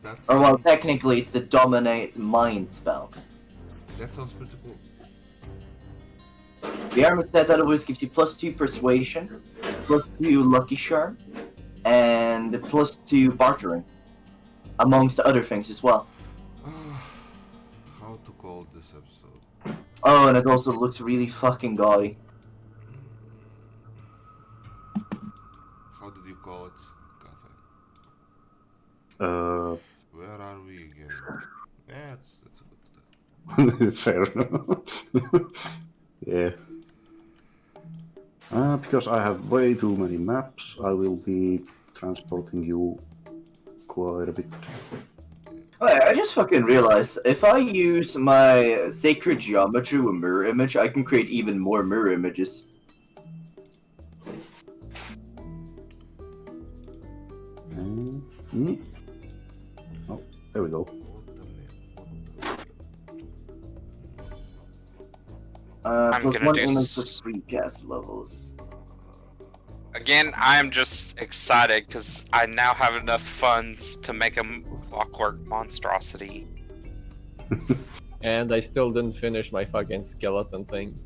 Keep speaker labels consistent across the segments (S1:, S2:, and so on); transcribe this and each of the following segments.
S1: That's
S2: Or well, technically it's the Dominate Mind spell.
S1: that sounds pretty cool.
S2: The armor set otherwise gives you +2 Persuasion, +2 Lucky Charm, and +2 Bartering, amongst other things as well.
S1: How to call this episode?
S2: Oh, and it also looks really fucking gaudy.
S1: How did you call it, Katha? Where are we again? Yeah, it's a good time.
S3: It's fair. Yeah. Because I have way too many maps, I will be transporting you quite a bit.
S2: Wait, I just fucking realized, if I use my Sacred Geometry with Mirror Image, I can create even more mirror images.
S3: Oh, there we go.
S4: I'm
S2: Plus
S4: gonna
S2: 1
S4: do
S2: image with 3 cast levels.
S4: Again, I'm just excited because I now have enough funds to make a clockwork monstrosity.
S5: And I still didn't finish my fucking skeleton thing.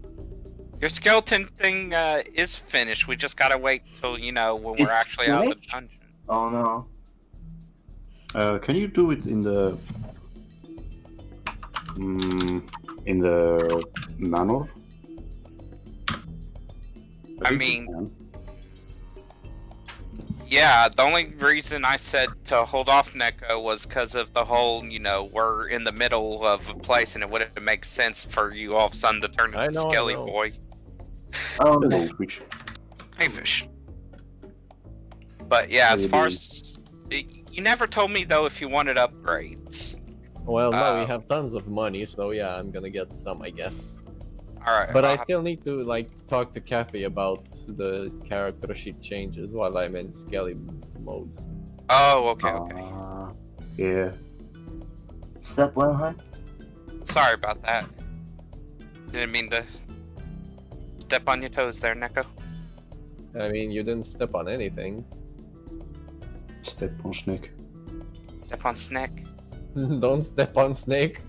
S4: Your skeleton thing is finished. We just gotta wait till, you know, when we're
S2: It's
S4: actually out of the
S2: finished?
S4: dungeon.
S2: Oh no.
S3: Can you do it in the manor?
S4: I
S3: think you
S4: mean,
S3: can.
S4: yeah, the only reason I said to hold off Neko was because of the whole, you know, we're in the middle of a place and it wouldn't make sense for you all of a sudden to turn
S5: I
S4: into
S5: know, I
S4: Skelly
S5: know.
S4: Boy.
S2: Oh
S3: Hello,
S2: no.
S3: Twitch.
S4: Hey, fish. But yeah,
S3: How
S4: as
S3: you
S4: far
S3: doing?
S4: as... You never told me, though, if you wanted upgrades.
S5: Well, no, we
S4: Uh,
S5: have tons of money, so yeah, I'm gonna get some, I guess.
S4: Alright.
S5: But I still need to, like, talk to Kathy about the character sheet changes while I'm in Skelly mode.
S4: Oh, okay, okay.
S3: Yeah.
S2: Step well, huh?
S4: Sorry about that. Didn't mean to step on your toes there, Neko.
S5: I mean, you didn't step on anything.
S3: Step on snake.
S4: Step on Snake.
S5: Don't step on Snake.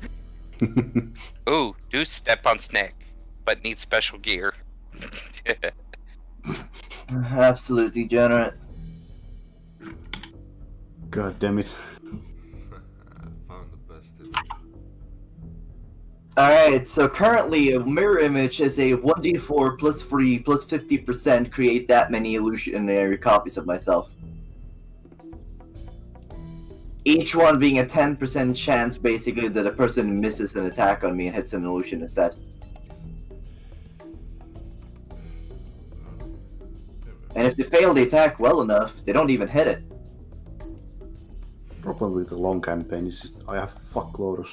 S4: Ooh, do step on Snake, but need special gear.
S2: Absolute degenerate.
S3: God damn it.
S1: I found the best image.
S2: Alright, so currently a mirror image is a 1d4 plus 3 plus 50% create that many illusionary copies of myself. Each one being a 10% chance, basically, that a person misses an attack on me and hits an illusion instead. And if they fail the attack well enough, they don't even hit it.
S3: Problem with the long campaign is I have fuckload of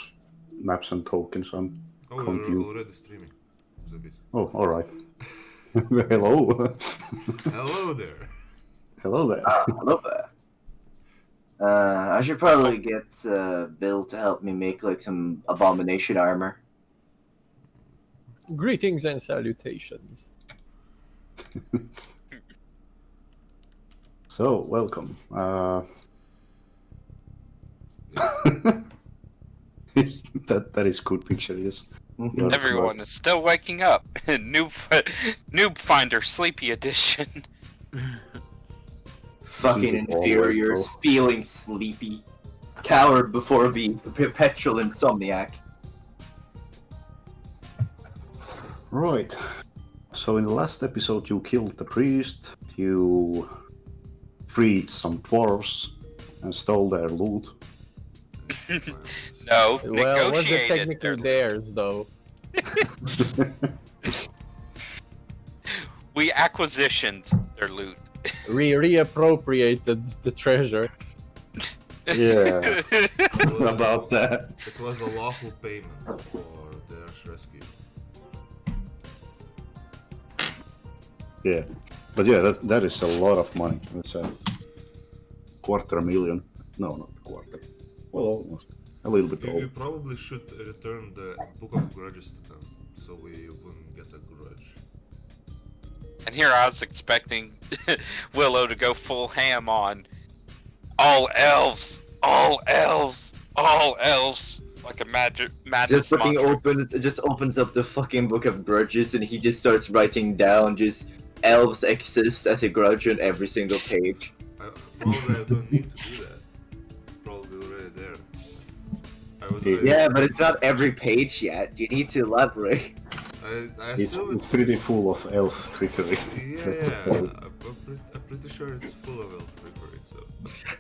S3: maps and tokens.
S1: Oh,
S3: Confused.
S1: you're already streaming. Zabit.
S3: Oh, alright. Hello.
S1: Hello there.
S3: Hello there.
S2: Hello there. I should probably get Bill to help me make like some abomination armor.
S5: Greetings and salutations.
S3: So, welcome. that is good picture, yes. You're
S4: Everyone is still waking up. Noobfinder Sleepy Edition.
S2: Fucking
S3: Keep it all
S2: inferiors,
S3: right,
S2: feeling sleepy. Coward before the perpetual insomniac.
S3: Right. So in the last episode you killed the priest, you freed some dwarves and stole their loot.
S4: No,
S5: Well, was it
S4: negotiated.
S5: technically theirs, though?
S4: We acquisitioned their loot.
S5: Reappropriated the treasure.
S3: Yeah, about that.
S1: It was a lawful payment for their rescue.
S3: Yeah. But yeah, that is a lot of money. That's a $250,000. No, not a quarter. Well, almost. A little bit
S1: You
S3: over.
S1: probably should return the Book of Grudges to them, so we wouldn't get a grudge.
S4: And here I was expecting Willow to go full ham on all elves, All elves! All elves! Like a magic madness
S2: Just fucking
S4: mantra.
S2: opens up the fucking book of grudges and he just starts writing down just elves exist as a grudge on every single page.
S1: Probably I don't need to do that. It's probably already there.
S2: Yeah, but it's not every page yet. You need to elaborate.
S1: I
S3: It's
S1: assume
S3: pretty full of elf trickery. That's all.
S1: I'm pretty sure it's full of elf trickery, so.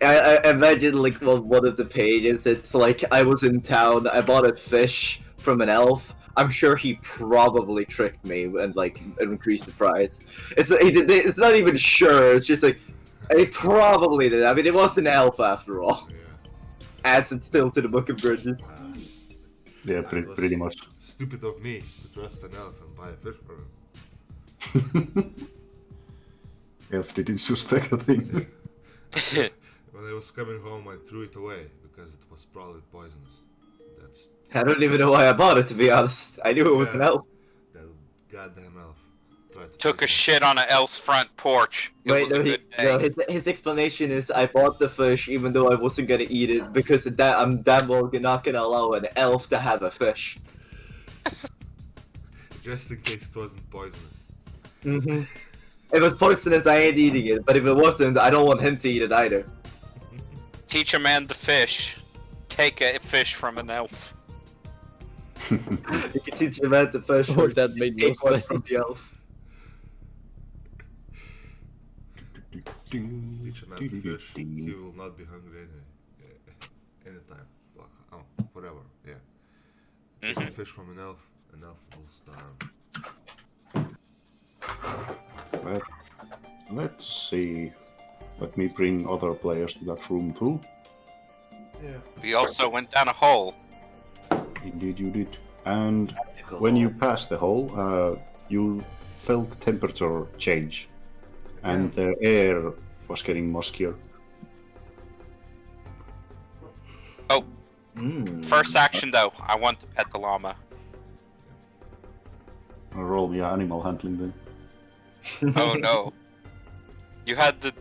S2: I imagine like one of the pages. It's like I was in town. I bought a fish from an elf. I'm sure he probably tricked me and like increased the price. It's not even sure. It's just like he probably did. I mean, it was an elf after all.
S1: Yeah.
S2: Adds it still to the book of grudges.
S3: Yeah,
S1: That was
S3: pretty much.
S1: Stupid of me to trust an elf and buy a fish for him.
S3: Elf didn't suspect a thing.
S1: When I was coming home, I threw it away because it was probably poisonous. That's
S2: I don't even know why I bought it, to be honest. I knew it was an
S1: Yeah.
S2: elf.
S1: that goddamn elf. Tried to
S4: Took a
S1: poison
S4: shit on an elf's front porch. It
S2: Wait,
S4: was
S2: no,
S4: a good day.
S2: his explanation is I bought the fish even though I wasn't gonna eat it because of that I'm damn well not gonna allow an elf to have a fish.
S1: me. Just in case it wasn't poisonous.
S2: Mm-hmm. If it was poisonous, I ain't eating it, but if it wasn't, I don't want him to eat it either.
S4: Teach a man to fish. Take a fish from an elf.
S2: You can teach a man to fish.
S5: Oh, that made no
S2: take one from
S5: sense.
S2: the elf.
S1: Teach a man to fish, he will not be hungry anytime. Oh, whatever, yeah. Take a fish from an elf will starve.
S3: Let's see. Let me bring other players to that room too.
S1: Yeah.
S4: We also went down a hole.
S3: Indeed, you did. And when you passed the hole, you felt temperature change, and the air was getting muskier.
S4: Oh,
S2: Mm.
S4: first action though, I want to pet the llama.
S3: Roll me animal handling then.
S4: Oh no. You had to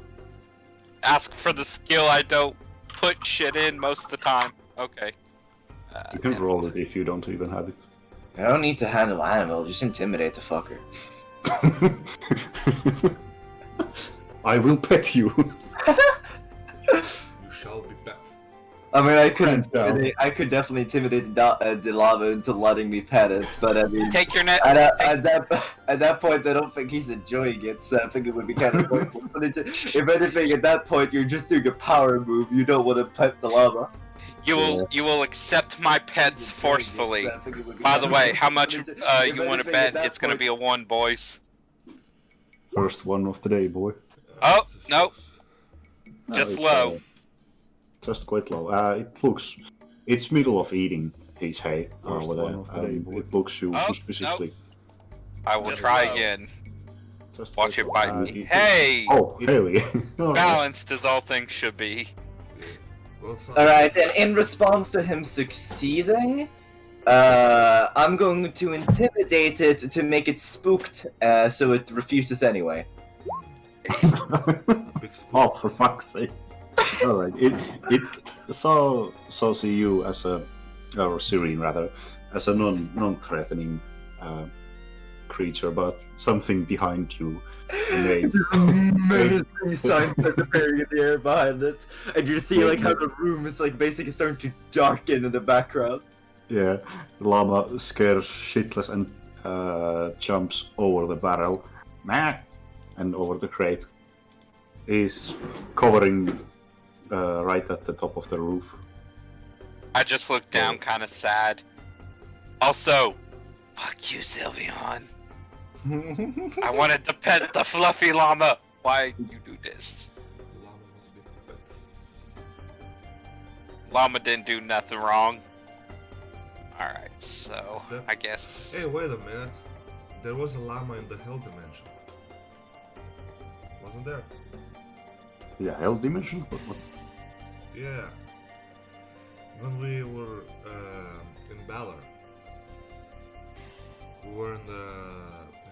S4: ask for the skill I don't put shit in most of the time. Okay.
S3: You can roll it if you don't even have it.
S2: I don't need to handle animal, just intimidate the fucker.
S3: I will pet you.
S1: You shall be pet.
S2: I mean, I could
S3: Hands down.
S2: definitely intimidate the lava into letting me pet it, but I mean,
S4: Take your net.
S2: at that point, I don't think he's enjoying it, so I think it would be kind of pointless. But if anything, at that point, you're just doing a power move. You don't want to pet the lava.
S4: You will accept my pets forcefully.
S2: So I think it would be
S4: By
S2: kind
S4: the
S2: of-
S4: way, how much
S2: If
S4: you
S2: anything,
S4: want to
S2: at
S4: bet?
S2: that
S4: It's gonna
S2: point-
S4: be a 1, boys.
S3: First one of the day, boy.
S4: Oh,
S1: It's
S4: no.
S3: No,
S4: Just
S3: it's,
S4: low.
S3: Just quite low. It's middle of eating his hay or
S1: First
S3: whatever.
S1: one of the day, boy.
S3: It looks you
S4: Oh,
S3: suspiciously.
S4: I will
S1: Just
S4: try
S1: low.
S4: again.
S3: Just
S4: Watch it
S3: quite
S4: bite
S3: low.
S4: me.
S3: It-
S4: Hey!
S3: Oh, really? Alright.
S4: Balanced as all things should be.
S1: Well, so
S2: Alright, and in response to him succeeding, I'm going to intimidate it to make it spooked, so it refuses anyway.
S1: big spoon.
S3: Oh, for fuck's sake. Alright, it saw you as a, or Serene rather, as a non-threatening creature, but something behind you made
S2: Menacing signs start appearing in the air behind it, and you see like how the room is like basically starting to darken in the background.
S3: yeah, the llama scares shitless and jumps over the barrel, and over the crate. He's covering right at the top of the roof.
S4: I just looked down kind of sad. Also, fuck you, Sylveon. I wanted to pet the fluffy llama. Why did you do this?
S1: Llama must be pet.
S4: Llama didn't do nothing wrong. Alright, so
S1: Is that-
S4: I guess.
S1: Hey, wait a minute. There was a llama in the hell dimension. Wasn't there?
S3: Yeah, hell dimension? What?
S1: Yeah. When we were in Balor, we were in the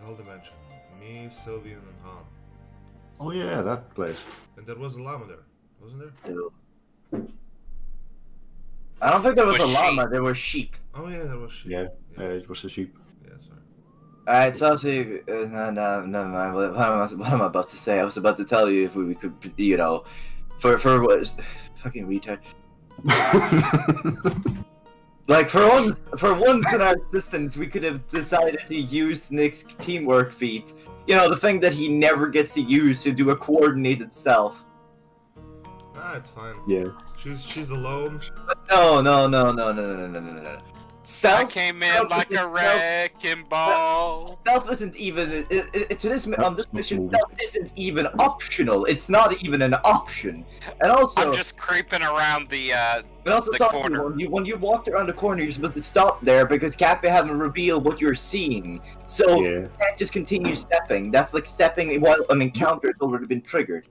S1: hell dimension. Me, Sylvian, and Han.
S3: Oh yeah, that place.
S1: And there was a llama there, wasn't there?
S2: I don't think there was a
S4: Was
S2: llama.
S4: sheep.
S2: There were sheep.
S1: Oh yeah, there was sheep.
S3: Yeah, it was a sheep.
S1: Yeah, sorry.
S2: Alright, Saucy. No, never mind. What am I about to say? I was about to tell you if we could, you know, for what? Fucking retard. Like for once in our existence, we could have decided to use Nick's teamwork feat. You know, the thing that he never gets to use to do a coordinated stealth.
S1: Ah, it's fine.
S3: Yeah.
S1: She's alone.
S2: No.
S4: I
S2: Stealth.
S4: came in
S2: stealth
S4: like a
S2: isn't-
S4: wrecking ball.
S2: Stealth isn't even to this on this mission.
S3: moving.
S2: Stealth isn't even optional. It's not even an option. And also,
S4: I'm just creeping around the the
S2: Saucy,
S4: corner.
S2: when you walked around the corner, you're supposed to stop there because Cafe haven't revealed what you're seeing. So
S3: Yeah.
S2: you can't just continue stepping. That's like stepping while an encounter has already been triggered.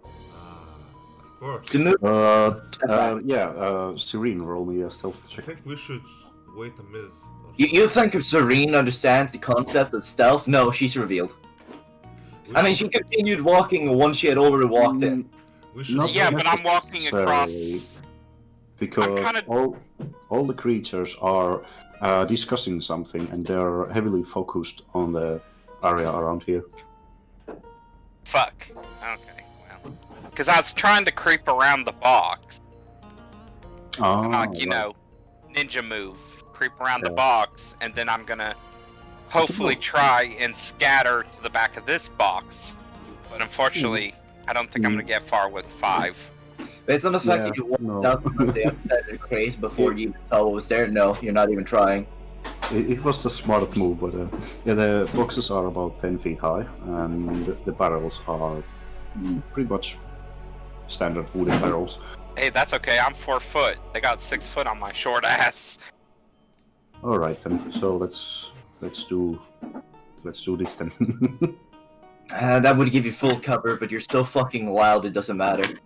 S1: Of course.
S2: To move,
S3: Serene, roll me a stealth
S1: I
S3: check.
S1: think we should wait a minute. Or
S2: you think if Serene understands the concept of stealth? No, she's revealed.
S1: we
S2: I mean, she
S1: should-
S2: continued walking once she had already walked in.
S1: We should.
S3: Not
S4: Yeah, but I'm walking
S3: necessarily,
S4: across.
S3: because
S4: kinda-
S3: all the creatures are discussing something, and they're heavily focused on the area around here.
S4: Fuck. Okay, well. Because I was trying to creep around the box.
S3: Ah,
S4: Like, you know, ninja move. Creep around the box, and then I'm gonna hopefully try and scatter to the back of this box. But unfortunately, I don't think I'm gonna get far with 5.
S2: Based on the fact
S3: Yeah,
S2: that you walked
S3: no.
S2: out from the outside of the crate before you even saw what was there, no, you're not even trying.
S3: It was a smart move, but yeah, the boxes are about 10 feet high, and the barrels are pretty much standard wooden barrels.
S4: Hey, that's okay. I'm 4 foot. They got 6 foot on my short ass.
S3: All right, then. So let's do this then.
S2: That would give you full cover, but you're still fucking wild, it doesn't matter.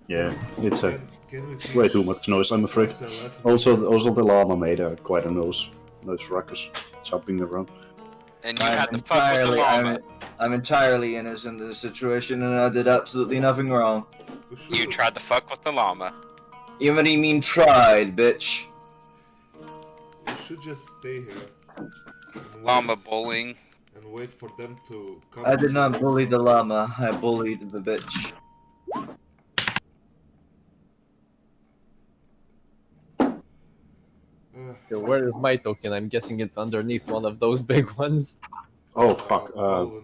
S3: Yeah, it's a
S1: Can we
S3: way
S1: teach
S3: too much noise, I'm afraid.
S1: us a lesson?
S3: Also the llama made quite a noise ruckus, jumping around.
S4: And you had to fuck with the llama.
S2: I'm entirely innocent in this situation, and I did absolutely nothing wrong.
S1: We should,
S4: You tried to fuck with the llama.
S2: You what do you mean tried, bitch?
S1: we should just stay here. And
S4: Llama
S1: wait-
S4: bullying.
S1: And wait for them to come.
S2: I did not bully the llama, I bullied the bitch.
S5: Yo, where is my token? I'm guessing it's underneath one of those big ones.
S3: Oh fuck!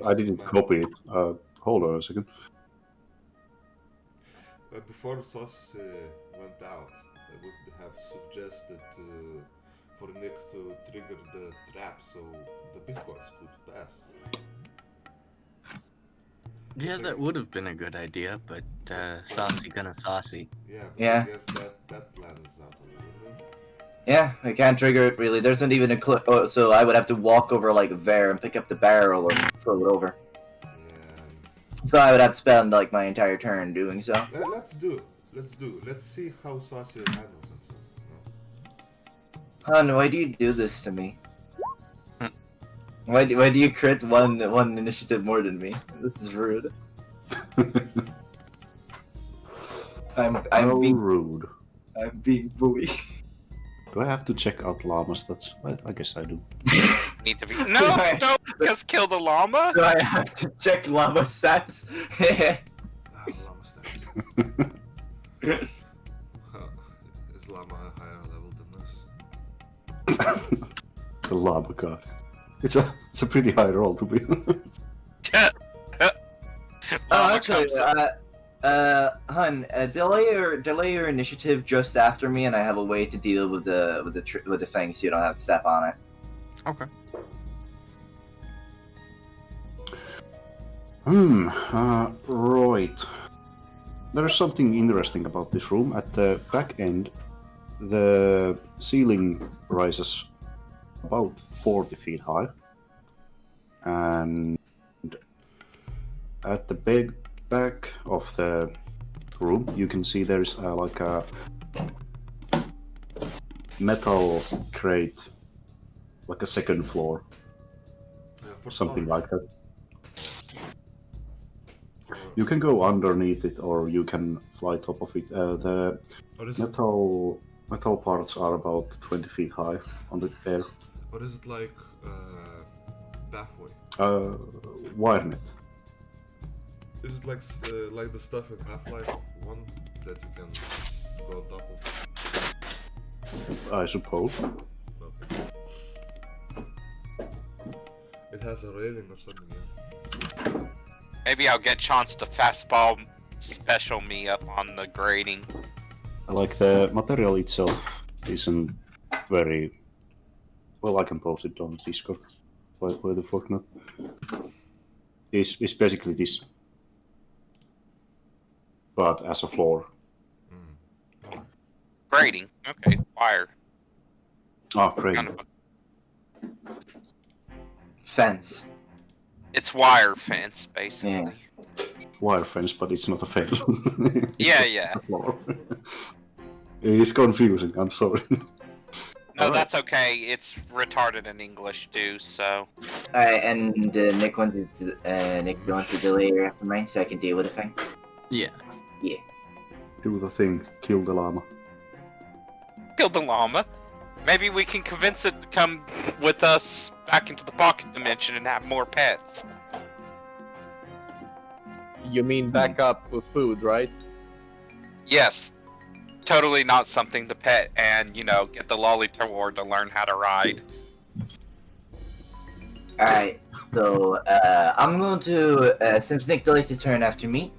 S3: I didn't copy it. Hold on a second.
S1: But before Sauce went out, I would have suggested for Nick to trigger the trap so the big ones could pass.
S6: Yeah, that would have been a good idea, but saucy gonna saucy.
S1: Yeah, but
S2: Yeah.
S1: I guess that plan is out of the window.
S2: Yeah, I can't trigger it really. There's not even a clip. Oh, so I would have to walk over like there and pick up the barrel or throw it over.
S1: Yeah.
S2: So I would have to spend like my entire turn doing so.
S1: Let's do. Let's see how Saucy handles himself. No.
S2: Hun, why do you do this to me? Why do you crit one initiative more than me? This is rude. I'm
S3: How
S2: being
S3: rude.
S2: bullied.
S3: Do I have to check out llama stats? I guess I do.
S4: Need to be. No, don't just kill the llama.
S2: Do I have to check llama stats?
S1: Ah, Llama stats. Is Llama a higher level than us?
S3: The llama god. It's a pretty high roll to be.
S4: Llama
S2: Actually,
S4: comes up.
S2: Hun, delay your initiative just after me, and I have a way to deal with the thing, so you don't have to step on it.
S6: Okay.
S3: Right. There's something interesting about this room. At the back end, the ceiling rises about 40 feet high. And at the big back of the room, you can see there's like a metal crate, like a second floor,
S1: Yeah, for
S3: something
S1: storage.
S3: like that. You can go underneath it, or you can fly top of it. The
S1: Or is it?
S3: metal Metal parts are about 20 feet high on the air.
S1: Or is it like pathway?
S3: Wire net.
S1: Is it like the stuff in Half-Life 1 that you can go on top of?
S3: I suppose.
S1: Okay. It has a railing or something, yeah.
S4: Maybe I'll get chance to fastball special me up on the grading.
S3: Like the material itself isn't very well. I can post it on Discord. Why the fuck not? It's basically this, but as a floor.
S4: Grading. Okay, wire.
S3: Ah, great.
S4: Kind of
S2: Fence.
S4: it's wire fence, basically.
S2: Yeah.
S3: Wire fence, but it's not a fence.
S4: Yeah, yeah.
S3: Floor. It's confusing. I'm sorry.
S4: No, that's okay. It's retarded in English too, so.
S2: Alright, and Nick wanted to delay after mine so I can deal with the thing.
S6: Yeah.
S3: Do the thing. Kill the llama.
S4: Kill the llama. Maybe we can convince it to come with us back into the pocket dimension and have more pets.
S5: You mean back up with food, right?
S4: Yes. Totally not something to pet and, get the lolly toward to learn how to ride.
S2: Alright, so I'm going to, since Nick delays his turn after me,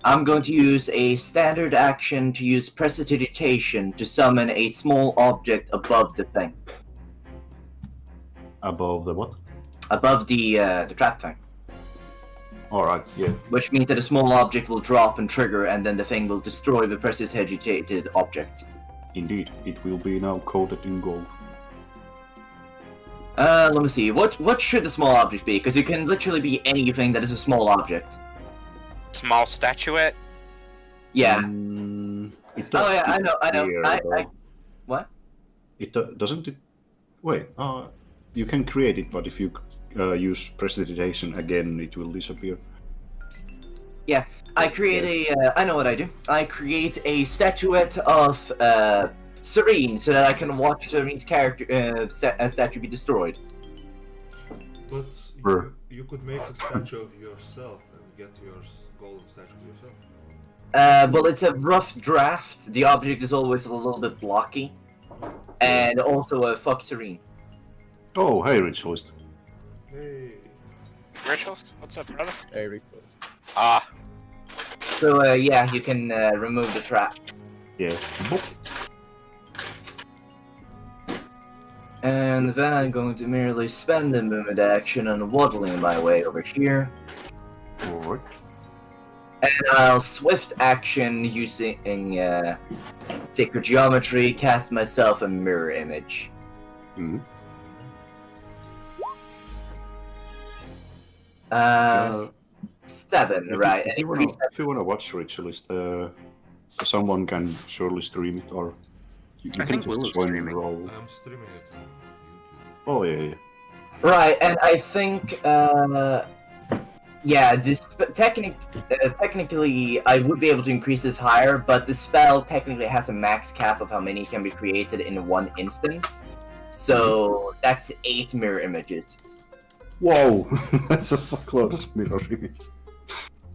S2: I'm going to use a standard action to use prestidigitation to summon a small object above the thing.
S3: Above the what?
S2: Above the trap thing.
S3: Alright, yeah.
S2: Which means that a small object will drop and trigger, and then the thing will destroy the prestidigitated object.
S3: Indeed, it will be now coated in gold.
S2: Let me see. What should the small object be? Because it can literally be anything that is a small object.
S4: Small statuette?
S2: Yeah.
S3: It
S2: Oh yeah, I know.
S3: appear, though.
S2: What?
S3: It doesn't it? Wait, you can create it, but if you use prestidigitation again, it will disappear.
S2: Yeah, I create I know what I do. I create a statuette of Serene so that I can watch Serene's character statue be destroyed.
S1: But you could make a statue of yourself and get your golden statue of yourself.
S2: Well, it's a rough draft. The object is always a little bit blocky, and also a fuck Serene.
S3: Oh, hey, Rich Hoist.
S1: Hey.
S4: Rituals? What's up, brother?
S5: Very close.
S4: Ah,
S2: So yeah, you can remove the trap.
S3: Yeah. Boop.
S2: And then I'm going to merely spend the movement action on waddling my way over here.
S3: Alright.
S2: And I'll swift action using sacred geometry, cast myself a mirror image.
S3: Mhm.
S2: 7, right? And
S3: If you wanna watch Ritualist, someone can surely stream it, or you
S6: I
S3: can
S6: think
S3: just
S6: Willow's
S3: join the
S6: streaming.
S3: role.
S1: I'm streaming it on YouTube.
S3: Oh yeah.
S2: Right, and I think, yeah, this technically, I would be able to increase this higher, but the spell technically has a max cap of how many can be created in one instance. So that's 8 mirror images.
S3: Whoa, that's a fuckload of mirror image.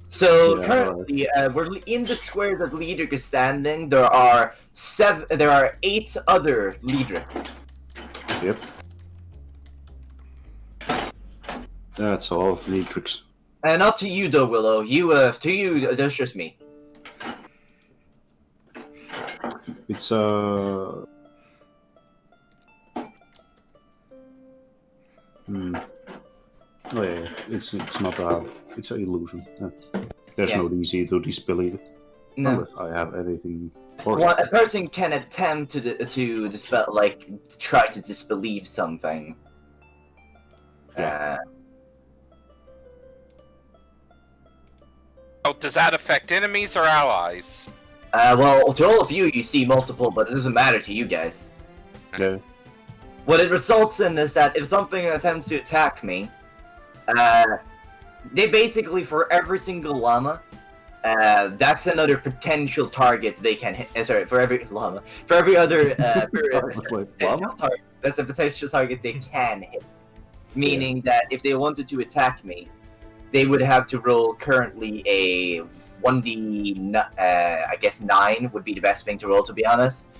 S2: So
S3: Yeah,
S2: currently, we're in the square that Liedrich is standing. There are 8 other Liedrich.
S3: Yep. That's all of the tricks.
S2: And not to you though, Willow. To you, there's just me.
S3: It's Oh yeah, it's not it's an illusion. Yeah. There's
S2: Yeah.
S3: no easy to disbelieve.
S2: No.
S3: Unless I have everything for
S2: Well,
S3: it.
S2: a person can attempt to dispel, like, try to disbelieve something.
S4: oh, does that affect enemies or allies?
S2: Well, to all of you, you see multiple, but it doesn't matter to you guys.
S3: Yeah.
S2: What it results in is that if something attempts to attack me, they basically, for every single llama, that's another potential target they can hit. Sorry, for every llama, for every other
S3: was like, llama?
S2: that's a potential target they can hit. Meaning that if they wanted to attack me, they would have to roll currently a 1d. I guess 9 would be the best thing to roll, to be honest.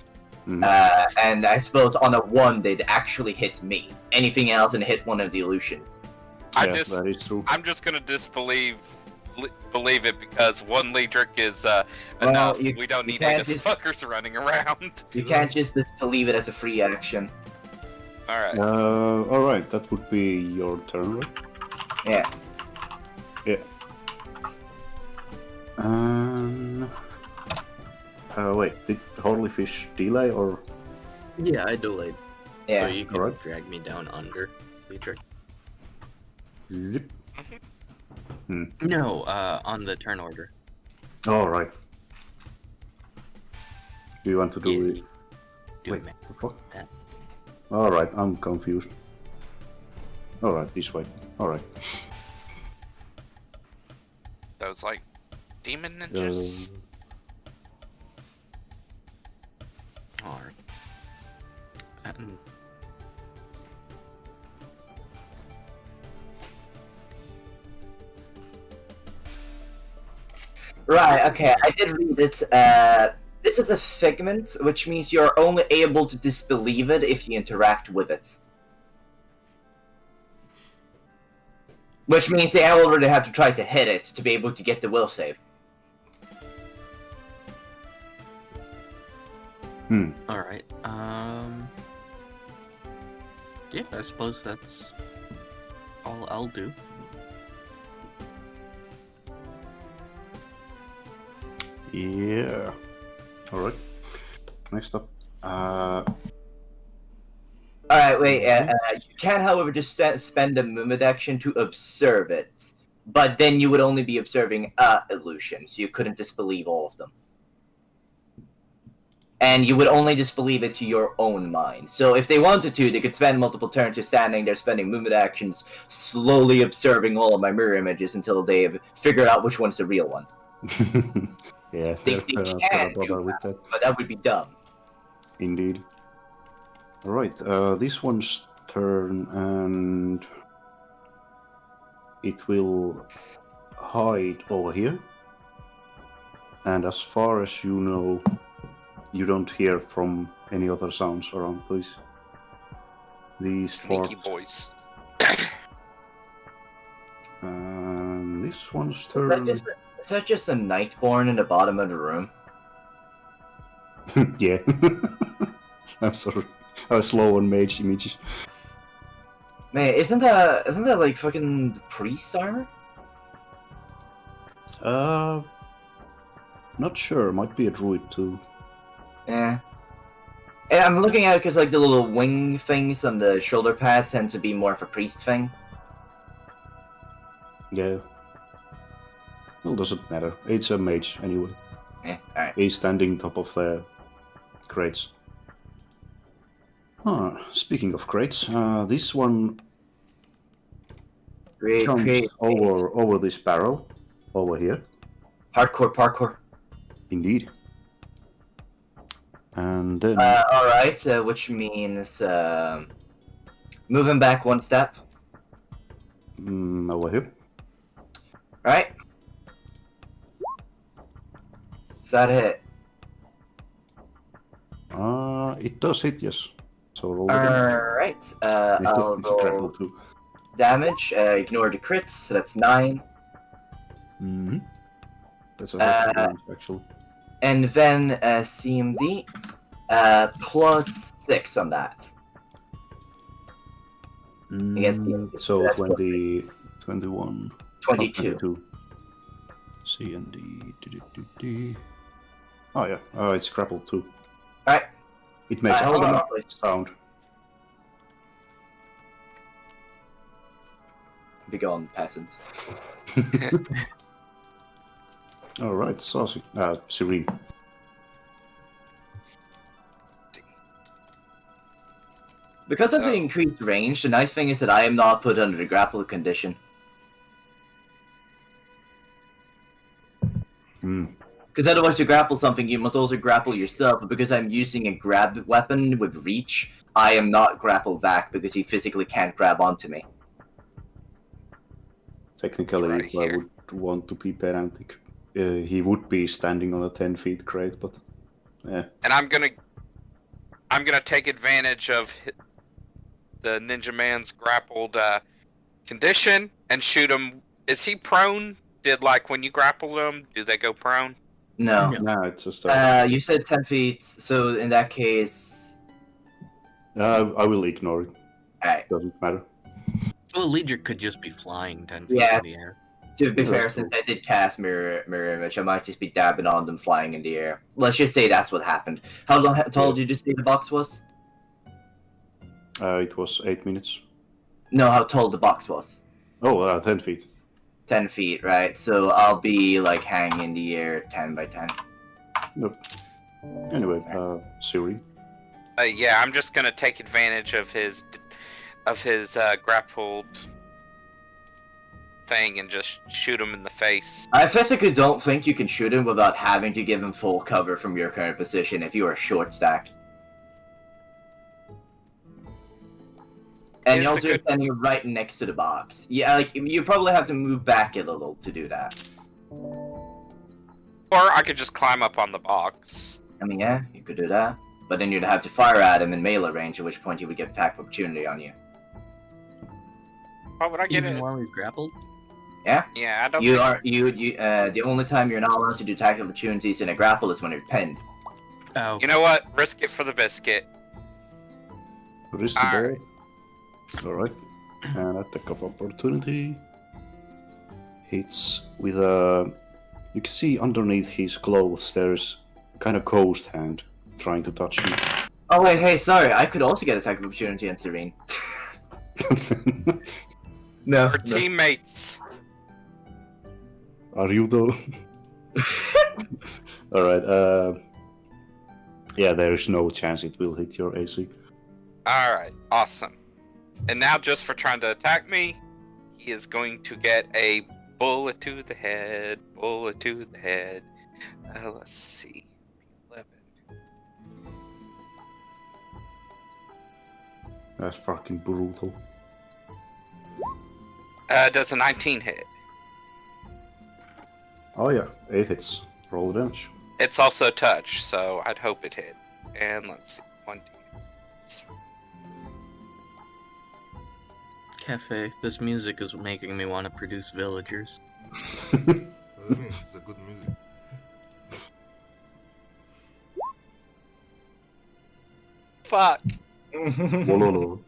S3: Mhm.
S2: And I suppose on a 1 they'd actually hit me. Anything else and hit one of the illusions.
S4: I
S3: Yeah,
S4: just,
S3: that is true.
S4: I'm just gonna believe it because one Leedric is
S2: Well,
S4: enough.
S2: you-
S4: We don't
S2: you
S4: need
S2: can't
S4: eight of the
S2: just-
S4: fuckers running around.
S2: You can't just believe it as a free action.
S4: All right.
S3: All right, that would be your turn, right?
S2: Yeah.
S3: Yeah. Wait, did Holy Fish delay or?
S6: Yeah, I delayed.
S2: Yeah.
S6: So you can
S3: Alright.
S6: drag me down under Leedric.
S3: Yep.
S6: No, on the turn order.
S3: All right. Do you want to do
S6: Yeah,
S3: it?
S6: Do
S3: Wait,
S6: it,
S3: the fuck?
S6: man.
S3: All right, I'm confused. All right, this way. All right.
S4: Those like demon ninjas.
S6: Alright. And
S2: Right, okay, I did read it. This is a figment, which means you're only able to disbelieve it if you interact with it. Which means they already have to try to hit it to be able to get the will save.
S6: alright. Yeah, I suppose that's all I'll do.
S3: Yeah. All right. Next up.
S2: Alright, wait, you can, however, just spend a movement action to observe it. But then you would only be observing a illusion, so you couldn't disbelieve all of them. And you would only disbelieve it to your own mind. So if they wanted to, they could spend multiple turns just standing there spending movement actions, slowly observing all of my mirror images until they've figured out which one's the real one.
S3: Yeah,
S2: They
S3: they're
S2: can
S3: gonna
S2: do
S3: bother with that.
S2: But that would be dumb.
S3: Indeed. All right. This one's turn, and it will hide over here. And as far as you know, you don't hear from any other sounds around these
S4: Sneaky
S3: parts.
S4: boys.
S3: And this one's
S2: Is
S3: turn.
S2: that just a Nightborn in the bottom of the room?
S3: Yeah. I'm sorry. I was slow on mage images.
S2: Man, isn't that like fucking the priest armor?
S3: Not sure. Might be a druid too.
S2: Yeah. And I'm looking at it because like the little wing things on the shoulder pads tend to be more of a priest thing.
S3: Yeah. Well, doesn't matter. It's a mage anyway.
S2: Yeah, alright.
S3: He's standing top of the crates. Speaking of crates, this one jumps over this barrel over here.
S2: Hardcore parkour.
S3: Indeed. And then
S2: Alright, which means moving back one step.
S3: over here.
S2: Right? Is that a hit?
S3: It does hit, yes. So roll again.
S2: Alright, I'll
S3: It's a grapple
S2: roll
S3: too.
S2: damage, ignore the crits, so that's 9.
S3: Mm-hmm. That's a hefty damage, actually.
S2: And then CMD, plus 6 on that. Against the
S3: So
S2: that's
S3: 20, 21.
S2: 22.
S3: 22. C and D. Oh yeah, it's grappled too.
S2: Alright,
S3: It makes a
S2: hold on,
S3: funny
S2: please.
S3: sound.
S2: Be gone, peasant.
S3: All right, saucy. Serene.
S2: Because of the increased range, the nice thing is that I am not put under the grapple condition. Because otherwise, to grapple something, you must also grapple yourself. But because I'm using a grab weapon with reach, I am not grappled back because he physically can't grab onto me.
S3: Technically,
S4: Right
S3: if I
S4: here.
S3: would want to be pedantic, he would be standing on a 10 feet crate, but yeah.
S4: And I'm gonna take advantage of the Ninja Man's grappled condition and shoot him. Is he prone? Did like when you grapple them, do they go prone?
S2: No.
S6: Yeah.
S3: Nah, it's just
S2: You said 10 feet, so in that case.
S3: I will ignore it.
S2: Alright.
S3: Doesn't matter.
S6: Well, Leader could just be flying 10 feet
S2: Yeah.
S6: in the air.
S2: To be fair,
S3: Right.
S2: since I did cast mirror image, I might just be dabbing on them flying in the air. Let's just say that's what happened. How tall did you say the box was?
S3: It was 8 minutes.
S2: No, how tall the box was.
S3: Oh, 10 feet.
S2: 10 feet, right? So I'll be like hanging in the air 10 by 10.
S3: Anyway, Suri.
S4: Yeah, I'm just gonna take advantage of his grappled thing and just shoot him in the face.
S2: I physically don't think you can shoot him without having to give him full cover from your current position if you are short stack. And
S4: It's
S2: you're
S4: a
S2: also
S4: good-
S2: standing right next to the box. Yeah, like you probably have to move back a little to do that.
S4: Or I could just climb up on the box.
S2: I mean, yeah, you could do that. But then you'd have to fire at him in melee range, at which point he would get attack opportunity on you.
S4: Why would I get
S6: Even
S4: it?
S6: while he's grappled?
S4: Yeah, I don't.
S2: You
S4: think...
S2: are the only time you're not allowed to do attack opportunities in a grapple is when you're pinned.
S6: Oh,
S4: You know what? Risk it for the biscuit.
S3: Risk the
S4: Alright.
S3: ball. Alright. And attack of opportunity. Hits with a. You can see underneath his clothes there's kind of ghost hand trying to touch you.
S2: Oh wait, hey, sorry, I could also get attack opportunity on Serene. No.
S4: Our teammates.
S3: Are you though? Alright, yeah, there is no chance it will hit your AC.
S4: Alright, awesome. And now, just for trying to attack me, he is going to get a bullet to the head. Bullet to the head. Let's see. 11.
S3: That's fucking brutal.
S4: Does a 19 hit?
S3: Oh yeah, 8 hits. Roll the damage.
S4: It's also touch, so I'd hope it hit. And let's see. 1d.
S6: Cafe, this music is making me want to produce villagers.
S1: What do you mean? It's a good music.
S4: Fuck.
S3: Wololo.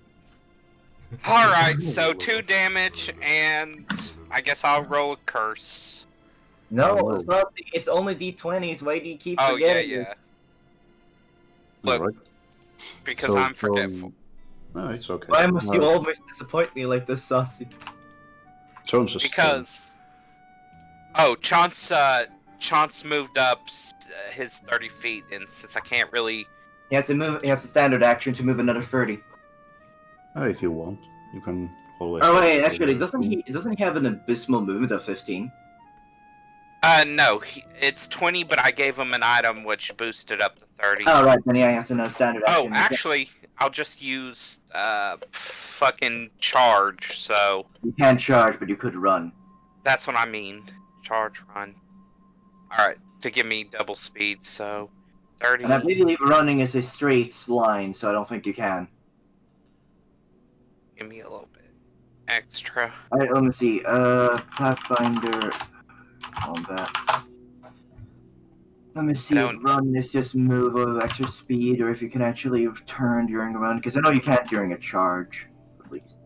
S4: Alright, so 2 damage, and I guess I'll roll a curse.
S2: No,
S3: Oh.
S2: it's not. It's only D20s. Why do you keep
S4: Oh, yeah,
S2: forgetting?
S4: yeah. Look,
S3: Alright.
S4: Because
S3: So,
S4: I'm forgetful.
S3: No, it's okay.
S2: Why must you always disappoint me like this, Saucy?
S3: Jones is
S4: Because... Oh, Chance moved up his 30 feet, and since I can't really...
S2: He has to move. He has a standard action to move another 30.
S3: if you want, you can always.
S2: Oh wait, actually, doesn't he have an abysmal movement of 15?
S4: No, it's 20, but I gave him an item which boosted up to 30.
S2: Oh right, then yeah, he has another standard
S4: Oh,
S2: action.
S4: actually, I'll just use, fucking charge, so...
S2: You can't charge, but you could run.
S4: That's what I mean. Charge, run. Alright, to give me double speed, so... 30...
S2: And I believe running is a straight line, so I don't think you can.
S4: Give me a little bit extra.
S2: Alright, let me see. Pathfinder. Combat. Let me see if
S4: Don't-
S2: run is just move of extra speed, or if you can actually turn during a run, because I know you can't during a charge, at least.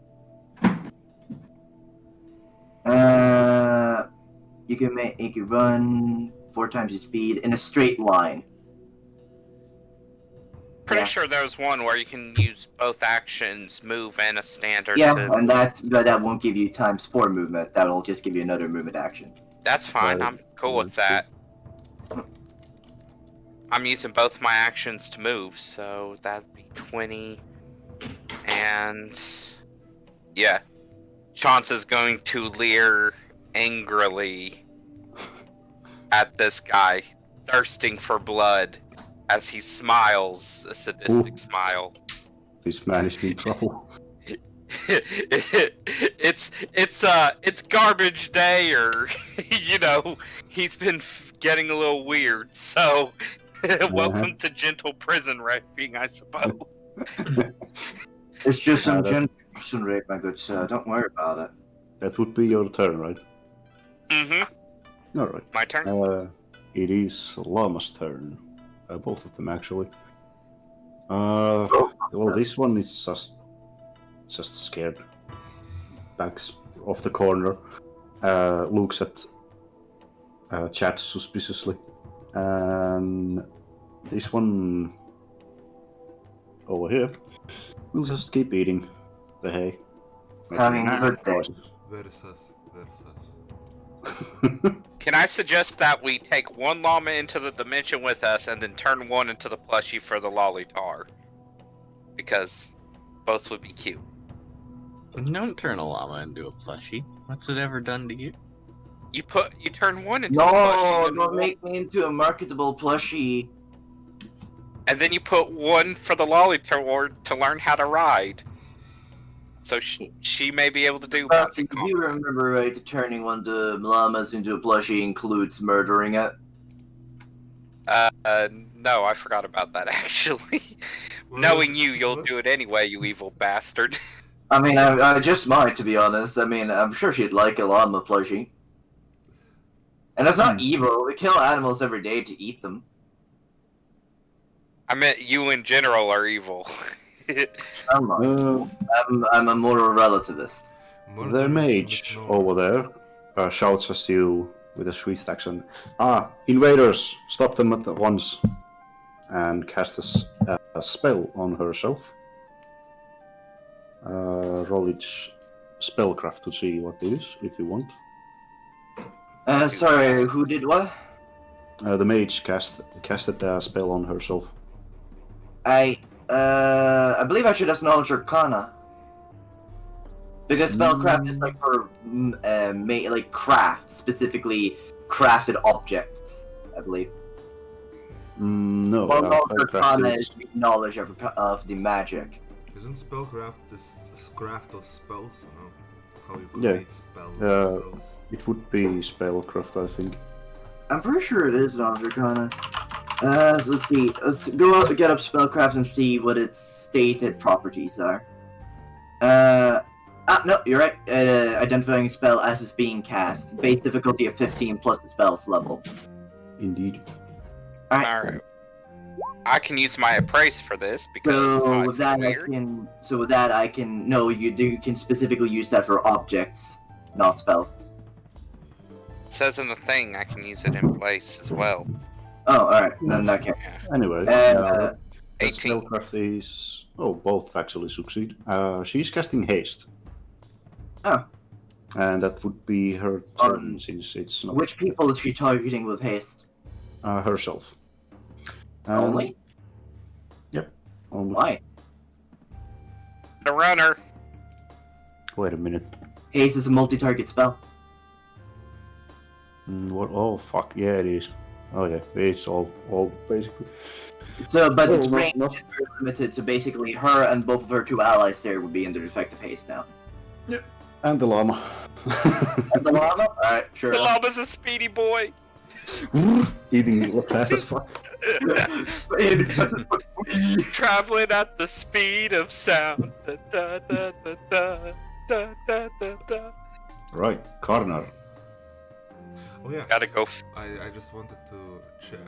S2: You can run 4 times your speed in a straight line.
S4: Pretty
S2: Yeah.
S4: sure there's one where you can use both actions, move and a standard.
S2: Yeah,
S4: to...
S2: and but that won't give you times 4 movement. That'll just give you another movement action.
S4: That's fine,
S3: Right.
S4: I'm cool with that. I'm using both my actions to move, so that'd be 20. And... yeah. Chance is going to leer angrily at this guy. thirsting for blood as he smiles a sadistic
S3: Ooh.
S4: smile.
S3: This man is in trouble.
S4: It's garbage day, or he's been getting a little weird. So, welcome to gentle prison raping, I suppose.
S2: It's just some
S3: that-
S2: gentle prison rape, my good sir. Don't worry about it.
S3: That would be your turn, right?
S4: Mm-hmm.
S3: All right.
S4: My turn.
S3: It is Llama's turn. Both of them, actually. Well, this one is just scared. Backs off the corner. Looks at Chad suspiciously. And this one over here will just keep eating the hay.
S2: Having a good day.
S1: Very sus. Very sus.
S4: Can I suggest that we take one llama into the dimension with us and then turn one into the plushie for the lollitar? Because both would be cute.
S6: Don't turn a llama into a plushie. What's it ever done to you?
S4: You turn one into a plushie,
S2: No,
S4: and
S2: don't make me into a marketable plushie.
S4: and then you put one for the lollitar to learn how to ride. So she may be able to do.
S2: But if you remember right, turning one of the llamas into a plushie includes murdering it.
S4: No, I forgot about that actually.
S1: Well,
S4: Knowing you'll
S1: what?
S4: do it anyway, you evil bastard.
S2: I mean, I just might, to be honest. I mean, I'm sure she'd like a llama plushie. And it's not evil. We kill animals every day to eat them.
S4: I meant you in general are evil.
S2: I'm not. I'm a moral relativist.
S3: The mage over there shouts at you with a sweet accent. Invaders! Stop them at once! And casts a spell on herself. Roll each spellcraft to see what it is, if you want.
S2: Sorry, who did what?
S3: The mage casted a spell on herself.
S2: I believe I should have knowledge arcana. Because spellcraft is like for like craft, specifically crafted objects, I believe.
S3: No.
S2: Well, knowledge
S3: spellcraft
S2: arcana
S3: is-
S2: is knowledge of the magic.
S1: Isn't spellcraft this craft of spells? You know how you
S3: Yeah.
S1: create spells themselves.
S3: It would be spellcraft, I think.
S2: I'm pretty sure it is knowledge arcana. So let's see. Let's go out and get up spellcraft and see what its stated properties are. No, you're right. Identifying a spell as it's being cast. Base difficulty of 15 plus the spell's level.
S3: Indeed.
S4: Alright. I can use my appraise for this because
S2: So
S4: I
S2: with
S4: feel
S2: that,
S4: weird.
S2: I can. No, you can specifically use that for objects, not spells.
S4: It says in the thing I can use it in place as well.
S2: Oh, alright. Then that can.
S3: Anyway,
S2: Uh,
S4: 18.
S3: spellcraft is... Oh, both actually succeed. She's casting haste.
S2: Oh.
S3: And that would be her turn, since it's not
S2: Which people is she targeting with haste?
S3: herself.
S2: Only?
S3: Yep. Only.
S2: Why?
S4: The runner.
S3: Wait a minute.
S2: Haste is a multi-target spell.
S3: What? Oh, fuck. Yeah, it is. Oh, yeah. It's all basically.
S2: So, but its
S3: Oh,
S2: range
S3: no.
S2: is very limited, so basically her and both of her two allies there would be under effective haste now.
S3: And the llama.
S2: And the llama? Alright, sure.
S4: The llama's a speedy boy.
S3: Eating fast as fuck.
S4: Traveling at the speed of sound. Da, da, da, da, da, da, da, da, da.
S3: Right, corner.
S1: Oh yeah.
S4: Gotta go.
S1: I just wanted to check.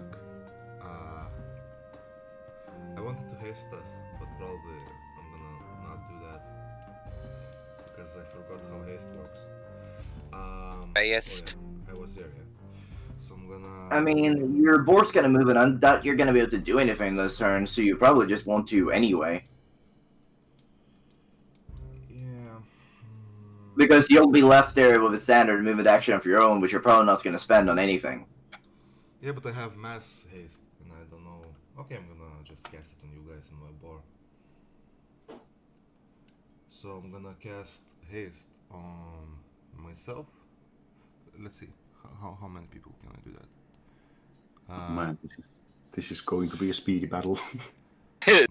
S1: I wanted to haste us, but probably I'm gonna not do that because I forgot how haste works.
S4: Haste.
S1: Oh yeah, I was there, yeah. So I'm gonna.
S2: I mean, your board's gonna move and I doubt you're gonna be able to do anything this turn, so you probably just want to anyway.
S1: Yeah.
S2: Because you'll be left there with a standard movement action of your own, which you're probably not gonna spend on anything.
S1: Yeah, but I have mass haste, and I don't know. Okay, I'm gonna just cast it on you guys in my bar. So I'm gonna cast haste on myself. Let's see, how many people can I do that?
S3: Man, this is going to be a speedy battle.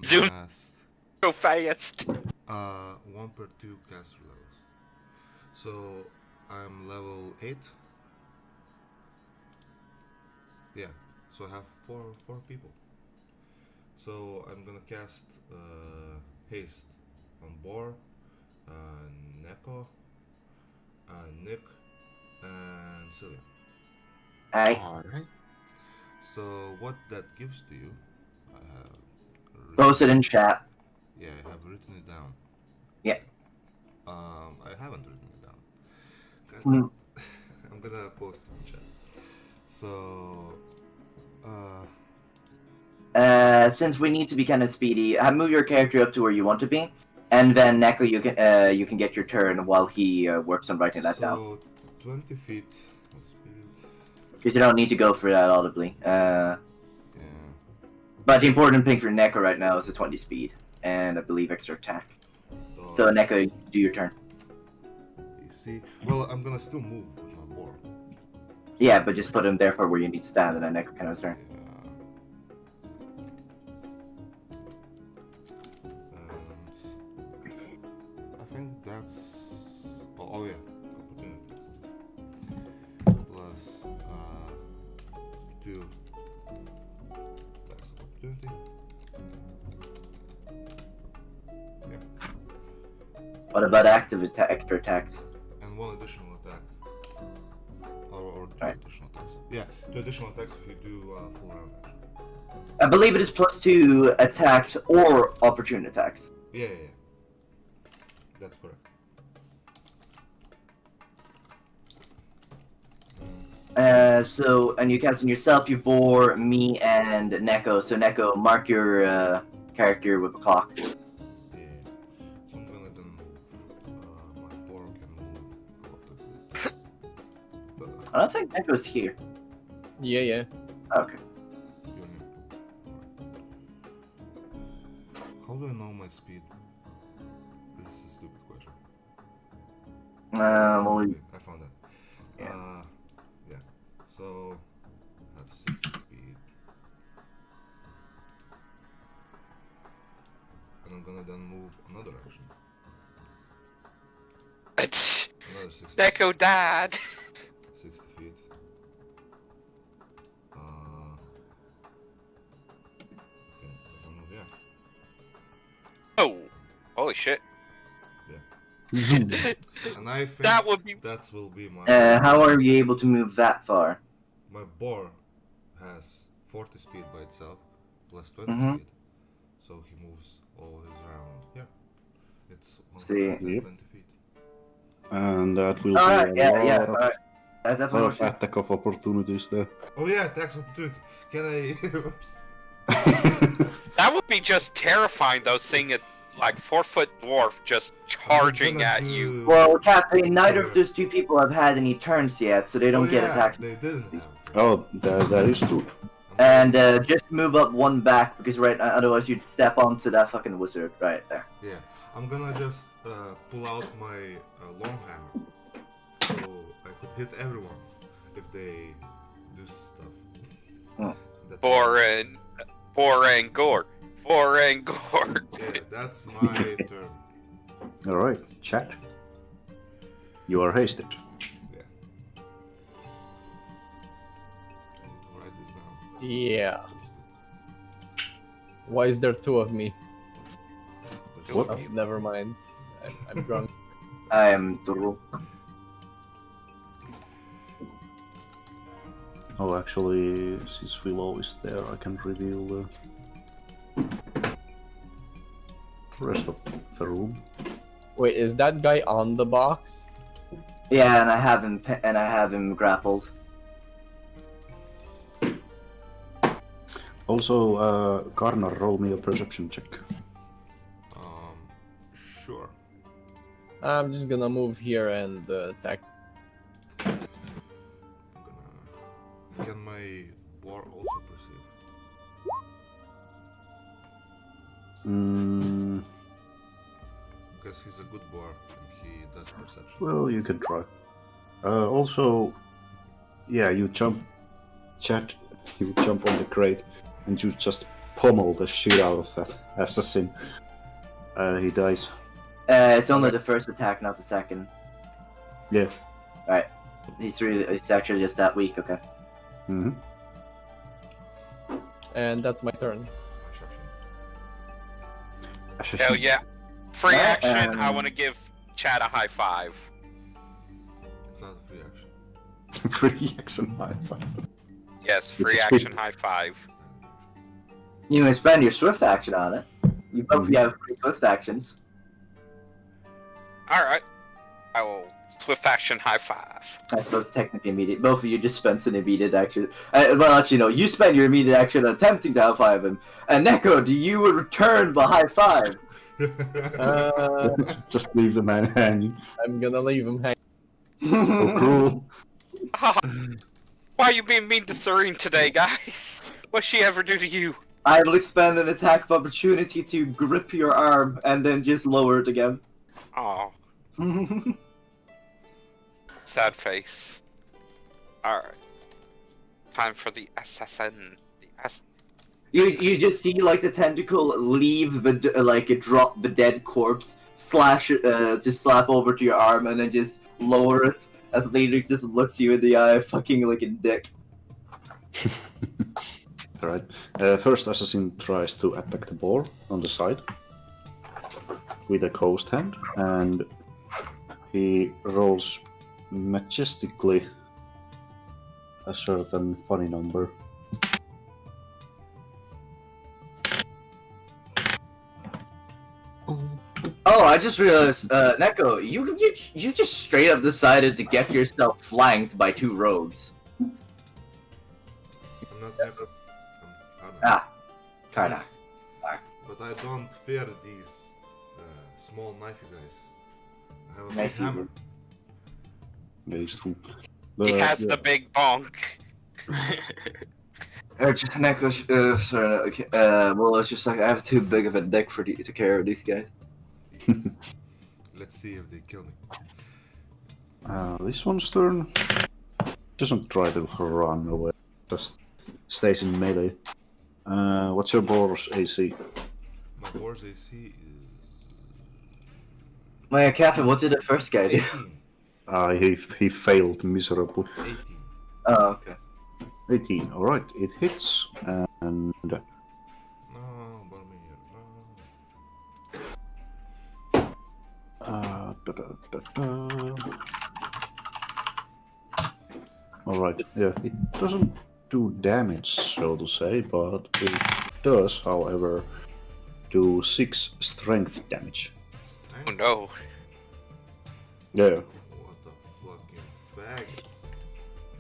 S4: Zoom
S1: cast
S4: so fast.
S1: 1 per 2 caster levels. So I'm level 8. Yeah, so I have four people. So I'm gonna cast haste on Boar, Neko, Nick, and Sylvia.
S2: Aye.
S6: Alright.
S1: So what that gives to you, I have
S2: Post it in chat.
S1: yeah, I have written it down.
S2: Yeah.
S1: I haven't written it down. God,
S2: Hmm.
S1: I'm gonna post it in chat. So,
S2: Since we need to be kind of speedy, move your character up to where you want to be, and then Neko, you can get your turn while he works on writing that down.
S1: so 20 feet of speed.
S2: Because you don't need to go for that audibly.
S1: Yeah.
S2: But the important thing for Neko right now is a 20 speed, and I believe extra attack. So
S1: Dodge,
S2: Neko, do your turn.
S1: DC. Well, I'm gonna still move with my boar.
S2: Yeah, but just put him there for where you need to stand, and then Neko can have his turn.
S1: Yeah. And I think that's. Oh yeah, opportunities. Plus 2. That's opportunity. Yeah.
S2: What about active extra attacks?
S1: And 1 additional attack. Or 2
S2: Right.
S1: additional attacks. Yeah, 2 additional attacks if you do full round action.
S2: I believe it is +2 attacks or opportune attacks.
S1: Yeah. That's correct.
S2: And you cast on yourself, you bore, me, and Neko. So Neko, mark your character with a clock.
S1: Yeah. So I'm gonna then move. My boar can move a lot of it. But
S2: I don't think Neko's here.
S5: Yeah.
S2: Okay.
S1: you're new. How do I know my speed? This is a stupid question.
S2: Well,
S1: I found that.
S2: Yeah.
S1: Yeah. So I have 60 speed. And I'm gonna then move another action.
S4: It's
S1: Another 60.
S4: Neko died.
S1: 60 feet. Okay, I can move, yeah.
S4: Oh, holy shit.
S1: And I think
S4: That would be.
S1: that will be my
S2: how are you able to move that far?
S1: my boar has 40 speed by itself plus 20
S2: Mhm.
S1: speed, so he moves all his round. Yeah, it's
S2: See.
S1: 120 feet.
S3: And that will
S2: Alright,
S3: be a
S2: yeah.
S3: lot,
S2: Alright. That
S3: of,
S2: definitely
S3: lot
S2: works.
S3: of attack of opportunities there.
S1: Oh yeah, tax opportunity. Can I?
S4: That would be just terrifying though, seeing a like 4-foot dwarf just charging at you.
S2: Well, Captain, neither of those two people have had any turns yet, so they don't get attacks.
S1: They didn't have.
S3: Oh, that is true.
S2: And just move up one back, because otherwise you'd step onto that fucking wizard right there.
S1: Yeah, I'm gonna just pull out my long hammer, so I could hit everyone if they do stuff.
S2: Hmm.
S1: That-
S4: Boring gore.
S1: Yeah, that's my turn.
S3: Alright, chat. You are hasted.
S1: Yeah. I need to write this down. That's
S5: Yeah.
S1: posted.
S5: Why is there 2 of me?
S1: There's
S3: What?
S5: Oh, never mind. I'm drunk.
S2: I am Duru.
S3: Oh, actually, since Willow is there, I can reveal the rest of the room.
S5: Wait, is that guy on the box?
S2: Yeah, and I have him grappled.
S3: Also, Garner, roll me a perception check.
S1: Sure.
S5: I'm just gonna move here and attack.
S1: I'm gonna. Can my boar also perceive? Because he's a good boar and he does perception.
S3: Well, you can try. Also, yeah, you jump. Chat he would jump on the crate, and you just pummel the shit out of that assassin. He dies.
S2: It's only the first attack, not the second.
S3: Yeah.
S2: Alright. It's actually just that weak, okay.
S3: Mm-hmm.
S5: And that's my turn.
S4: Hell yeah. Free
S2: Yeah,
S4: action, I want to give Chad a high five.
S1: It's not a free action.
S3: Free action high five.
S4: Yes, free action high five.
S2: You can spend your swift action on it. You both have 3 swift actions.
S4: Alright. I will swift action high five.
S2: I suppose technically immediate. Both of you just spent an immediate action. Well, actually, no. You spend your immediate action attempting to high five him. And Neko, do you return the high five?
S3: Just leave the man hanging.
S5: I'm gonna leave him hanging.
S3: So cruel.
S4: Why are you being mean to Serene today, guys? What'd she ever do to you?
S2: I will expend an attack of opportunity to grip your arm and then just lower it again.
S4: Oh, sad face. Alright. Time for the assassin.
S2: You just see like the tentacle leave the drop the dead corpse, just slap over to your arm and then just lower it as later just looks you in the eye, fucking like a dick.
S3: Alright. First assassin tries to attack the boar on the side with a coast hand, and he rolls majestically a certain funny number.
S2: Oh, I just realized, Neko, you just straight up decided to get yourself flanked by 2 rogues.
S1: I'm not never.
S2: Ah, kinda.
S1: Yes, but I don't fear these small knifey guys. I have a big
S2: Knifey.
S1: hammer.
S3: That is true.
S4: He has
S3: yeah.
S4: the big bonk.
S2: Just Neko, sorry, okay, well, it's just like I have too big of a dick to take care of these guys.
S1: Let's see if they kill me.
S3: This one's turn doesn't try to run away, just stays in melee. What's your boar's AC?
S1: My boar's AC
S2: My Catherine, what did the first guy
S1: is
S2: do?
S1: 18.
S3: He failed miserably.
S1: 18.
S2: Oh, okay.
S3: 18, alright, it hits, and
S1: No, Boromir, no.
S3: Alright, yeah, it doesn't do damage, so to say, but it does, however, do 6 strength damage.
S1: Strength?
S4: Oh no.
S3: Yeah.
S1: What the fucking fag?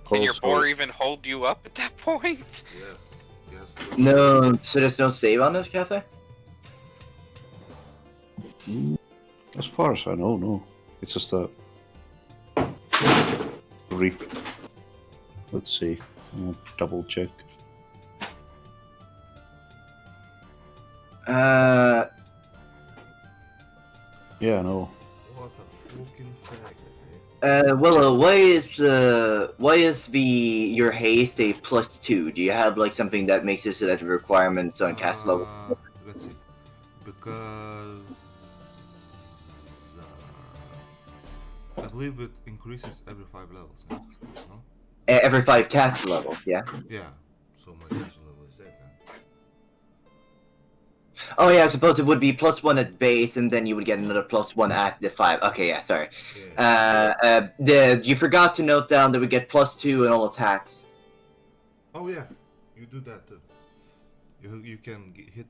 S4: Can your
S3: Also-
S4: boar even hold you up at that point?
S1: Yes. Yes.
S2: No, so there's no save on this, Cafe?
S3: As far as I know, no. It's just a rip. Let's see. I'll double check. Yeah, no.
S1: What a fucking fag, okay?
S2: Willow, why is your haste a +2? Do you have like something that makes this that requirements on cast level?
S1: Let's see. Because I believe it increases every 5 levels. No?
S2: Every 5 cast level, yeah.
S1: Yeah. So my cast level is 8 now.
S2: Oh yeah, I suppose it would be +1 at base, and then you would get another +1 at the 5. Okay, yeah, sorry.
S1: Yeah.
S2: You forgot to note down that we get +2 in all attacks.
S1: Oh yeah, you do that too. You can hit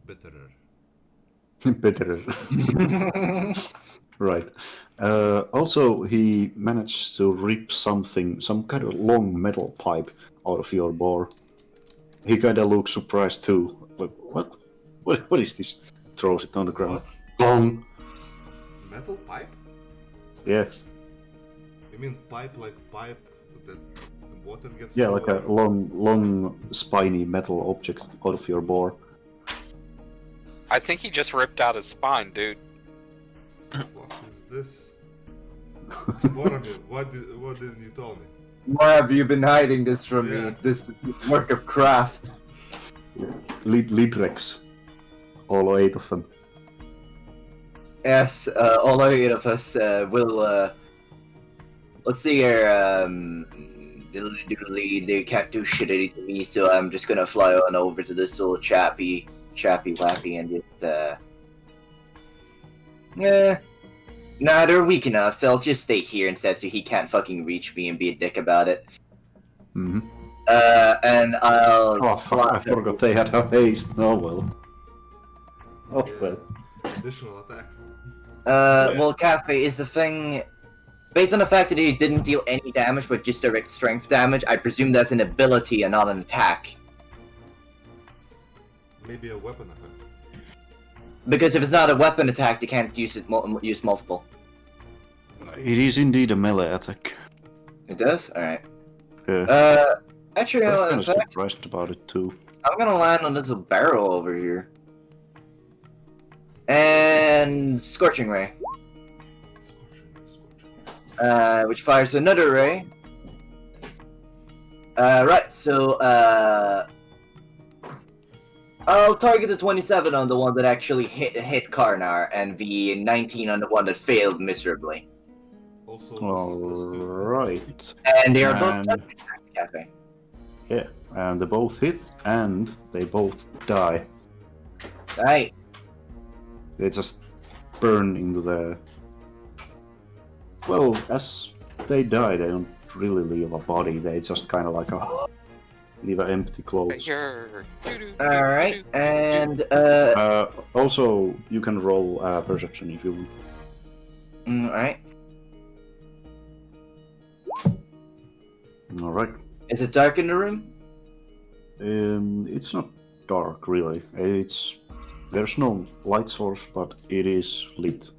S1: betterer.
S3: Better. Right. Also, he managed to rip some kind of long metal pipe out of your boar. He kind of looks surprised too. Like, what? What is this? Throws it on the ground.
S1: What?
S3: Long.
S1: Metal pipe?
S3: Yeah.
S1: You mean pipe like pipe that the water gets
S3: Yeah,
S1: through,
S3: like a
S1: or-
S3: long, spiny metal object out of your boar.
S4: I think he just ripped out his spine, dude.
S1: What the fuck is this? Boromir, what didn't you tell me?
S2: Why have you been hiding this from
S1: Yeah.
S2: me? This work of craft.
S3: Librex. All 8 of them.
S2: Yes, all 8 of us will. Let's see here. They can't do shit to me, so I'm just gonna fly on over to this little chappy wappy and just. Nah, they're weak enough, so I'll just stay here instead, so he can't fucking reach me and be a dick about it.
S3: Mm-hmm.
S2: And I'll.
S3: Oh fuck! I forgot they had a haste. Oh well. Oh
S1: Yeah.
S3: well.
S1: Additional attacks.
S2: Well, Cafe, is the thing... Based on the fact that he didn't deal any damage, but just direct strength damage, I presume that's an ability and not an attack.
S1: Maybe a weapon effect.
S2: Because if it's not a weapon attack, you can't use it use multiple.
S3: It is indeed a melee attack.
S2: It does? Alright.
S3: Yeah.
S2: Actually, you know,
S3: I'm
S2: in
S3: kind of
S2: fact,
S3: surprised about it too.
S2: I'm gonna land on this little barrel over here. And... Scorching Ray. Which fires another ray. Right, so, I'll target the 27 on the one that actually hit Karnar, and the 19 on the one that failed miserably.
S1: Also,
S3: Alright.
S2: And they are both
S3: And-
S2: touch attacks, Cafe.
S3: Yeah, and they both hit and they both die.
S2: Right.
S3: They just burn into the. Well, as they die, they don't really leave a body. They just kind of like leave an empty clothes.
S2: Alright, and,
S3: Also, you can roll perception if you.
S2: alright.
S3: All right.
S2: Is it dark in the room?
S3: It's not dark really. There's no light source, but it is lit.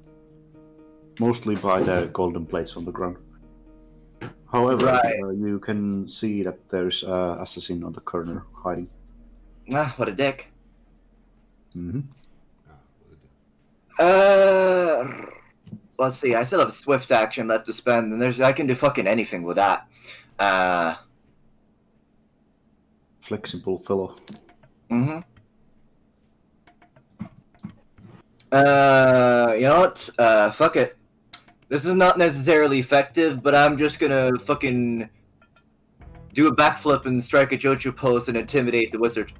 S3: Mostly by the golden plates on the ground. However,
S2: Right.
S3: You can see that there's an assassin on the corner hiding.
S2: Ah, what a dick.
S3: Mm-hmm.
S2: Let's see, I still have swift action left to spend, and I can do fucking anything with that.
S3: Flexible fellow.
S2: Mm-hmm. You know what? Fuck it. This is not necessarily effective, but I'm just gonna fucking do a backflip and strike a Jojo pose and intimidate the wizard.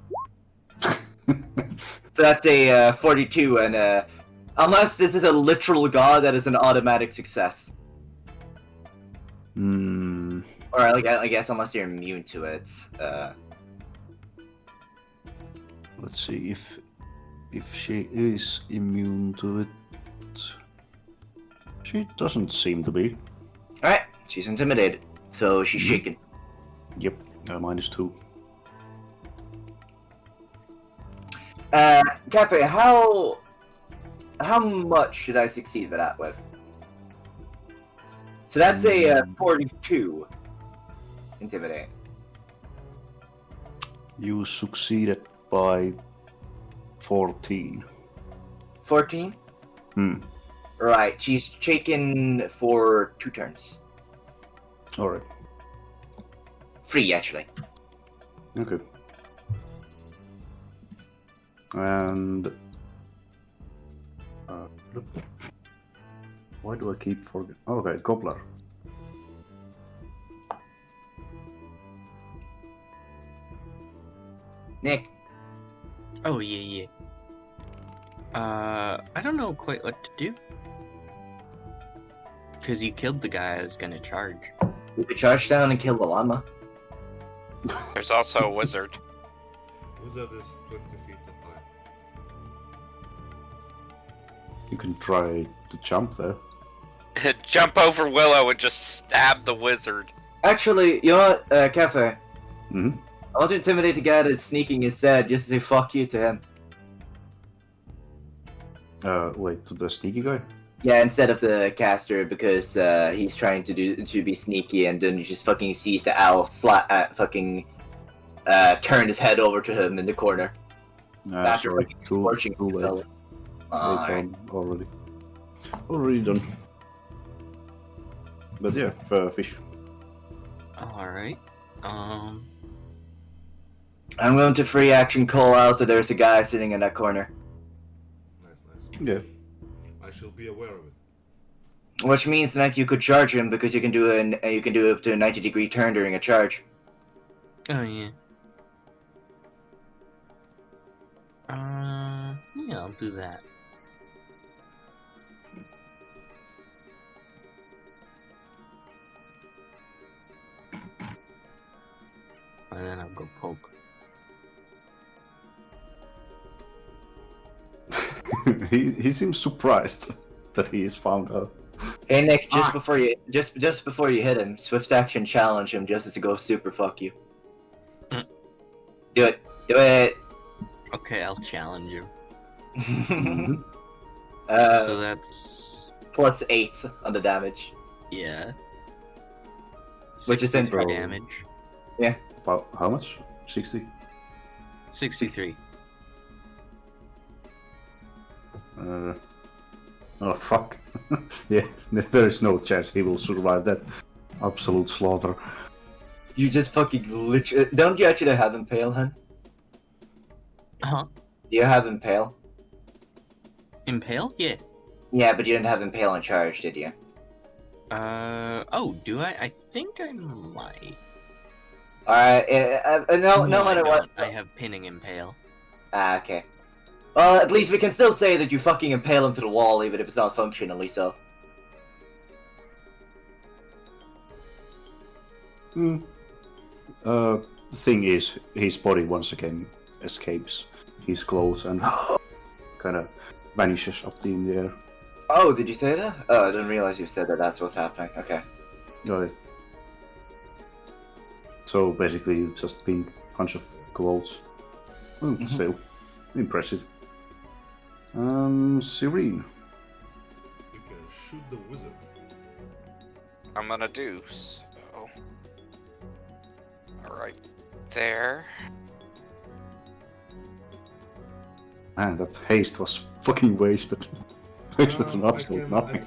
S2: So that's a 42, and unless this is a literal god, that is an automatic success.
S3: Hmm.
S2: Or I guess unless you're immune to it.
S3: Let's see if she is immune to it. She doesn't seem to be.
S2: Alright, she's intimidated, so she's shaken.
S3: Yep. -2.
S2: Cafe, how much should I succeed with that with? So that's a 42. Intimidate.
S3: You succeeded by 14.
S2: 14?
S3: Hmm.
S2: Right, she's shaken for 2 turns.
S3: Alright.
S2: 3, actually.
S3: Okay. And why do I keep forgetting? Okay, Gobbler.
S2: Nick.
S6: Oh yeah. I don't know quite what to do. Cause you killed the guy I was gonna charge.
S2: We could charge down and kill the llama.
S4: There's also a wizard.
S1: Wizard is 20 feet up high.
S3: You can try to jump there.
S4: Jump over Willow and just stab the wizard.
S2: Actually, you know what, Cafe?
S3: Hmm.
S2: I want to intimidate the guy that's sneaking instead, just to say fuck you to him.
S3: Wait, to the sneaky guy?
S2: Yeah, instead of the caster, because he's trying to be sneaky, and then he just fucking sees the owl turn his head over to him in the corner. After
S3: Sorry,
S2: fucking
S3: too
S2: scorching
S3: late.
S2: himself. Alright.
S3: Done already. Already done. But yeah, fish.
S6: Alright.
S2: I'm going to free action call out that there's a guy sitting in that corner.
S1: Nice, nice.
S3: Yeah.
S1: I shall be aware of it.
S2: Which means that you could charge him because you can do up to a 90-degree turn during a charge.
S6: Oh, yeah. Yeah, I'll do that. And then I'll go poke.
S3: he seems surprised that he is found out.
S2: Hey Nick, just before you hit him, swift action challenge him just as he goes super fuck you.
S6: Mm.
S2: Do it. Do it.
S6: Okay, I'll challenge him.
S3: Mhm.
S6: So that's...
S2: Plus 8 on the damage.
S6: Yeah.
S2: Which is
S6: 63
S3: intro.
S6: damage.
S3: About how much? 60?
S6: 63.
S3: Oh fuck. Yeah, there is no chance he will survive that absolute slaughter.
S2: You just fucking literally... Don't you actually have Impale, hun?
S6: Uh-huh.
S2: Do you have Impale?
S6: Impale? Yeah.
S2: Yeah, but you didn't have Impale on charge, did you?
S6: Oh, do I? I think I might.
S2: Alright, no
S6: I
S2: matter what...
S6: don't. I have pinning Impale.
S2: Ah, okay. Well, at least we can still say that you fucking impale him to the wall, even if it's not functionally so.
S3: The thing is, his body once again escapes his clothes and kind of vanishes up in the air.
S2: Oh, did you say that? Oh, I didn't realize you said that that's what's happening. Okay.
S3: Right. So basically, you just ping a bunch of clothes. Still impressive. Serene.
S1: You can shoot the wizard.
S4: I'm gonna do so. Alright, there.
S3: Man, that haste was fucking wasted. Wasted some absolute nothing.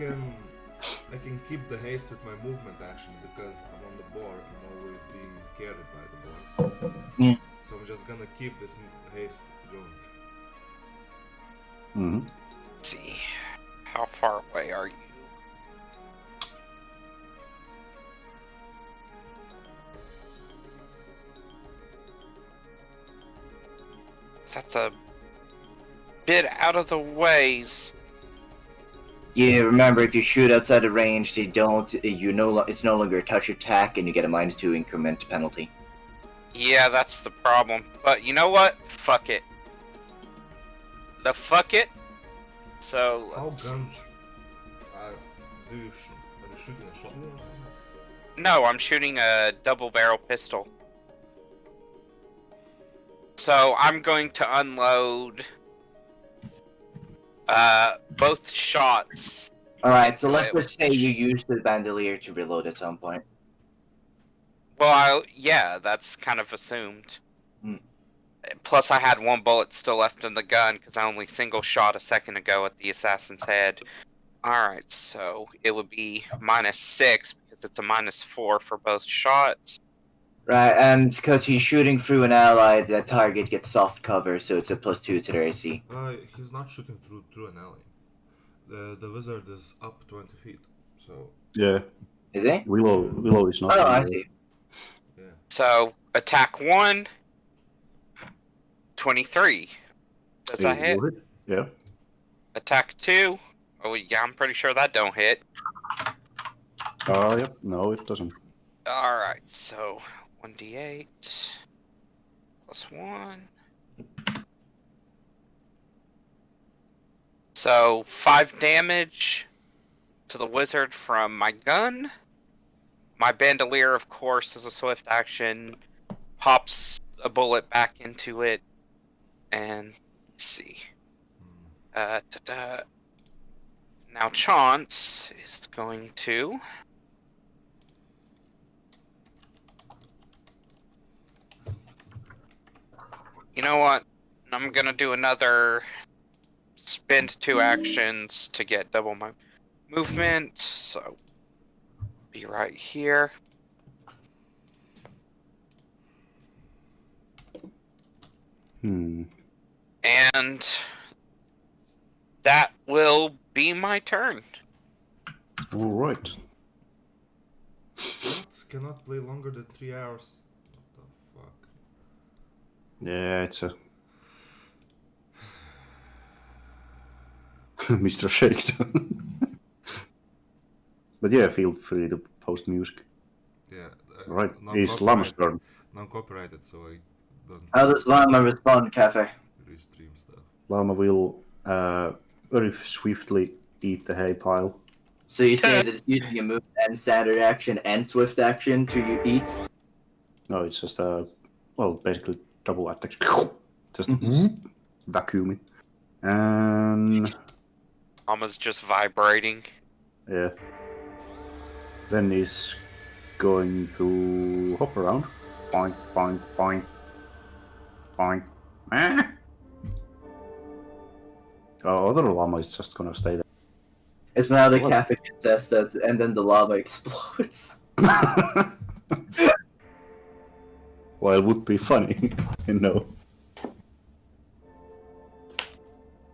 S1: I can keep the haste with my movement action because I'm on the board. I'm always being carried by the board.
S2: Yeah.
S1: So I'm just gonna keep this haste going.
S3: Mm-hmm.
S4: Let's see. How far away are you? That's a bit out of the ways.
S2: Yeah, remember, if you shoot outside of range, it's no longer a touch attack, and you get a -2 increment penalty.
S4: Yeah, that's the problem. But you know what? Fuck it. Fuck it. So
S1: How
S4: let's see.
S1: guns? Are you shooting a shotgun?
S4: No, I'm shooting a double barrel pistol. So I'm going to unload both shots.
S2: Alright, so let's just say you used the bandolier to reload at some point.
S4: Well, yeah, that's kind of assumed.
S2: Hmm.
S4: Plus, I had one bullet still left in the gun because I only single shot a second ago at the assassin's head. Alright, so it would be -6 because it's a -4 for both shots.
S2: Right, and because he's shooting through an ally, the target gets soft cover, so it's a +2 to their AC.
S1: He's not shooting through an alley. The wizard is up 20 feet, so
S3: Yeah,
S2: Is he?
S3: Willow is not.
S2: Oh, I
S3: in there.
S2: see.
S1: yeah.
S4: So, attack 1, 23. Does that hit?
S3: Will it? Yeah.
S4: Attack 2, oh yeah, I'm pretty sure that don't hit.
S3: Oh, yeah. No, it doesn't.
S4: Alright, so 1d8 plus 1. So 5 damage to the wizard from my gun. My bandolier, of course, is a swift action. Pops a bullet back into it. And let's see. Now Chance is going to. You know what? I'm gonna do another spend 2 actions to get double my movement. So be right here.
S3: Hmm.
S4: And that will be my turn.
S3: All right.
S1: What? Cannot play longer than 3 hours. What the fuck?
S3: Yeah, it's a Mr. Shakedown. But yeah, feel free to post music.
S1: Yeah.
S3: Right, it's Llama's turn.
S1: Non-copyrighted, so I don't
S2: How does Llama respond, Cafe?
S1: restream stuff.
S3: Llama will very swiftly eat the hay pile.
S2: So you're saying that it's using a move and standard action and swift action to you eat?
S3: No, it's just basically double attack. Just vacuuming. And
S4: Mama's just vibrating.
S3: yeah. Then he's going to hop around. Boing, boing, boing. Boing. Ah! Oh, other llama is just gonna stay there.
S2: It's now the
S3: What?
S2: Cafe gets that, and then the lava explodes.
S3: Well, it would be funny,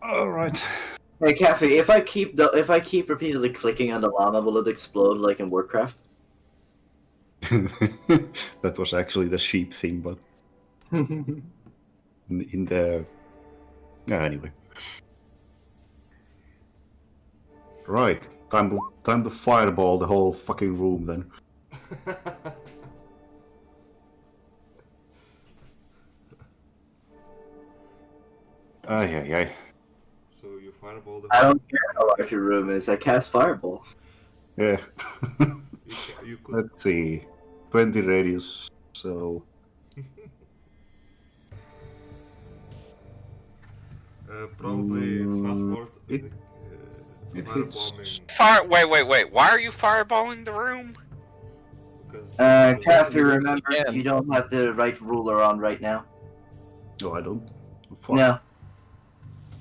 S3: Alright.
S2: Hey, Cafe, if I keep repeatedly clicking on the llama, will it explode like in Warcraft?
S3: That was actually the sheep thing, but in the... anyway. Right, time to fireball the whole fucking room then. Ay.
S1: So you fireball the.
S2: I don't care how large your room is, I cast Fireball.
S3: Yeah.
S1: You could.
S3: Let's see. 20 radius, so...
S1: Probably it's not worth. I
S3: it-
S1: think,
S3: it
S1: firebombing.
S4: Wait. Why are you fireballing the room?
S1: Because
S2: Cafe, remember,
S5: Yeah.
S2: you don't have the right ruler on right now.
S3: Oh, I don't. Fuck.
S2: No.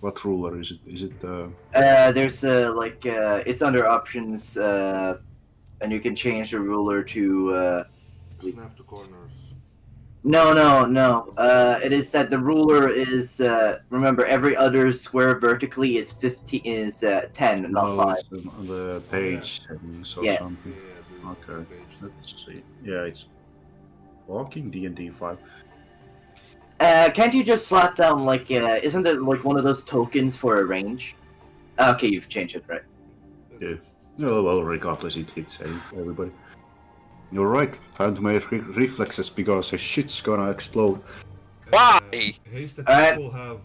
S3: What ruler is it? Is it
S2: There's it's under options, and you can change the ruler to,
S1: snap to corners.
S2: No. It is that the ruler is, remember, every other square vertically is 10, not 5.
S3: it's on the page settings or
S2: Yeah.
S3: something?
S1: Yeah,
S3: Okay.
S1: Page.
S3: Let's see. Yeah, it's walking D&D 5.
S2: Can't you just slap down, isn't it like one of those tokens for a range? Okay, you've changed it, right?
S3: Yeah. Oh, well, regardless, it hits everybody. You're right. Time to make reflexes because the shit's gonna explode.
S4: Why?
S1: Hasted
S2: Alright.
S1: people have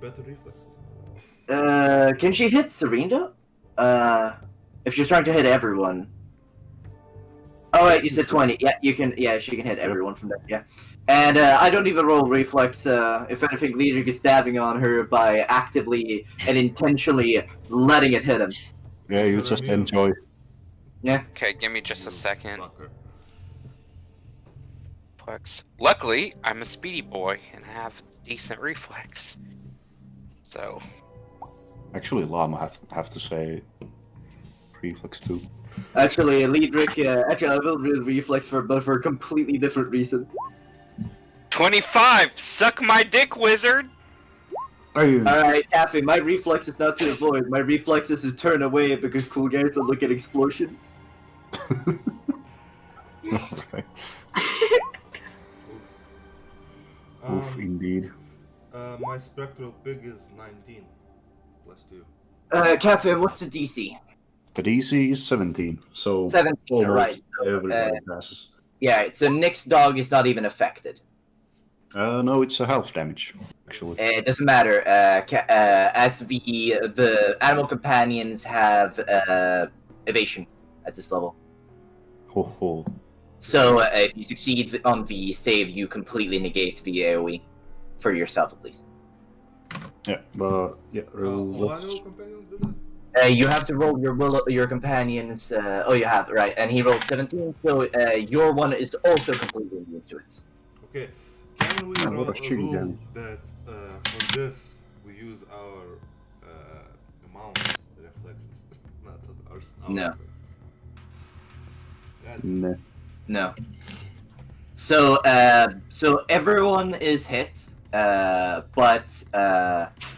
S1: better reflexes.
S2: Can she hit Serena? If she's trying to hit everyone. Oh wait, you said 20. Yeah, you can. Yeah, she can hit everyone from there. Yeah. And I don't even roll reflex. If anything, Leader is stabbing on her by actively and intentionally letting it hit him.
S3: Yeah, you just enjoy.
S4: Okay, give me just a second.
S1: Fucker.
S4: Reflex. Luckily, I'm a speedy boy and have decent reflex. So,
S3: Actually, Llama have to say reflex too.
S2: Actually, Liedrich, I will read reflex but for a completely different reason.
S4: 25! Suck my dick, wizard!
S2: Alright, Cafe, my reflex is not to avoid, my reflex is to turn away because cool guys don't look at explosions.
S3: Alright.
S1: Oof.
S3: Oof, indeed.
S1: My spectral pig is 19 plus 2.
S2: Cafe, what's the DC?
S3: The DC is 17, so
S2: 17,
S3: almost
S2: right. So,
S3: everybody passes.
S2: yeah, so Nick's dog is not even affected.
S3: No, it's a half damage, actually.
S2: It doesn't matter, as the animal companions have evasion at this level.
S3: Ho ho.
S2: So if you succeed on the save, you completely negate the AoE. For yourself, at least.
S3: Yeah, but yeah,
S1: All animal companions do that?
S2: You have to roll your companions. You have, right. And he rolled 17, so your one is also completely immune to it.
S1: Okay, can we
S3: Yeah,
S1: roll
S3: what a
S1: a
S3: shitty
S1: rule
S3: game.
S1: that for this we use our mount reflexes, not our
S2: No.
S1: reflexes? God,
S3: nah.
S2: No. So, so everyone is hit. but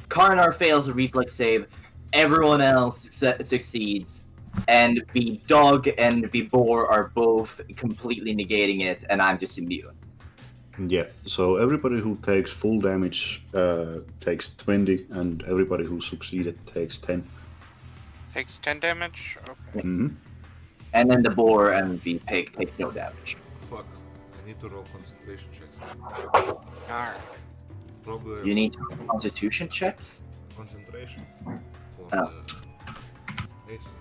S2: Karnar fails a reflex save. Everyone else succeeds, and the dog and the boar are both completely negating it, and I'm just immune.
S3: Yeah, so everybody who takes full damage takes 20, and everybody who succeeded takes 10.
S4: Takes 10 damage? Okay.
S3: Mm-hmm.
S2: And then the boar and the pig take no damage.
S1: Fuck. I need to roll concentration checks.
S4: Alright.
S2: You
S1: Probably
S2: need constitution checks?
S1: concentration for
S2: Oh.
S1: the haste,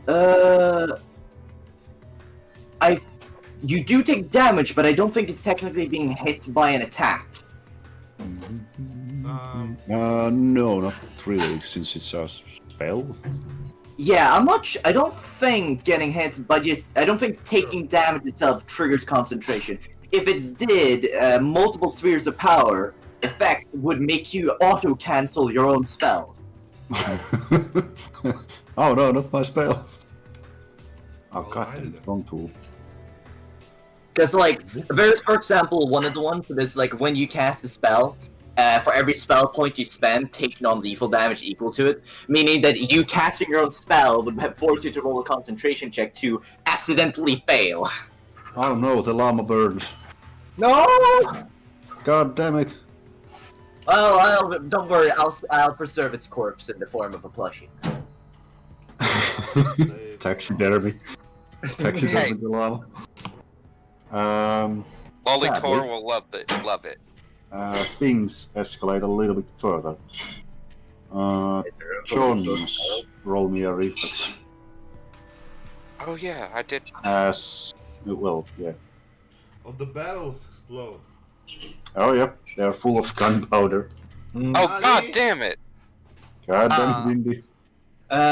S1: no?
S2: You do take damage, but I don't think it's technically being hit by an attack.
S3: No, not really, since it's a spell.
S2: Yeah, I don't think getting hit by I don't think taking damage itself triggers concentration. If it did, multiple spheres of power effect would make you auto-cancel your own spells.
S3: Oh no, not my spells. Oh
S1: Oh,
S3: god,
S1: I did it.
S3: wrong tool.
S2: Because, like, there's, for example, one of the ones that is, like, when you cast a spell, for every spell point you spend, take non-lethal damage equal to it, meaning that you casting your own spell would have forced you to roll a concentration check to accidentally fail.
S3: Oh no, the llama burns.
S2: No!
S3: God damn it.
S2: Well, don't worry, I'll preserve its corpse in the form of a plushie.
S1: Save.
S3: Taxidermy. Taxidermy the llama.
S4: Lollytor will love it.
S3: Things escalate a little bit further. John's roll me a reflex.
S4: Oh yeah, I did.
S3: Well, yeah.
S1: Oh, the barrels explode.
S3: Oh yeah, they're full of gunpowder.
S4: Oh god damn it!
S3: God damn Windy.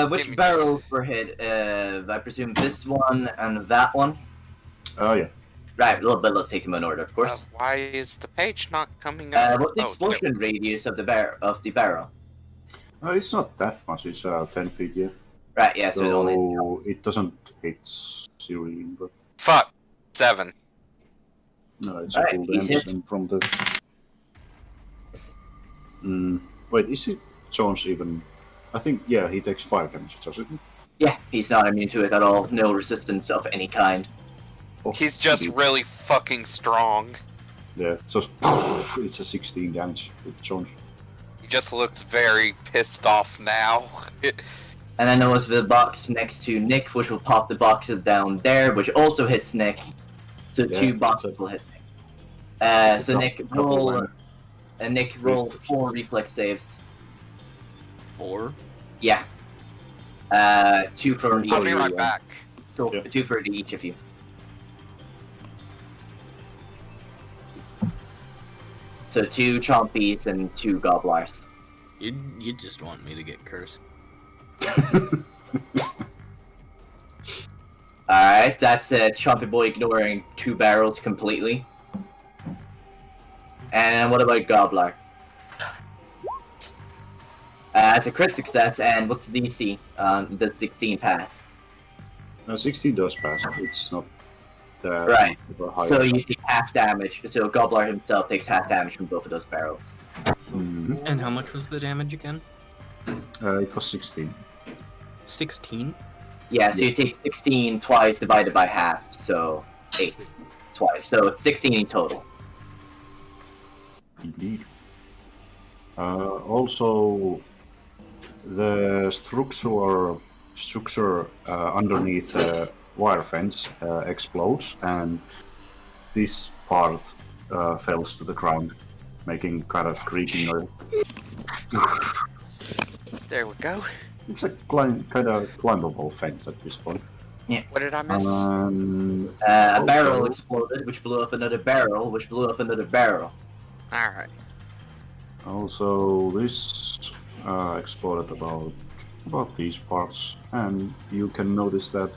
S2: Which
S4: Give me
S2: barrels were hit? I presume this one and that one?
S3: Oh yeah.
S2: Right, but let's take them in order, of course.
S4: Why is the page not coming up?
S2: What's the
S4: Oh,
S2: explosion radius of the barrel?
S3: It's not that much, it's 10 feet, yeah.
S2: Right, yeah, so it only...
S3: So it doesn't hit Syrian, but
S4: Fuck. 7.
S3: no, it's
S2: Alright,
S3: a full
S2: he's
S3: damage
S2: hit.
S3: and from the... Wait, is it Jones even... I think, yeah, he takes 5 damage, doesn't he?
S2: Yeah, he's not immune to it at all. No resistance of any kind.
S3: Oh,
S4: He's just
S3: indeed.
S4: really fucking strong.
S3: Yeah, so it's a 16 damage with Jones.
S4: He just looks very pissed off now.
S2: And then there was the box next to Nick, which will pop the box down there, which also hits Nick. So
S3: Yeah,
S2: 2 boxes
S3: that's it.
S2: will hit Nick. So Nick,
S3: Couple line.
S2: Nick, roll 4 reflex saves.
S6: 4?
S2: Yeah. 2 for each.
S4: I'll be right
S3: yeah.
S4: back.
S2: So,
S3: Yeah.
S2: 2 for each of you. So 2 chompies and 2 gobblers.
S6: You just want me to get cursed.
S2: Alright, that's a chompy boy ignoring 2 barrels completely. And what about gobbler? That's a crit success, and what's the DC? Does 16 pass?
S3: 16 does pass, it's not that
S2: Right.
S3: super high.
S2: So you take half damage. So Gobbler himself takes half damage from both of those barrels.
S1: So
S3: Mhm.
S6: And how much was the damage again?
S3: It was 16.
S6: 16?
S2: Yeah, so you take 16 twice divided by half, so 8 twice. So it's 16 in total.
S3: Indeed. Also, the structure underneath the wire fence explodes, and this part falls to the ground, making kind of creaking noise.
S4: There we go.
S3: It's a kind of climbable fence at this point.
S4: What did I miss?
S2: A barrel
S3: Also-
S2: exploded, which blew up another barrel, which blew up another barrel.
S4: Alright.
S3: Also, this exploded about these parts, and you can notice that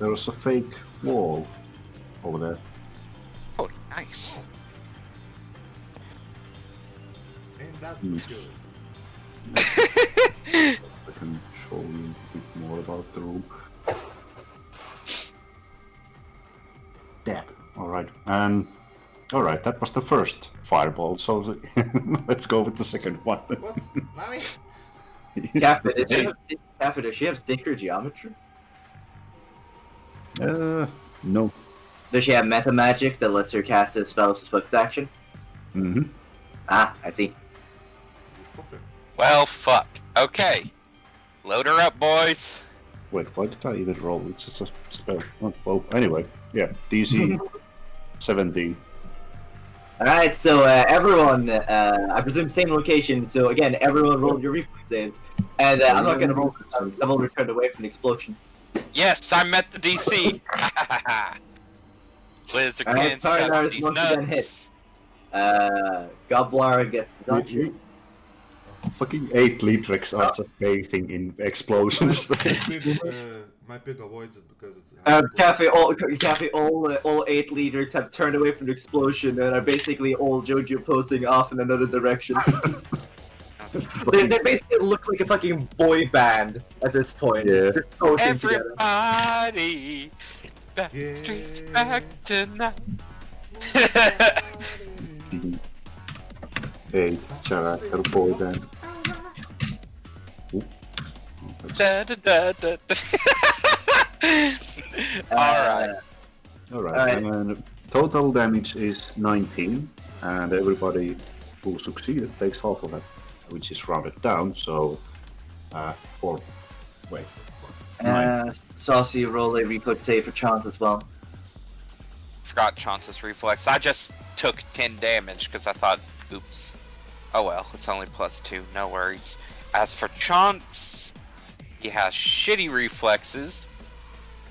S3: there's a fake wall over there.
S4: Oh, nice.
S1: ain't that
S3: Hmm.
S1: good?
S3: I can show you a bit more about the room. There. Alright. And All right, that was the first fireball. So let's go with the second one.
S1: What? Nani?
S2: Cafe, does she have sacred geometry?
S3: No.
S2: Does she have meta magic that lets her cast a spell as a swift action?
S3: Mm-hmm.
S2: Ah, I see.
S1: You fucker.
S4: Well, fuck. Okay. Load her up, boys.
S3: Wait, why did I even roll? It's just a spell. Oh, well, anyway, yeah, DC 17.
S2: Alright, so everyone, I presume same location, so again, everyone roll your reflex saves. And I'm not gonna roll for them, I'm all returned away from the explosion.
S4: Yes, I met the DC. Liz
S2: Alright,
S4: against
S2: Tarnars
S4: these
S2: once again
S4: nuts.
S2: hit. Gobbler gets the dodge.
S3: Fucking 8 Litrix are just bathing in explosions.
S1: My pick avoids it because it's.
S2: Cafe, all 8 leaders have turned away from the explosion and are basically all Jojo posing off in another direction. they basically look like a fucking boy band at this point.
S3: Yeah.
S2: Just posing together.
S4: Everybody, back
S1: Yeah.
S4: streets back tonight.
S3: 8 character boy band. Oop.
S4: Da, da, da, da, da. Alright.
S3: Alright,
S2: Alright.
S3: and total damage is 19, and everybody who succeeded takes half of it, which is rounded down, so 4. Wait.
S2: Saucy, roll a reflex save for chance as well.
S4: Forgot Chauncey's reflex. I just took 10 damage because I thought, oops. Oh well, it's only +2, no worries. As for Chance, he has shitty reflexes,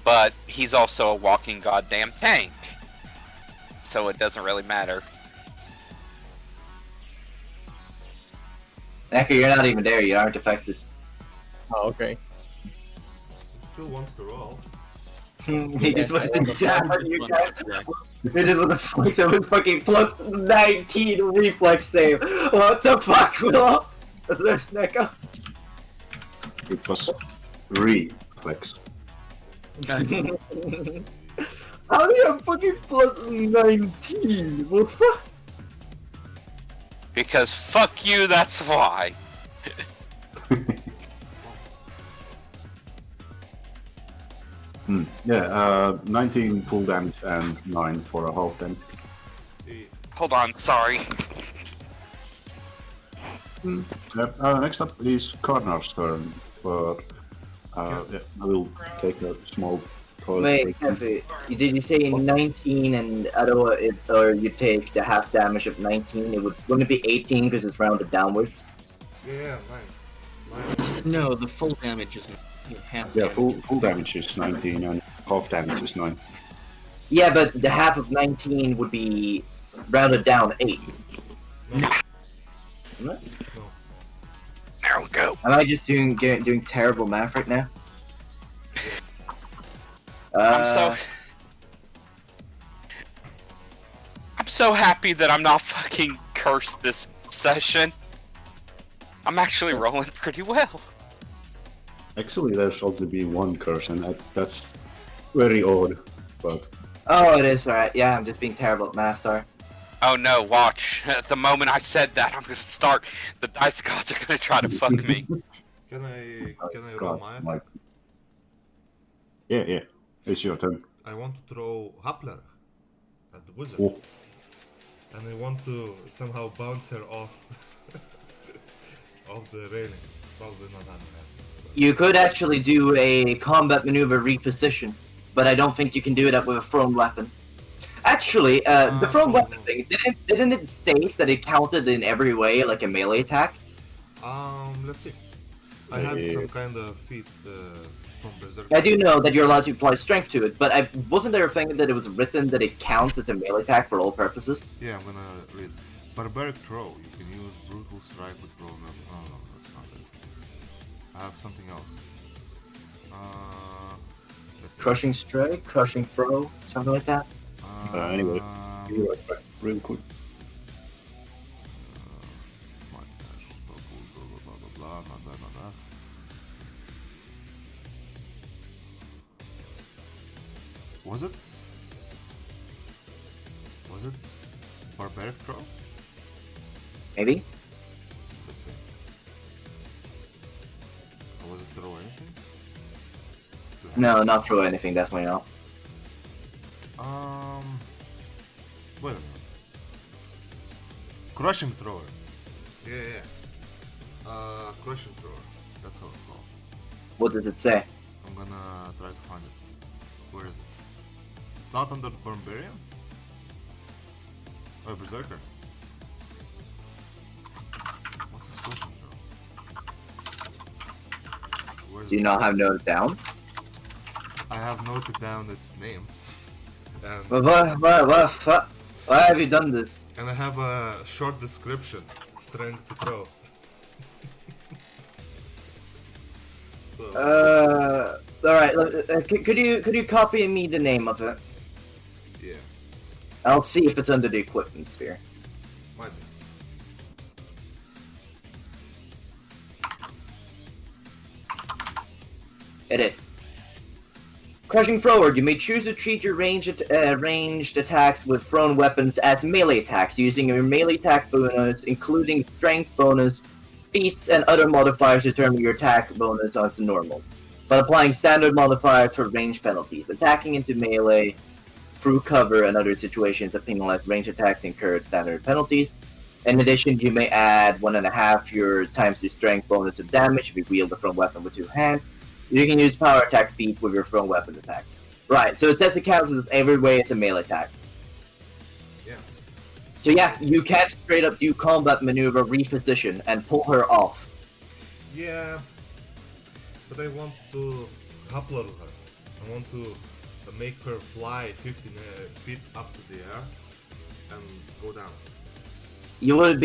S4: but he's also a walking goddamn tank. So it doesn't really matter.
S2: Necker, you're not even there, you aren't affected.
S5: Oh, okay.
S1: It still wants to roll.
S2: He just went
S5: Yeah.
S2: down, you guys. He just with a flex of his fucking plus 19 reflex save. What the fuck, Will? There's Necker.
S3: It was reflex.
S2: How do you have fucking plus 19? What the fuck?
S4: Because fuck you, that's why.
S3: Yeah, 19 full damage and 9 for a half damage.
S4: Hold on, sorry.
S3: Next up is Karnar's turn, but yeah, I will take a small toilet
S2: Wait,
S3: break.
S2: Cafe, did you say 19 and I don't know if, or you take the half damage of 19, wouldn't it be 18 because it's rounded downwards?
S1: Yeah, 9.
S6: No, the full damage is half.
S3: Yeah,
S6: damage.
S3: full damage is 19 and half damage is 9.
S2: Yeah, but the half of 19 would be rounded down 8.
S1: No.
S2: No.
S4: There we go.
S2: Am I just doing terrible math right now?
S1: Yes.
S4: I'm so happy that I'm not fucking cursed this session. I'm actually rolling pretty well.
S3: Actually, there's only been one curse, and that's very odd, but
S2: Oh, it is alright. Yeah, I'm just being terrible at math, sorry.
S4: Oh no, watch. At the moment I said that, I'm gonna start. The dice gods are gonna try to fuck me.
S1: Can I roll my attack?
S3: like, yeah, it's your turn.
S1: I want to throw Happler at the wizard.
S3: Oh.
S1: And I want to somehow bounce her off off the railing. Probably not happening.
S2: You could actually do a combat maneuver reposition, but I don't think you can do that with a thrown weapon. Actually, the thrown weapon thing, didn't it state that it counted in every way like a melee attack?
S1: Let's see. I had some kind of feat from Berserk.
S2: I do know that you're allowed to apply strength to it, but wasn't there a thing that it was written that it counts as a melee attack for all purposes?
S1: Yeah, I'm gonna read. Barbaric throw. You can use brutal strike with roll. No, that's not it. I have something else. Let's see.
S2: Crushing strike, crushing throw, something like that.
S3: Anyway, give me right back real quick.
S1: Smart dash, spell pool, blah blah blah blah blah, not that. Was it? barbaric throw?
S2: Maybe?
S1: Let's see. Or was it throw anything?
S2: No, not throw anything, definitely not.
S1: Wait a minute. Crushing thrower. Yeah. Crushing thrower. That's how it's called.
S2: What does it say?
S1: I'm gonna try to find it. Where is it? It's not under Barbarian? Oh, Berserker. What is crushing thrower? Where is
S2: Do you
S1: it?
S2: not have noted down?
S1: I have noted down its name. And,
S2: Why have you done this?
S1: and I have a short description. Strength to throw. So
S2: Alright, could you copy me the name of it?
S1: yeah,
S2: I'll see if it's under the equipment sphere.
S1: might be.
S2: It is. Crushing Thrower, you may choose to treat your ranged attacks with thrown weapons as melee attacks, using your melee attack bonus, including strength bonus, feats, and other modifiers to determine your attack bonus as normal, but applying standard modifiers for range penalties. Attacking into melee through cover and other situations that penalize range attacks incur standard penalties. In addition, you may add 1.5 your times your strength bonus of damage if you wield a thrown weapon with 2 hands. You can use power attack feat with your thrown weapon attacks. Right, so it says it counts as every way it's a melee attack.
S1: Yeah.
S2: So yeah, you can straight up do combat maneuver, reposition, and pull her off.
S1: Yeah, but I want to upload her. I want to make her fly 15 feet up to the air and go down.
S2: You would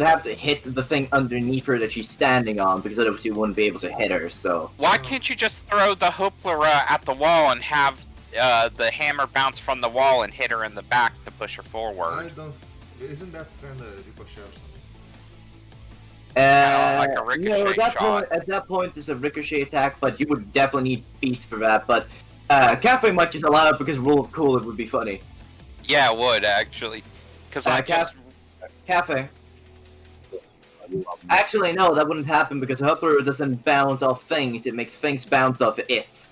S2: have to hit the thing underneath her that she's standing on, because otherwise you wouldn't be able to hit her. So
S4: Why can't you just throw the Hoopler at the wall and have the hammer bounce from the wall and hit her in the back to push her
S1: I
S4: forward?
S1: don't. Isn't that kind of ricochet or something?
S4: Like a ricochet
S2: no,
S4: shot.
S2: at that point it's a ricochet attack, but you would definitely need feats for that. But Cafe might just allow it because rule of cool, it would be funny.
S4: Yeah, it would actually, because I just
S2: Cafe. Actually, no, that wouldn't happen because Hoopler doesn't bounce off things; it makes things bounce off it.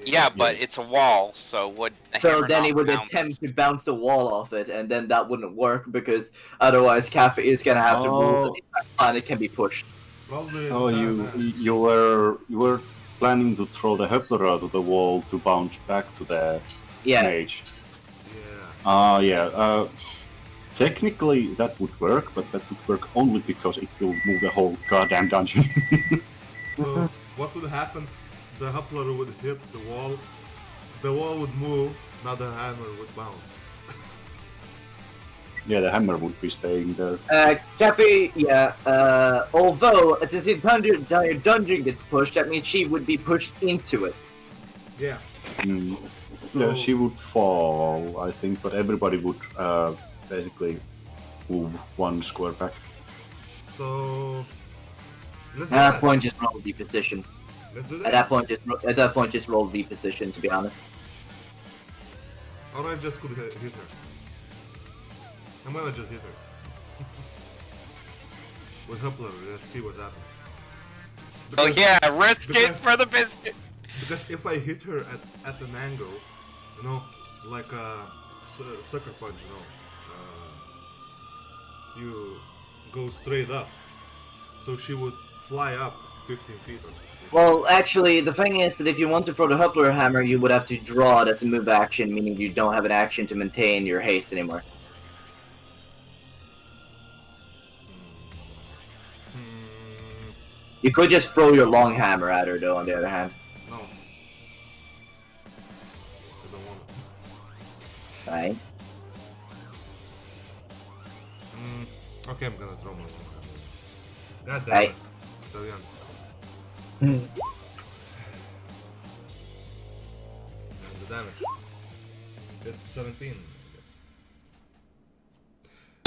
S4: yeah, but it's a wall, so would the
S2: So
S4: hammer
S2: then he
S4: not
S2: would
S4: bounce?
S2: attempt to bounce the wall off it, and then that wouldn't work because otherwise Cafe is gonna have to rule that and it can be pushed.
S1: Probably.
S3: Oh, you were planning to throw the Hepler out of the wall to bounce back to the
S2: Yeah.
S3: mage.
S1: Yeah.
S3: Yeah. Technically, that would work, but that would work only because it will move the whole goddamn dungeon.
S1: So what would happen? The Huppler would hit the wall would move, now the hammer would bounce.
S3: Yeah, the hammer would be staying there.
S2: Cafe, yeah, although, since the dungeon gets pushed, that means she would be pushed into it.
S1: Yeah.
S3: Mm.
S1: So
S3: Yeah, she would fall, I think, but everybody would basically move one square back.
S1: so let's do
S2: At that
S1: that.
S2: point, just roll the position.
S1: Let's do
S2: At
S1: that.
S2: that point, just roll the position. To be honest.
S1: Or I just could hit her. I'm gonna just hit her. With Huppler, let's see what's happening.
S4: Oh yeah, risk it
S1: because-
S4: for the biscuit.
S1: Because if I hit her at an angle, you know, like a sucker punch, you know, you go straight up, so she would fly up 15 feet or something.
S2: Well, actually, the thing is that if you want to throw the Huppler hammer, you would have to draw it as a move action, meaning you don't have an action to maintain your haste anymore. You could just throw your long hammer at her, though, on the other hand.
S1: No. I don't want it.
S2: Right?
S1: Okay, I'm gonna throw my hammer. God damn
S2: Right.
S1: it. So young.
S2: Hmm.
S1: And the damage. It's 17, I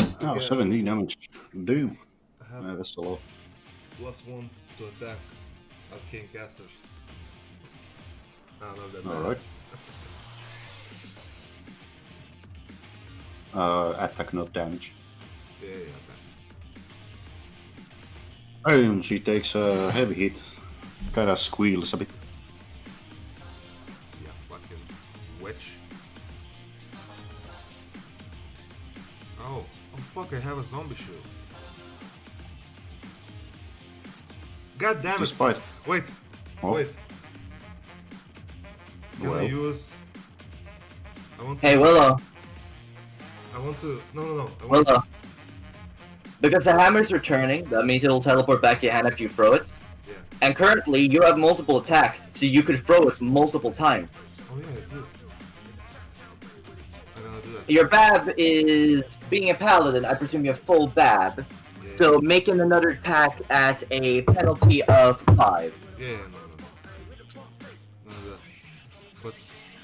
S1: guess.
S3: Oh,
S1: Okay,
S3: 17 damage. Damn.
S1: I have
S3: That's a lot.
S1: +1 to attack arcane casters. Ah, not that bad.
S3: Alright. attack, not damage.
S1: Yeah, okay.
S3: And she takes a heavy hit. Kinda squeals a bit.
S1: Yeah, fucking witch. Oh fuck, I have a zombie shield. God damn it!
S3: Despite.
S1: Wait,
S3: Oh.
S1: wait. Can I
S3: Well.
S1: use... I want to...
S2: Hey, Willow.
S1: I want to... No. I want
S2: Willow. Because the hammer's returning, that means it'll teleport back to your hand after you throw it.
S1: Yeah.
S2: And currently, you have multiple attacks, so you could throw it multiple times.
S1: Oh yeah, I do. I'm gonna do that.
S2: Your Bab is... Being a paladin, I presume you have full Bab.
S1: Yeah.
S2: So making another attack at a penalty of 5.
S1: Yeah, no. None of that. But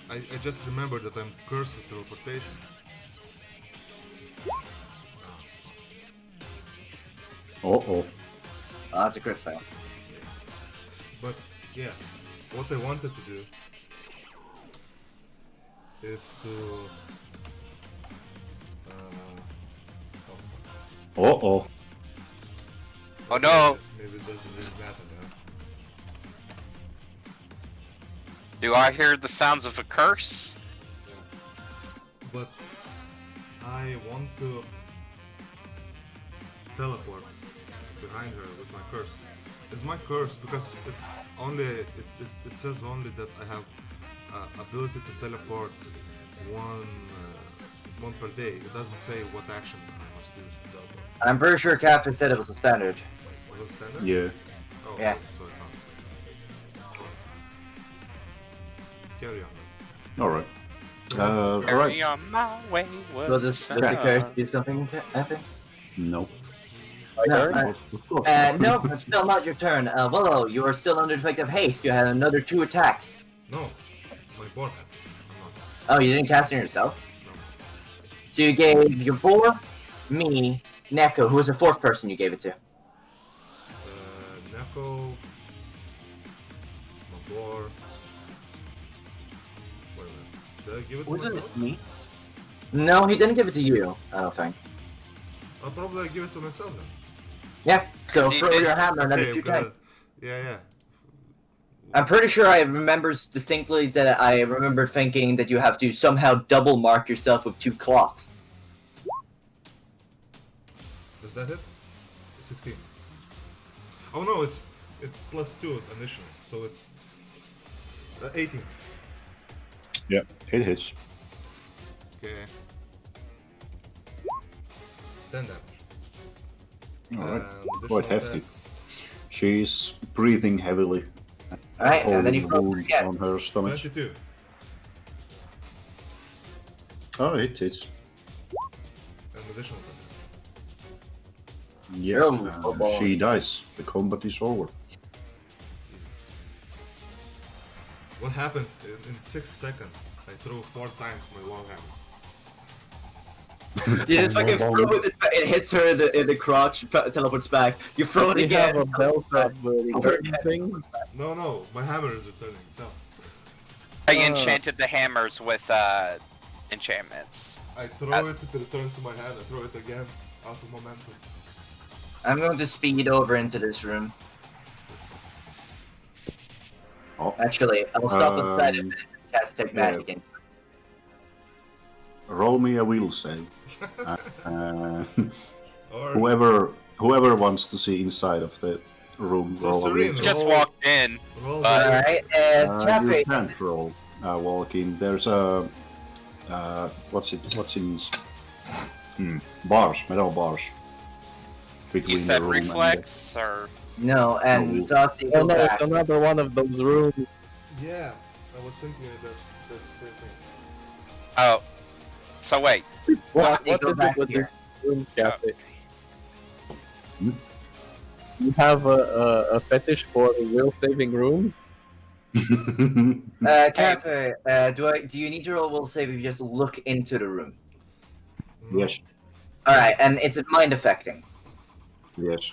S1: I just remembered that I'm cursed with teleportation.
S3: Oh.
S2: Oh, that's a crit fail.
S1: But yeah, what I wanted to do is to
S3: Oh.
S4: Oh no!
S1: Maybe it doesn't really matter now.
S4: Do I hear the sounds of a curse?
S1: Yeah. But I want to teleport behind her with my curse. It's my curse because it says only that I have ability to teleport one per day. It doesn't say what action I must use to teleport.
S2: I'm pretty sure Captain said it was a standard.
S1: Was it standard?
S3: Yeah.
S1: Oh,
S2: Yeah.
S1: So I can't. Carry on.
S3: Alright.
S1: So
S3: Alright.
S4: Carry on my way.
S2: Will this curse do something, Anthony?
S3: No.
S2: No,
S3: Of course.
S2: no, it's still not your turn. Willow, you are still under effective haste. You had another 2 attacks.
S1: No, my board has. I'm not.
S2: Oh, you didn't cast it yourself?
S1: No.
S2: So you gave your boar, me, Neko, who was the 4th person you gave it to.
S1: Neko, Mabor. Wait a minute. Did I give it to myself?
S2: Me? No, he didn't give it to you, I don't think.
S1: I'll probably give it to myself then.
S2: Yeah, so
S4: Because he
S2: throw
S4: did-
S2: your hammer another
S1: Okay,
S2: 2
S1: because-
S2: times.
S1: Yeah.
S2: I'm pretty sure I remember distinctly that I remember thinking that you have to somehow double mark yourself with 2 clocks.
S1: Is that it? 16. Oh no, it's +2 initially, so it's 18.
S3: Yeah, it hits.
S1: Okay. 10 damage.
S3: Alright.
S1: And
S3: Quite
S1: additional
S3: hefty.
S1: attacks.
S3: She's breathing heavily.
S2: Alright, and then you
S3: Holding
S2: throw
S3: wound
S2: again.
S3: on her stomach.
S1: 22.
S3: Oh, it hits.
S1: And additional damage.
S3: Yeah,
S2: Oh, boy.
S3: she dies. The combat is over.
S1: Easy. What happens in 6 seconds? I throw 4 times my long hammer.
S2: You just fucking throw it, it hits her in the crotch, teleports back. You throw it
S5: We
S2: again.
S5: have a belt of certain things.
S1: No, my hammer is returning itself.
S4: I enchanted the hammers with enchantments.
S1: I throw it, it returns to my hand, I throw it again, out of momentum.
S2: I'm going to speed over into this room.
S3: Oh,
S2: Actually, I'll stop inside of it and cast Take
S3: yeah.
S2: Magic in.
S3: roll me a will save. Uh,
S1: Or
S3: whoever wants to see inside of the room,
S1: So
S3: roll a will
S1: Serene,
S3: save.
S4: Just
S1: roll-
S4: walked in.
S1: roll
S4: But-
S1: the
S2: Alright,
S3: You
S2: Cafe.
S3: can't roll walk in. There's a what's in bars, metal bars between
S4: You said
S3: the room
S4: reflex or
S2: No, and
S3: No.
S2: Saucy
S5: Oh
S2: goes
S5: no,
S2: back.
S5: it's another one of those rooms.
S1: Yeah, I was thinking that the same thing.
S4: oh. So wait.
S5: What
S2: Saucy, go
S5: is
S2: back
S5: it with
S2: here.
S5: this rooms cafe?
S3: Hmm?
S5: You have a fetish for will saving rooms?
S3: and
S2: Cafe, do you need to roll a will save if you just look into the room?
S1: No.
S3: yes,
S2: Alright, and is it mind affecting?
S3: yes.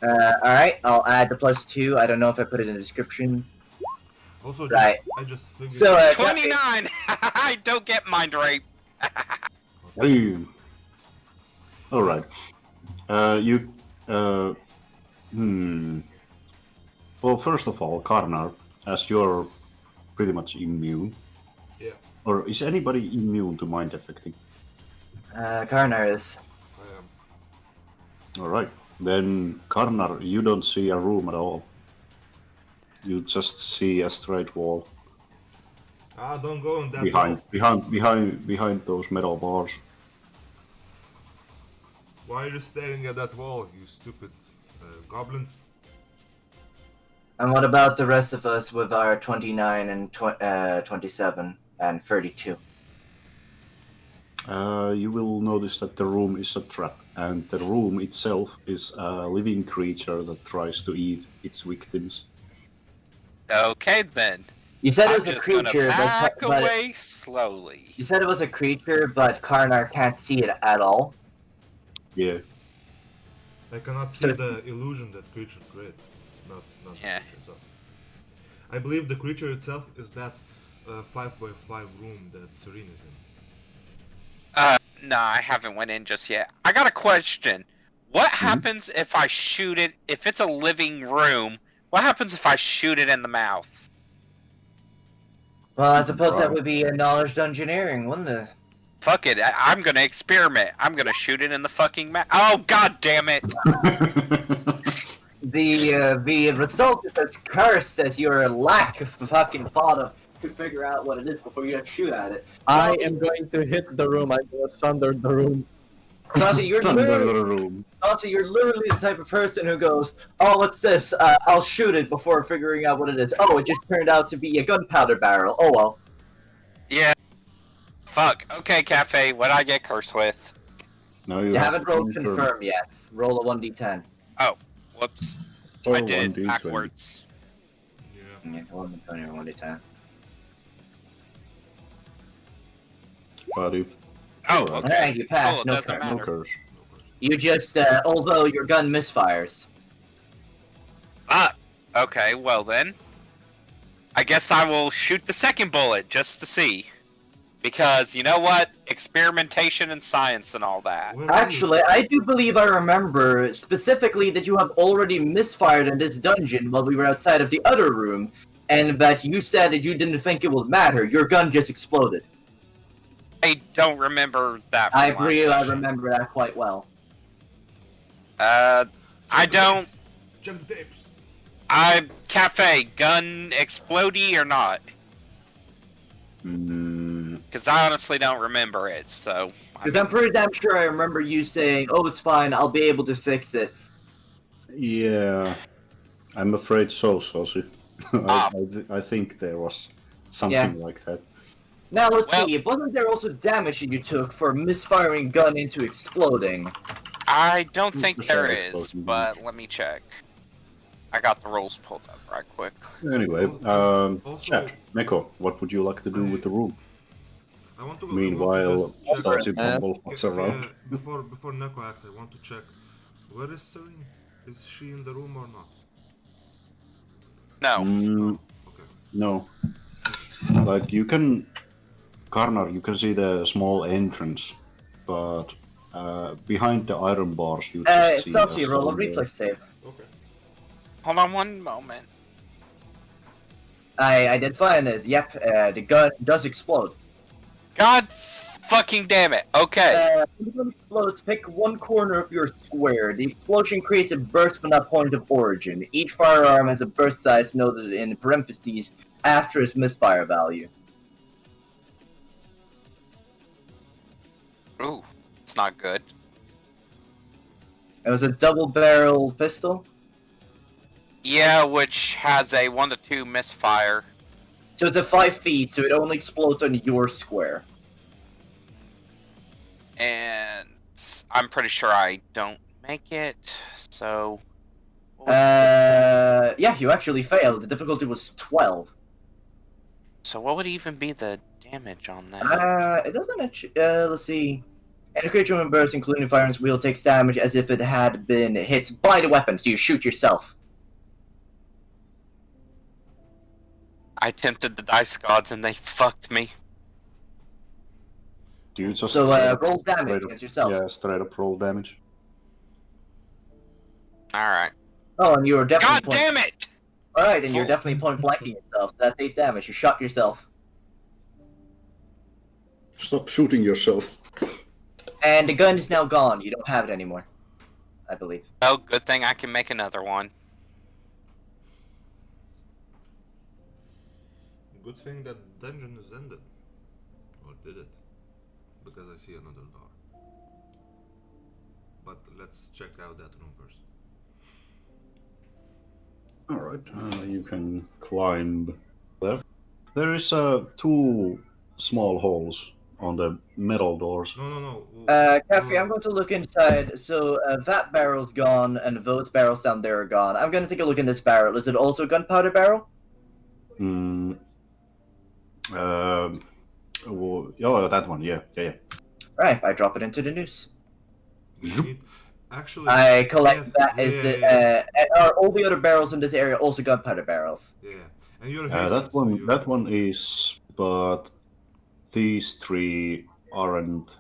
S2: Alright, I'll add the +2. I don't know if I put it in the description.
S1: Also,
S2: Right.
S1: I just figured.
S2: So, Cafe,
S4: 29! I don't get mind rape.
S3: Hey. All right. You. Hmm. Well, first of all, Karnar, as you're pretty much immune,
S1: Yeah,
S3: or is anybody immune to mind affecting?
S2: Karnar is.
S1: I am.
S3: All right. Then, Karnar, you don't see a room at all. You just see a straight wall
S1: Ah, don't go in that wall.
S3: behind those metal bars.
S1: Why are you staring at that wall, you stupid goblins?
S2: And what about the rest of us with our 29 and 27 and 32?
S3: You will notice that the room is a trap, and the room itself is a living creature that tries to eat its victims.
S4: Okay then.
S2: You said it
S4: I'm
S2: was a
S4: just gonna
S2: creature,
S4: back
S2: but
S4: away slowly.
S2: you said it was a creature, but Karnar can't see it at all.
S3: Yeah.
S1: I cannot see the illusion that creature creates. Not
S4: Yeah.
S1: the creature itself. I believe the creature itself is that 5x5 room that Serene is in.
S4: No, I haven't went in just yet. I got a question. What happens if I shoot it? If it's a living room, what happens if I shoot it in the mouth?
S2: Well, I suppose that
S3: Right.
S2: would be a knowledge dungeoneering, wouldn't it?
S4: Fuck it. I'm gonna experiment. I'm gonna shoot it in the fucking mouth. Oh god damn it!
S2: The result is as cursed as your lack of fucking thought of to figure out what it is before you shoot at it.
S5: I am going to hit the room. I'm going to sunder the room.
S2: Sasha, you're
S3: Thunder
S2: literally,
S3: the room.
S2: Sasha, you're literally the type of person who goes, "Oh, what's this? I'll shoot it before figuring out what it is. Oh, it just turned out to be a gunpowder barrel. Oh well."
S4: Yeah. Fuck. Okay, Cafe. What I get cursed with?
S3: No,
S2: You haven't rolled
S3: confirm.
S2: confirm yet. Roll a 1d10.
S4: Whoops.
S3: Roll
S4: I did it
S3: 1d20.
S4: backwards.
S1: Yeah.
S2: Yeah, 1d20 or 1d10.
S3: But if
S4: Oh,
S3: Alright.
S4: okay.
S2: Alright, you pass.
S4: Cool, it
S2: no
S4: doesn't
S2: curse.
S3: no
S4: matter.
S3: curse.
S1: No question.
S2: You just, although your gun misfires.
S4: Ah. Okay. Well then. I guess I will shoot the second bullet just to see. Because you know what? Experimentation and science and all that.
S1: Where are you?
S2: Actually, I do believe I remember specifically that you have already misfired in this dungeon while we were outside of the other room, and that you said that you didn't think it would matter. Your gun just exploded.
S4: I don't remember that.
S2: I
S4: From last
S2: agree, I
S4: session.
S2: remember that quite well.
S4: I
S1: Check the
S4: don't.
S1: tapes. Check the tapes.
S4: Cafe, gun explodey or not? Because I honestly don't remember it, so.
S2: Because I'm pretty damn sure I remember you saying, "Oh, it's fine, I'll be able to fix it."
S3: Yeah, I'm afraid so, Saucy. I think there was something like that.
S2: Now let's
S4: Well-
S2: see, wasn't there also damage that you took for misfiring gun into exploding?
S4: I don't think
S3: The
S4: there
S3: shadow
S4: is,
S3: explosion.
S4: but let me check. I got the rolls pulled up right quick.
S3: Anyway,
S1: Also-
S3: Jack, Neko, what would you like to do with the room?
S1: I want to go.
S3: Meanwhile,
S1: just check.
S3: Saucy
S5: Uh,
S3: walks around.
S1: Before Neko acts, I want to check. Where is Serene? Is she in the room or not?
S4: No.
S3: Mm,
S1: Okay.
S3: no. Like, you can... Karnar, you can see the small entrance, but behind the iron bars you just see
S2: Saucy, roll a
S3: stone
S2: reflex save.
S1: Okay.
S4: Hold on one moment.
S2: I did find it. Yep, the gun does explode.
S4: God fucking damn it. Okay.
S2: When the gun explodes, pick one corner of your square. The explosion creates a burst from that point of origin. Each firearm has a burst size noted in parentheses after its misfire value.
S4: Ooh, it's not good.
S2: It was a double-barreled pistol,
S4: Yeah, which has a 1 to 2 misfire.
S2: so it's a 5 feet, so it only explodes on your square.
S4: And I'm pretty sure I don't make it, so.
S2: Yeah, you actually failed. The difficulty was 12.
S4: So what would even be the damage on that?
S2: It doesn't actually, let's see. Any creature when burst, including firearms wheel, takes damage as if it had been hit by the weapon, so you shoot yourself.
S4: I tempted the dice gods and they fucked me.
S3: Do you just
S2: So
S3: straight up-
S2: roll damage
S3: straight up-
S2: against yourself.
S3: Yeah, straight up roll damage.
S4: Alright.
S2: Oh, and you were definitely
S4: God damn it!
S2: Alright, and you're
S1: Oh.
S2: definitely point blanking yourself. That's 8 damage. You shot yourself.
S3: Stop shooting yourself.
S2: And the gun is now gone. You don't have it anymore. I believe.
S4: Oh, good thing I can make another one.
S1: Good thing that dungeon is ended. Or did it? Because I see another door. But let's check out that room first.
S3: Alright, you can climb there. There is 2 small holes on the metal doors.
S1: No.
S2: Caffrey, I'm going to look inside. So, that barrel's gone, and those barrels down there are gone. I'm going to take a look in this barrel. Is it also a gunpowder barrel?
S3: Mm, oh, that one, yeah.
S2: Right, I drop it into the noose.
S1: Actually,
S2: I collect
S1: yeah,
S2: that.
S1: yeah,
S2: Is it?
S1: yeah.
S2: Are all the other barrels in this area also gunpowder barrels?
S1: Yeah, and you're hasted,
S3: That
S1: so
S3: one,
S1: you-
S3: that one is, but these 3 aren't.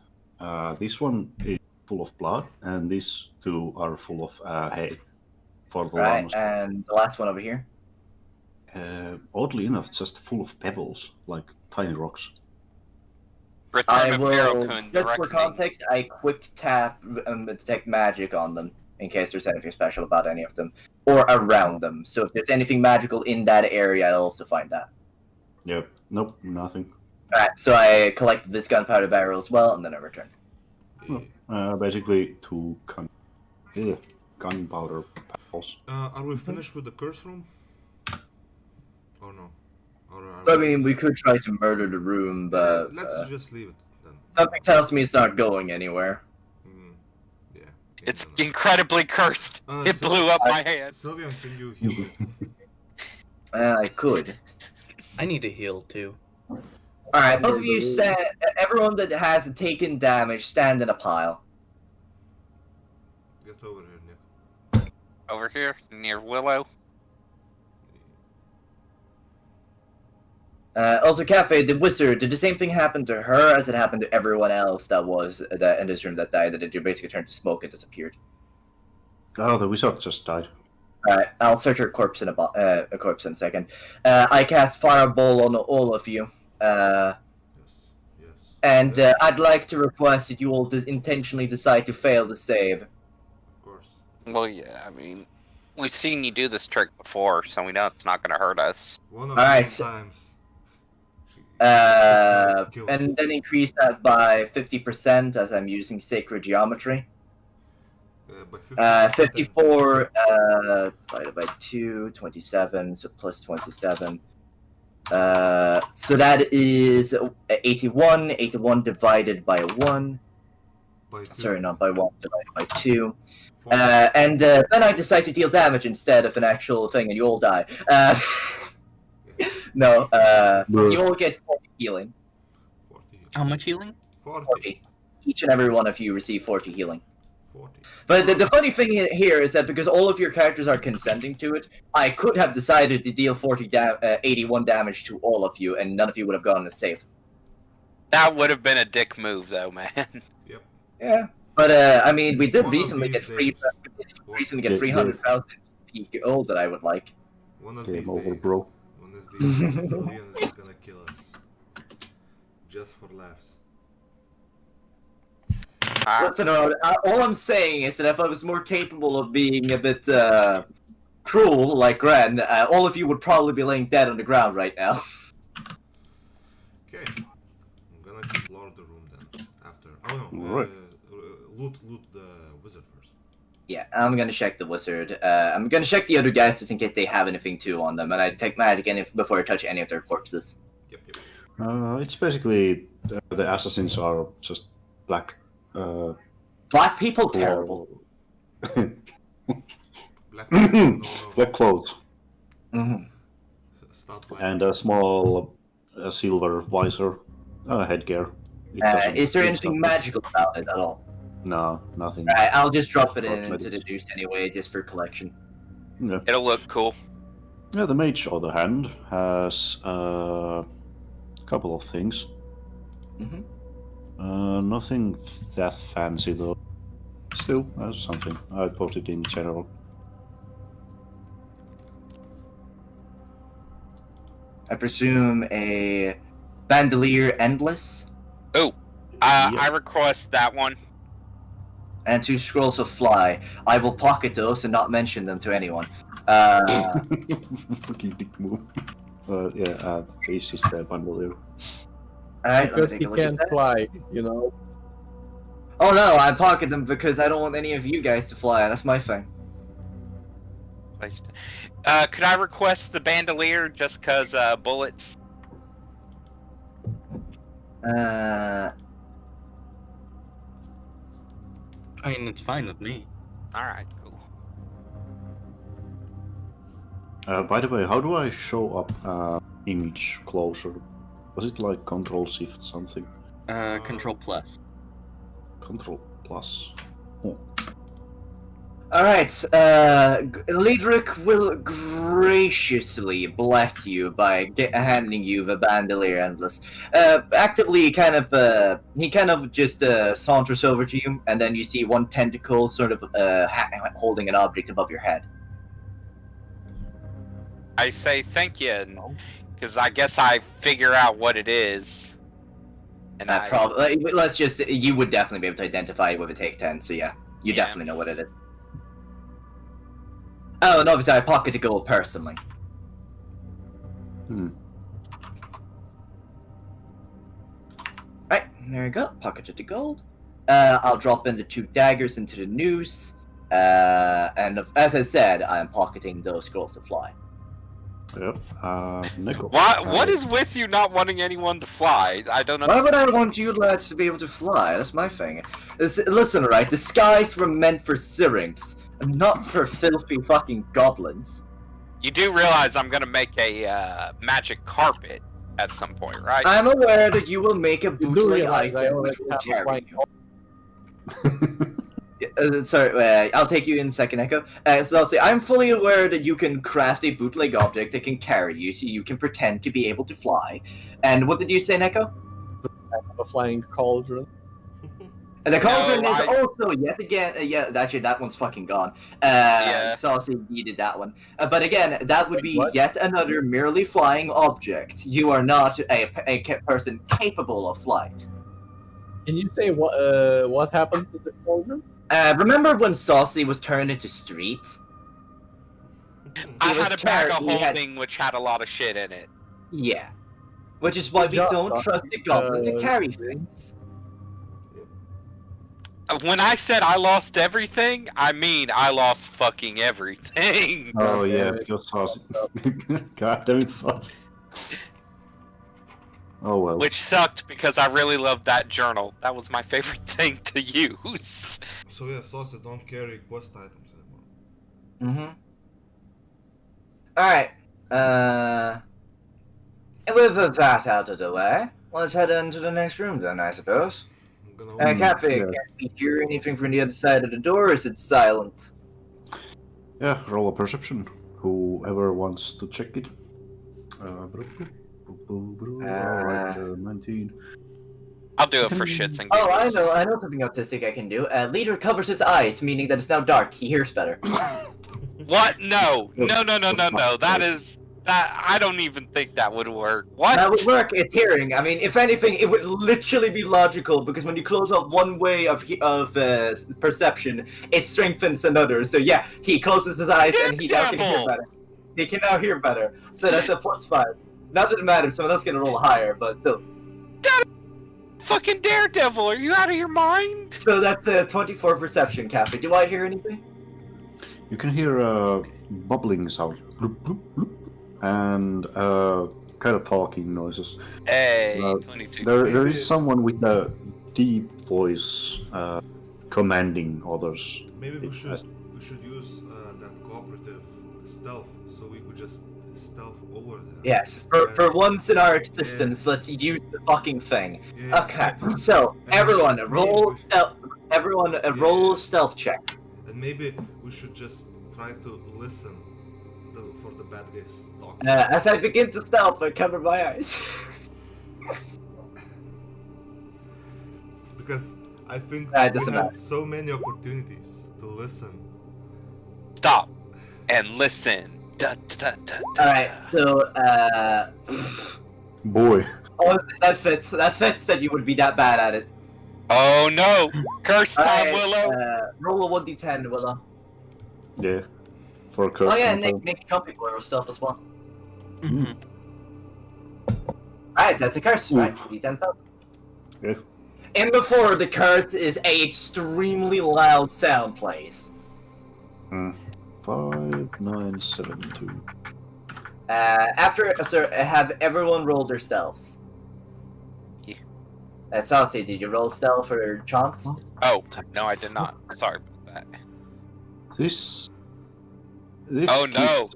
S3: This one is full of blood, and these 2 are full of hay for the
S2: Right,
S3: llamas.
S2: and the last one over here.
S3: Oddly enough, just full of pebbles, like tiny rocks.
S4: Return
S2: I
S4: of
S2: will,
S4: Barrowcoon, the
S2: just for
S4: Reckoning.
S2: context, I quick tap detect magic on them in case there's anything special about any of them or around them. So if there's anything magical in that area, I'll also find that.
S3: Yep. Nope. Nothing.
S2: Alright, so I collect this gunpowder barrel as well, and then I return.
S1: Yeah.
S3: Basically, 2 gunpowder pebbles.
S1: Are we finished with the curse room? Or no? Or are
S2: I mean, we could try to murder the room, but
S1: let's just leave it then.
S2: something tells me it's not going anywhere.
S1: Mm, yeah.
S4: It's
S1: can't do
S4: incredibly cursed.
S1: that.
S4: It blew up my hand.
S1: Sylvian, can you heal me?
S2: I could.
S6: I need to heal too.
S2: Alright, both of you stand. Everyone that has taken damage, stand in a pile.
S1: Get over here, Nick.
S4: Over here, near Willow.
S2: Also, Cafe, the wizard, did the same thing happen to her as it happened to everyone else that was in this room that died? That it basically turned to smoke and disappeared.
S3: Oh, the wizard just died.
S2: Alright, I'll search her corpse in a corpse in a second. I cast Fireball on all of you.
S1: Yes.
S2: And
S1: Yes,
S2: I'd like to request that you all intentionally decide to fail the save.
S1: of course.
S4: Well, yeah, I mean, we've seen you do this trick before, so we know it's not going to hurt us.
S1: One of
S2: Alright,
S1: those
S2: so-
S1: times.
S2: And then increase that by 50% as I'm using sacred geometry.
S1: By
S2: 54 divided by 2, 27, so plus 27. So that is 81. 81 divided by 1.
S1: By two.
S2: Sorry, not by 1, divided by 2.
S1: 40.
S2: And then I decide to deal damage instead of an actual thing, and you all die. No, you all get 40 healing.
S1: 40.
S6: How much healing?
S1: 40.
S2: 40. Each and every one of you receive 40 healing.
S1: 40.
S2: But the funny thing here is that because all of your characters are consenting to it, I could have decided to deal 81 damage to all of you, and none of you would have gotten a save.
S4: That would have been a dick move, though, man.
S1: Yep.
S2: Yeah. But I mean, we did
S1: One of
S2: recently
S1: these
S2: get free.
S1: days.
S2: Recently get
S3: Yeah,
S2: 300,000 gold that I would like.
S1: One of
S3: Game
S1: these
S3: over,
S1: days.
S3: bro.
S1: One of these days, Sylvian is gonna kill us. Just for laughs.
S2: Listen, all I'm saying is that if I was more capable of being a bit cruel, like Ren, all of you would probably be laying dead on the ground right now.
S1: Okay. I'm gonna explore the room then. After. Oh no.
S3: Right.
S1: Loot the wizard first.
S2: Yeah, I'm gonna check the wizard. I'm gonna check the other guys just in case they have anything too on them, and I take magic before I touch any of their corpses.
S1: Yep.
S3: It's basically the assassins are just black.
S2: Black people, terrible.
S1: Black. No.
S3: Black clothes
S2: Mm-hmm.
S1: Stop black.
S3: and a small silver visor, headgear. It doesn't-
S2: Is there
S3: it's
S2: anything
S3: not-
S2: magical about it at all?
S3: No, nothing.
S2: Alright, I'll just drop it
S3: Cosmetic.
S2: into the deuce anyway, just for collection.
S3: Yeah.
S4: It'll look cool.
S3: Yeah, the mage, on the other hand, has a couple of things.
S2: Mhm.
S3: Nothing that fancy though. Still, something. I put it in general.
S2: I presume a bandolier endless
S4: Oh, I request that one.
S2: and 2 scrolls of fly. I will pocket those and not mention them to anyone.
S3: Fucking dick move. This is the bundle here.
S2: Alright,
S5: Because he can't fly, you know.
S2: Oh no, I pocket them because I don't want any of you guys to fly. That's my thing.
S4: Could I request the bandolier just cause bullets?
S6: I mean, it's fine with me.
S4: Alright, cool.
S3: By the way, how do I show up image closer? Was it like Control Shift something?
S6: Control plus.
S3: Control plus. Oh.
S2: Alright, Liedrich will graciously bless you by handing you the bandolier endless. Actively he kind of just saunters over to you, and then you see one tentacle sort of holding an object above your head.
S4: I say thank you, because I guess I figure out what it is. And
S2: Let's just, you would definitely be able to identify it with a take 10, so yeah, you definitely know what it is. Oh, and obviously I pocket the gold personally. Right, there you go, pocketed the gold. I'll drop in the 2 daggers into the noose. And as I said, I am pocketing those scrolls of fly.
S3: Yep. Nico.
S4: What is with you not wanting anyone to fly? I don't
S2: Why
S4: understand.
S2: would I want you lads to be able to fly? That's my thing. Listen, right, the skies were meant for syrinx, and not for filthy fucking goblins.
S4: You do realize I'm gonna make a magic carpet at some point, right?
S2: I'm aware that you will make a
S5: You do
S2: bootleg
S5: realize I
S2: item
S5: already
S2: which will
S5: have a
S2: carry
S5: flying
S2: you. Sorry, I'll take you in a second, Echo. So I'll say, I'm fully aware that you can craft a bootleg object that can carry you, so you can pretend to be able to fly. And what did you say, Neko?
S5: a flying cauldron.
S2: And the cauldron is
S4: I-
S2: also, yet again, actually, that one's fucking gone.
S4: Yeah.
S2: Saucy needed that one. But again, that would be
S5: What?
S2: yet another merely flying object. You are not a person capable of flight.
S5: Can you say what happened to the cauldron?
S2: Remember when Saucy was turned into Street?
S4: I
S2: He was
S4: had a bag of
S2: he had-
S4: holding which had a lot of shit in it.
S2: Yeah. Which is why
S5: Good
S2: we
S5: job,
S2: don't
S5: Saucy.
S2: trust the goblin to carry things.
S4: When I said I lost everything, I mean I lost fucking everything.
S3: Oh yeah,
S5: Okay.
S3: because sauce. God damn it, sauce. Oh well.
S4: Which sucked because I really loved that journal. That was my favorite thing to use.
S1: So yeah, Saucy don't carry quest items anymore.
S2: Alright. With that out of the way, let's head into the next room then, I suppose.
S1: I'm gonna
S2: Cafe,
S3: yeah.
S2: can we hear anything from the other side of the door, or is it silent?
S3: Yeah, roll a perception. Whoever wants to check it. Alright, 19.
S4: I'll do it for shits and
S2: Oh,
S4: giggles.
S2: I know something autistic I can do. Leader covers his eyes, meaning that it's now dark. He hears better.
S4: What? No. That I don't even think that would work. What?
S2: That would work. It's hearing. I mean, if anything, it would literally be logical because when you close off one way of perception, it strengthens another. So yeah, he closes his eyes and he now can hear
S4: Daredevil!
S2: better. He can now hear better. So that's a +5. Not that it matters. Someone else can roll higher, but still.
S4: Fucking Daredevil, are you out of your mind?
S2: So that's a 24 perception, Cafe. Do I hear anything?
S3: You can hear bubbling sound. Bloop, bloop, bloop, and kind of talking noises.
S4: Hey,
S3: Uh,
S4: 22.
S3: There is someone with a deep voice commanding others.
S1: Maybe we should use that cooperative stealth, so we could just stealth over there.
S2: Yes. For once in our existence, let's use the fucking thing.
S1: Yeah.
S2: Okay. So everyone, roll stealth. Everyone, roll stealth check.
S1: And maybe we should just try to listen for the bad guys talking.
S2: As I begin to stealth, I cover my eyes.
S1: because I think
S2: It
S1: we
S2: doesn't
S1: had
S2: matter.
S1: so many opportunities to listen.
S4: Stop and listen. Da, da, da, da, da.
S2: Alright, so,
S3: Boy.
S2: oh, that fits. That fits that you would be that bad at it.
S4: Oh no! Curse time,
S2: Alright,
S4: Willow!
S2: roll a 1d10, Willow.
S3: Yeah. For a curse.
S2: Oh yeah,
S3: confirm.
S2: Nick can't be or stuff as well.
S6: Mhm.
S2: Alright, that's a curse, right? D10 fails.
S3: Yeah.
S2: And before the curse is a extremely loud sound plays.
S3: 5, 9, 7, 2.
S2: After, have everyone roll themselves.
S4: Yeah.
S2: Saucy, did you roll stealth for chunks?
S4: Oh, no, I did not. Sorry about that.
S3: This.
S4: Oh no!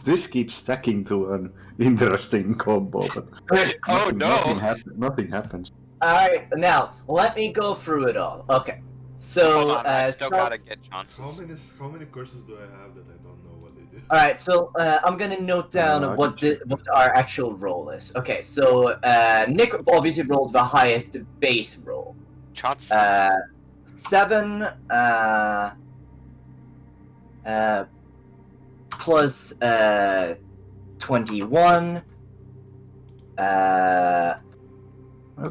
S3: This keeps stacking to an interesting combo, but
S4: Oh
S3: nothing,
S4: no!
S3: nothing happens.
S2: Alright, now, let me go through it all. Okay. So,
S4: Hold on, I still
S2: stealth-
S4: gotta get chances.
S1: How many curses do I have that I don't know what they do?
S2: Alright, so I'm gonna note down
S3: I
S2: what
S3: can check.
S2: what our actual roll is. Okay, so Nick obviously rolled the highest base roll.
S4: Chance.
S2: 7 plus 21
S3: Carla,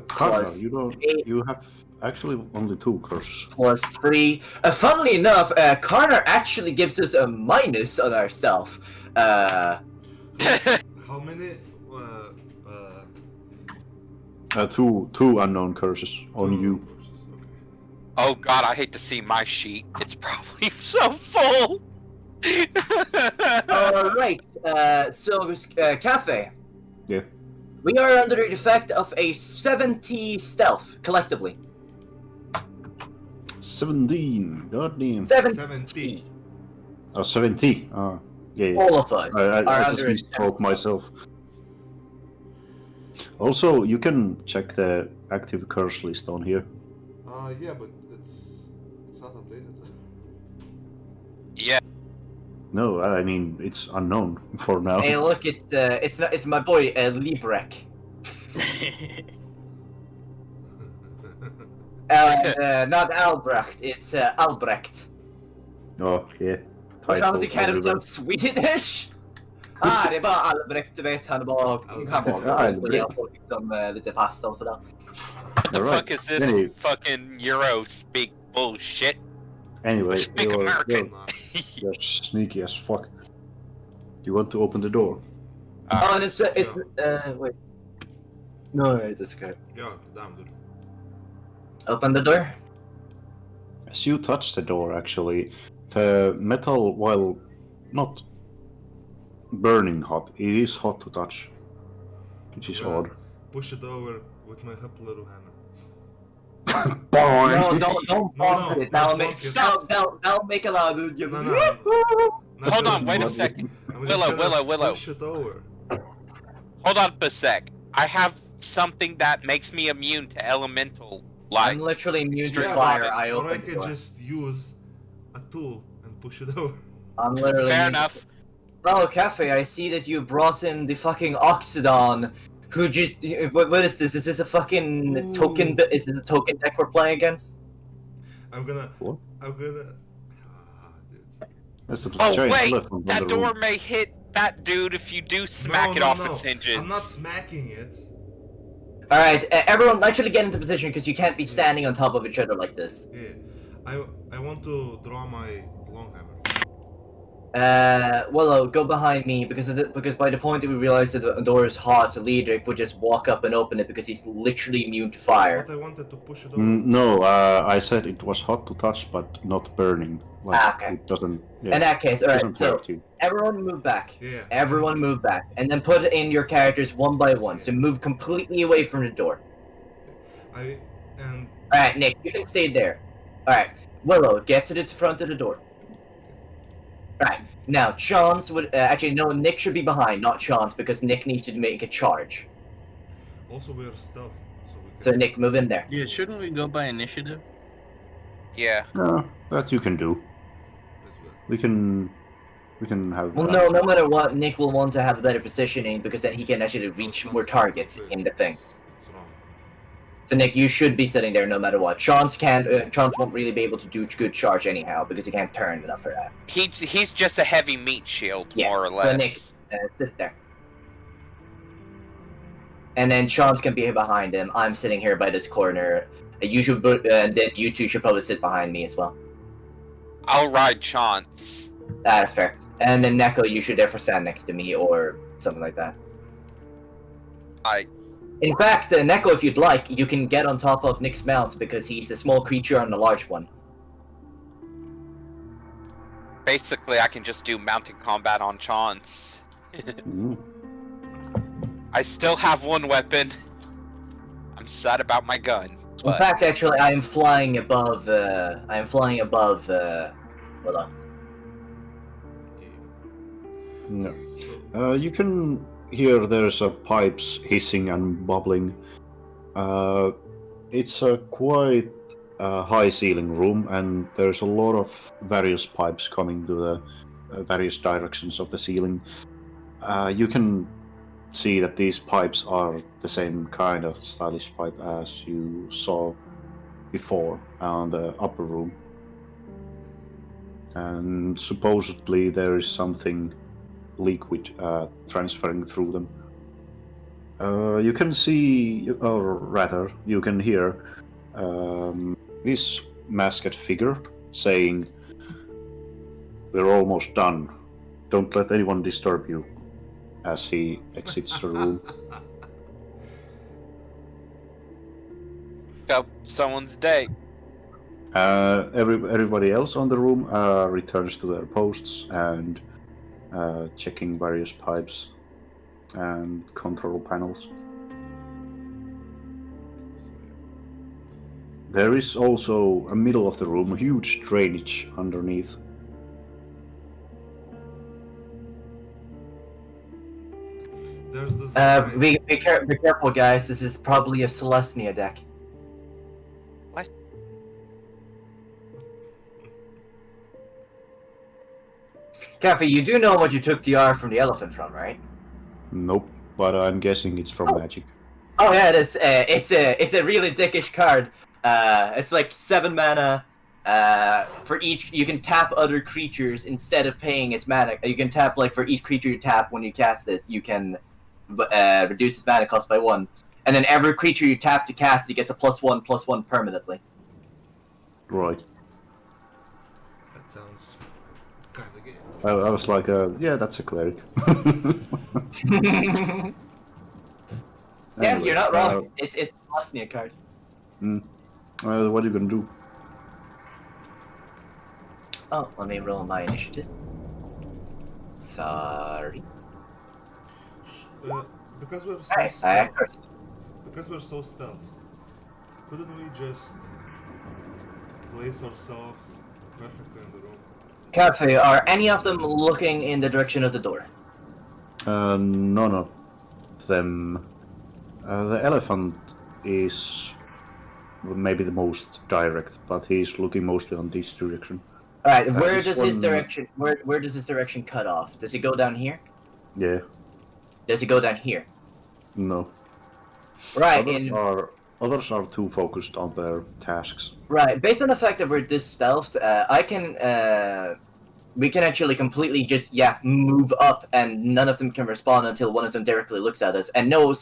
S2: Plus
S3: you don't.
S2: 8.
S3: You have actually only 2 curses.
S2: plus 3. Funnily enough, Connor actually gives us a minus on our stealth.
S1: How many?
S3: Two unknown curses on you.
S1: Curses, okay.
S4: Oh god, I hate to see my sheet. It's probably so full!
S2: Alright, so Cafe.
S3: Yeah.
S2: We are under the effect of a 70 stealth, collectively.
S3: 17. Goddamn.
S2: 70.
S3: Oh, 70. Oh, yeah.
S2: All of us
S3: I
S2: are
S3: just
S2: under a
S3: misspoke myself. Also, you can check the active curse list on here.
S1: Yeah, but it's not updated.
S4: Yeah.
S3: No, I mean it's unknown for now.
S2: Hey, look, it's my boy Librek. Not Albrecht, it's Albrecht.
S3: Oh, yeah.
S2: Which obviously kind of
S3: everywhere.
S2: sounds Swedish. Det är bara Albrecht, du vet, han bara kan
S3: Ja, Albrecht.
S2: vara liksom lite pasta och sådär.
S4: What the
S3: Alright,
S4: fuck is this
S3: anyway.
S4: fucking Euro speak bullshit?
S3: Anyway,
S4: Speak
S3: you're,
S4: American.
S3: you're sneaky as fuck. You want to open the door?
S2: Oh, and it's wait. No, that's okay.
S1: Ja, damn dude.
S2: Open the door.
S3: As you touch the door, actually, the metal, while not burning hot, it is hot to touch, which is
S1: Yeah.
S3: odd.
S1: Push it over with my hot little hammer.
S2: No, don't
S1: No,
S2: bump
S1: no,
S2: it. That'll
S1: don't
S2: make
S1: bump it.
S2: that'll make a lot of
S1: No, no. Not
S4: Hold
S1: just
S4: on, wait a
S1: bump it.
S4: second.
S1: I'm just
S4: Willow,
S1: gonna
S4: Willow.
S1: Push it over.
S4: Hold on a sec. I have something that makes me immune to elemental light.
S2: I'm literally immune to
S4: Yeah,
S2: fire.
S4: but-
S2: I
S1: Or I
S2: open the
S1: can
S2: door.
S1: just use a tool and push it over.
S2: I'm literally
S4: Fair
S2: immune to-
S4: enough.
S2: Oh, Cafe, I see that you brought in the fucking Oxidon. Who just? What is this? Is this a fucking
S1: Ooh.
S2: token? Is this a token deck we're playing against?
S1: I'm gonna.
S3: What?
S1: I'm gonna. Ah, dude.
S3: That's the
S4: Oh
S3: giant
S4: wait,
S3: elephant on
S4: that
S3: the
S4: door
S3: room.
S4: may hit that dude if you do smack
S1: No,
S4: it
S1: no,
S4: off
S1: no.
S4: its hinges.
S1: I'm not smacking it.
S2: All right, everyone, actually get into position because you can't be standing on top of each other like this.
S1: Yeah. I want to draw my long hammer.
S2: Willow, go behind me because by the point that we realize that the door is hot, Liedrich would just walk up and open it because he's literally immune to fire.
S1: But I wanted to push it over.
S3: No, I said it was hot to touch, but not burning. Like,
S2: Okay.
S3: it doesn't.
S2: In
S3: Yeah,
S2: that case, all right.
S3: doesn't
S2: So
S3: hurt you.
S2: everyone move back.
S1: Yeah.
S2: Everyone move back, and then put in your characters one by one. So move completely away from the door.
S1: And
S2: All right, Nick, you can stay there. All right, Willow, get to the front of the door. All right, now Chance would actually no. Nick should be behind, not Chance, because Nick needs to make a charge.
S1: also we're stealth, so we can.
S2: So Nick, move in there.
S6: Yeah, shouldn't we go by initiative?
S4: Yeah.
S3: No, that you can do.
S1: This way.
S3: We can have.
S2: Well, no matter what, Nick will want to have better positioning because then he can actually reach more targets
S1: Wait,
S2: in the thing.
S1: It's wrong.
S2: So Nick, you should be sitting there no matter what. Chance can't. Chance won't really be able to do good charge anyhow because he can't turn enough for that.
S4: He's just a heavy meat shield,
S2: Yeah,
S4: more or
S2: so
S4: less.
S2: Nick, sit there. And then Chance can be behind him. I'm sitting here by this corner. You should, and then you two should probably sit behind me as well.
S4: I'll ride Chance.
S2: That's fair. And then Neko, you should therefore stand next to me or something like that. In fact, Neko, if you'd like, you can get on top of Nick's mount because he's a small creature on the large one.
S4: Basically, I can just do mounted combat on Chance. I still have one weapon. I'm sad about my gun.
S2: In fact, actually, I am flying above. Hold on.
S3: No. You can hear there's pipes hissing and bubbling. It's a quite high ceiling room, and there's a lot of various pipes coming to the various directions of the ceiling. You can see that these pipes are the same kind of stylish pipe as you saw before on the upper room. And supposedly there is something liquid transferring through them. You can see, or rather, you can hear this masked figure saying, "We're almost done. Don't let anyone disturb you," as he exits the room.
S4: Up someone's day.
S3: Everybody else on the room returns to their posts and checking various pipes and control panels. There is also a middle of the room, a huge drainage underneath.
S1: There's this
S2: Be careful, guys. This is probably a Celestia deck.
S4: What?
S2: Cafe, you do know what you took the R from the elephant from, right?
S3: Nope, but I'm guessing it's from Magic.
S2: Oh yeah, it is. It's a really dickish card. It's like 7 mana. For each, you can tap other creatures instead of paying its mana. You can tap like for each creature you tap when you cast it, you can reduce its mana cost by 1. And then every creature you tap to cast it gets a +1/+1 permanently.
S3: Right.
S1: That sounds kind of gay.
S3: I was like, yeah, that's a cleric.
S2: Yeah,
S3: Anyway,
S2: you're not wrong. It's a Celestia card.
S3: What are you gonna do?
S2: Oh, let me roll my initiative. Sorry.
S1: Because we're so
S2: Alright,
S1: stealth. Because we're so stealth. Couldn't we just place ourselves perfectly in the room?
S2: Cafe, are any of them looking in the direction of the door?
S3: None of them. The elephant is maybe the most direct, but he's looking mostly on this direction.
S2: Alright, where
S3: this
S2: does his
S3: one-
S2: direction where does his direction cut off? Does he go down here?
S3: Yeah,
S2: Does he go down here?
S3: no.
S2: Right,
S3: Others are too focused on their tasks.
S2: right. Based on the fact that we're this stealthed, we can actually completely just move up, and none of them can respond until one of them directly looks at us. And no,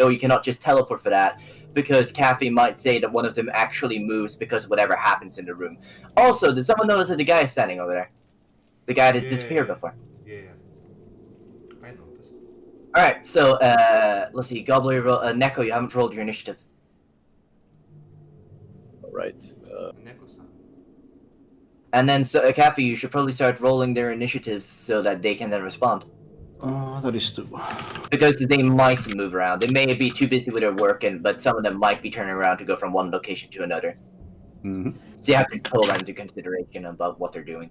S2: you cannot just teleport for that, because Kathy might say that one of them actually moves because of whatever happens in the room. Also, did someone notice that the guy is standing over there? The guy that disappeared before.
S1: Yeah. I noticed.
S2: Alright, so, let's see, Gobbler, Neko, you haven't rolled your initiative.
S5: Right.
S1: Neko-san.
S2: And then, so, Kathy, you should probably start rolling their initiatives so that they can then respond.
S3: That is too.
S2: Because they might move around. They may be too busy with their work, but some of them might be turning around to go from one location to another.
S3: Mm-hmm.
S2: So you have to pull that into consideration about what they're doing.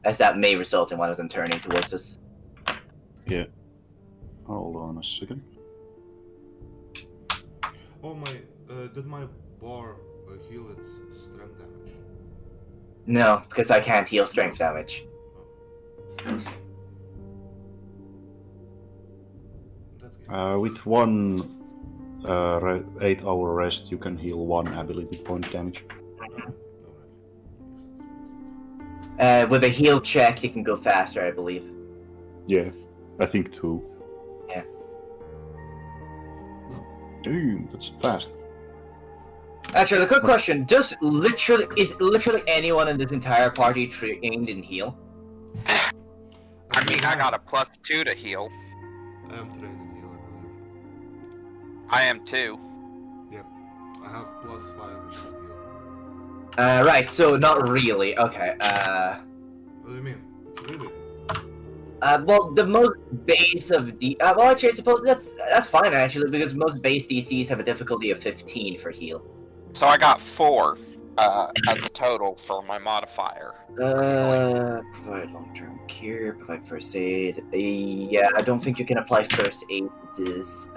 S2: As that may result in one of them turning towards us.
S3: Yeah. Hold on a second.
S1: Oh my, did my bar heal its strength damage?
S2: No, because I can't heal strength damage.
S1: That's good.
S3: With one 8-hour rest, you can heal 1 ability point damage.
S2: With a heal check, you can go faster, I believe.
S3: Yeah, I think 2.
S2: Yeah.
S3: Damn, that's fast.
S2: Actually, a quick question: is literally anyone in this entire party trained in heal?
S4: I mean, I got a +2 to heal.
S1: I am trained in heal, I believe.
S4: I am too.
S1: Yep. I have +5 in heal.
S2: Right. So not really. Okay.
S1: What do you mean? It's really.
S2: Well, the most base of well, actually, I suppose that's fine actually, because most base DCs have a difficulty of 15 for heal.
S4: So I got 4 as a total for my modifier.
S2: Provide long-term cure, provide first aid. Yeah, I don't think you can apply first aid to this.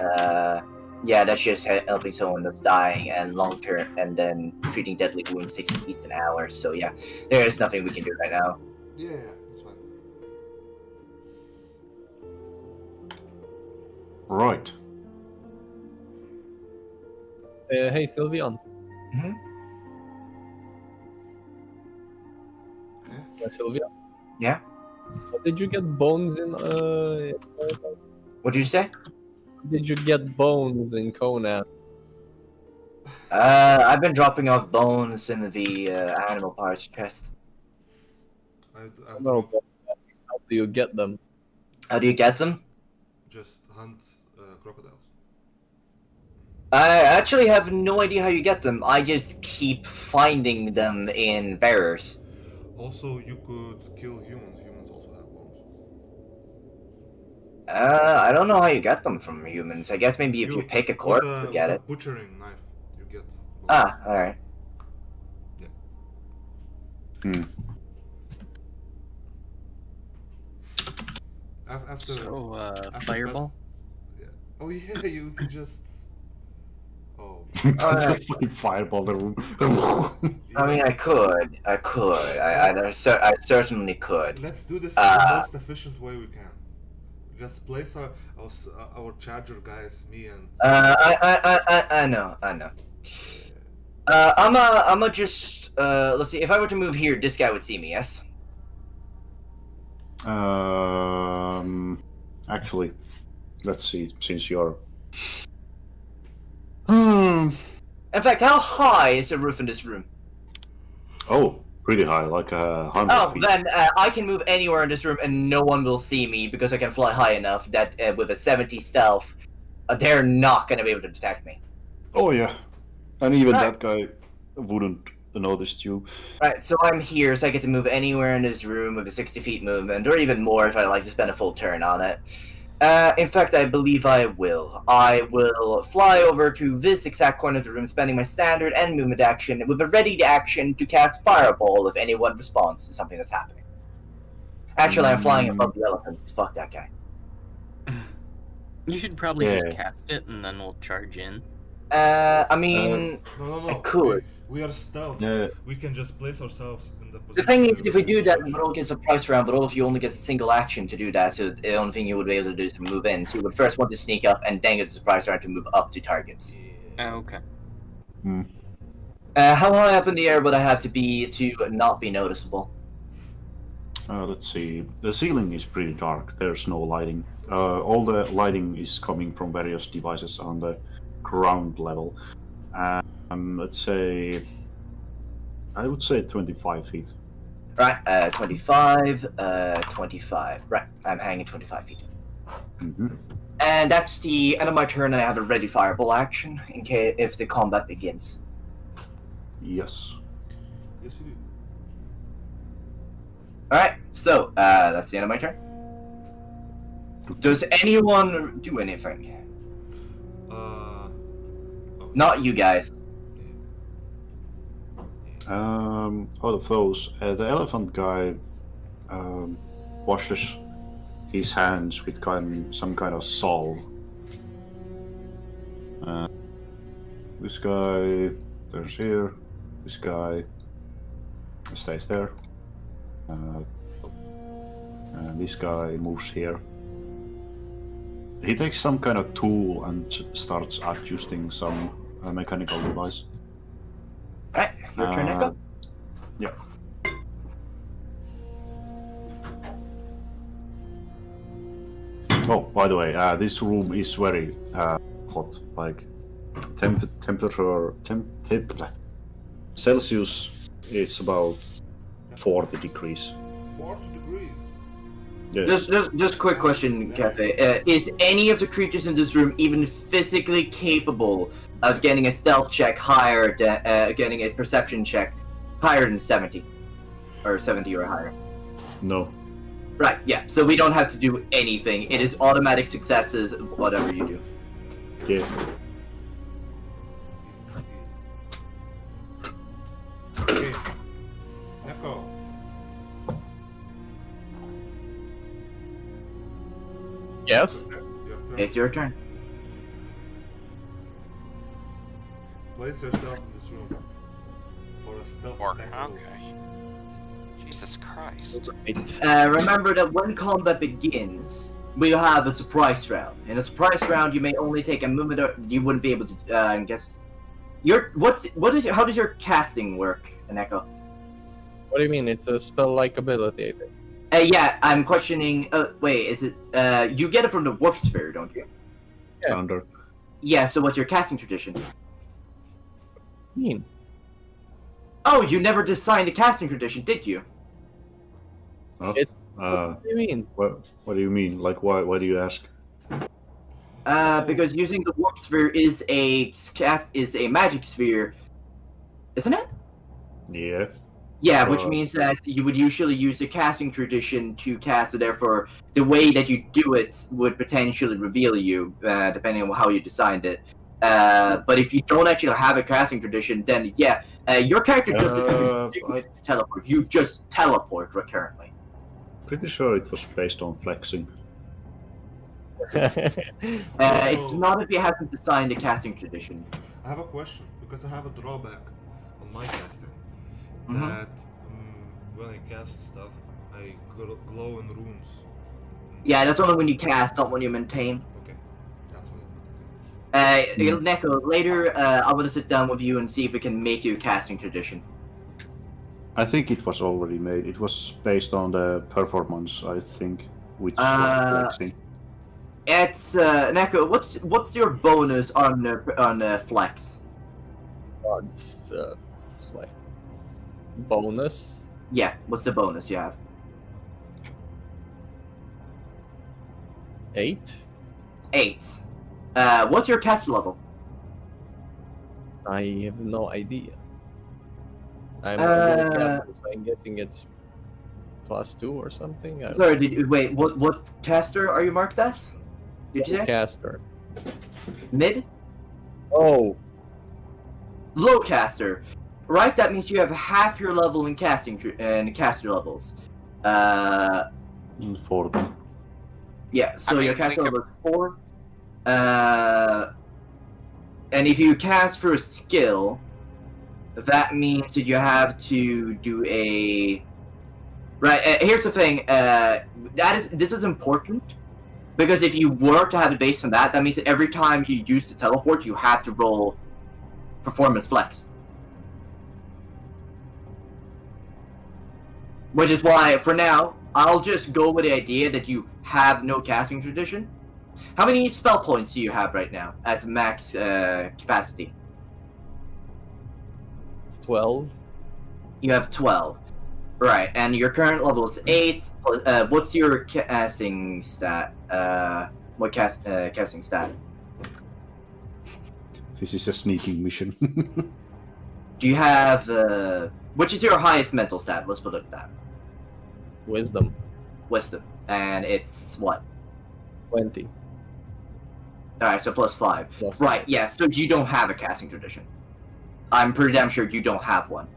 S2: Yeah, that's just helping someone that's dying, and long-term, and then treating deadly wounds takes at least an hour. So yeah, there is nothing we can do right now.
S1: Yeah, that's fine.
S3: Right.
S5: Hey, Sylveon.
S2: Mhm.
S5: Sylveon.
S2: Yeah.
S5: Did you get bones in
S2: What did you say?
S5: Did you get bones in Conan?
S2: I've been dropping off bones in the animal parts chest.
S1: I've
S5: No,
S1: dropped-
S5: but how do you get them?
S2: How do you get them?
S1: just hunt crocodiles.
S2: I actually have no idea how you get them. I just keep finding them in bearers.
S1: Also, you could kill humans. Humans also have bones.
S2: I don't know how you get them from humans. I guess maybe if you pick a corpse, you get
S1: with
S2: it.
S1: a butchering knife, you get bones.
S2: Ah, alright.
S3: Hmm.
S1: After.
S6: So,
S1: after
S6: fireball?
S1: Yeah. Oh yeah, you can just. Oh.
S3: Just fucking fireball the room.
S2: I mean, I could. I certainly could.
S1: Let's do this in the most efficient way we can. Just place our charger guys, me and.
S2: I know. I'ma just let's see. If I were to move here, this guy would see me. Yes.
S3: Actually, let's see. Since you're. Hmm.
S2: In fact, how high is the roof in this room?
S3: Oh, pretty high, like 100
S2: Oh,
S3: feet.
S2: then I can move anywhere in this room and no one will see me because I can fly high enough that with a 70 stealth, they're not gonna be able to detect me.
S3: Oh yeah, and even
S2: Right.
S3: that guy wouldn't notice you.
S2: Right, so I'm here, so I get to move anywhere in this room with a 60 feet movement, or even more if I like to spend a full turn on it. In fact, I believe I will. I will fly over to this exact corner of the room, spending my standard and movement action with a ready action to cast Fireball if anyone responds to something that's happening. Actually, I'm flying above the elephant. Fuck that guy.
S6: You should probably
S3: Yeah.
S6: just cast it and then we'll charge in.
S2: I mean,
S1: No.
S2: I could.
S1: We are stealth.
S3: Yeah.
S1: We can just place ourselves in the
S2: The
S1: position.
S2: thing
S1: where
S2: is, if we do that,
S1: can
S2: we all get a price round, but all of you only get a single action to do that, so the only thing you would be able to do is to move in. So you would first want to sneak up, and then get the surprise round to move up to targets.
S1: Yeah.
S6: Oh, okay.
S2: How high up in the air would I have to be to not be noticeable?
S3: Let's see. The ceiling is pretty dark. There's no lighting. All the lighting is coming from various devices on the ground level. Let's say. I would say 25 feet.
S2: Right, 25, 25. Right, I'm hanging 25 feet.
S3: Mm-hmm.
S2: And that's the end of my turn, and I have a ready fireball action in case if the combat begins.
S3: Yes.
S1: Yes, you do.
S2: Alright, so, that's the end of my turn. Does anyone do anything?
S1: Okay.
S2: Not you guys.
S3: Out of those, the elephant guy washes his hands with some kind of salve. This guy, there's here. This guy stays there. And this guy moves here. he takes some kind of tool and starts adjusting some mechanical device.
S2: Right, your turn, Echo.
S3: Yeah. Oh, by the way, this room is very hot. Like temperature, Celsius is about 40 degrees.
S1: 40 degrees.
S3: Yeah.
S2: Just quick question, Cafe. Is any of the creatures in this room even physically capable of getting a stealth check higher, getting a perception check higher than 70? Or 70 or higher?
S3: No.
S2: Right, yeah. So we don't have to do anything. It is automatic successes, whatever you do.
S3: Yeah.
S1: Easy. Okay. Echo.
S5: Yes.
S1: Your turn.
S2: It's your turn.
S1: Place yourself in this room for a stealth
S4: Or,
S1: attack roll.
S4: okay. Jesus Christ.
S2: Remember that when combat begins, we have a surprise round. In a surprise round, you may only take a movement. You wouldn't be able to guess. How does your casting work, an Echo?
S5: What do you mean? It's a spell-like ability, I think.
S2: Yeah, I'm questioning. Wait, is it? You get it from the warp sphere, don't you?
S5: Yeah.
S3: Standard.
S2: Yeah. So what's your casting tradition?
S5: Mean.
S2: Oh, you never designed a casting tradition, did you?
S3: Oh,
S5: It's. What do you mean?
S3: what do you mean? Like, why do you ask?
S2: Because using the warp sphere is a magic sphere, isn't it?
S3: Yeah.
S2: Yeah, which means that you would usually use a casting tradition to cast it. Therefore, the way that you do it would potentially reveal you, depending on how you designed it. But if you don't actually have a casting tradition, then yeah, your character doesn't even teleport. You just teleport recurrently.
S3: Pretty sure it was based on flexing.
S2: It's not if he hasn't designed a casting tradition.
S1: I have a question because I have a drawback on my casting.
S2: Mhm.
S1: That when I cast stuff, I glow in rooms.
S2: Yeah, that's only when you cast, not when you maintain.
S1: Okay, that's what.
S2: Neko, later I'm gonna sit down with you and see if we can make you a casting tradition.
S3: I think it was already made. It was based on the performance, I think, which flexing.
S2: It's Neko. What's your bonus on flex?
S5: God, like bonus.
S2: Yeah, what's the bonus you have?
S5: 8.
S2: 8. What's your caster level?
S5: I have no idea. I'm a little caster, so I'm guessing it's +2 or something.
S2: Sorry, wait. What caster are you marked as? Did you say
S5: Caster.
S2: mid?
S5: Oh,
S2: Low caster. Right, that means you have half your level in caster levels.
S3: 40.
S2: Yeah, so
S4: I mean,
S2: your caster
S4: think
S2: level is 4. And if you cast for a skill, that means that you have to do a. Right. Here's the thing. This is important because if you were to have it based on that, that means that every time you use the teleport, you have to roll performance flex. Which is why, for now, I'll just go with the idea that you have no casting tradition. How many spell points do you have right now as max capacity?
S5: it's 12.
S2: You have 12. Right, and your current level is 8. What's your casting stat? What casting stat?
S3: This is a sneaking mission.
S2: Do you have which is your highest mental stat? Let's put it at that.
S5: Wisdom.
S2: Wisdom, and it's what?
S5: 20.
S2: All right, so +5.
S5: Plus
S2: Right, yeah. So you don't have a casting tradition. I'm pretty damn sure you don't have one.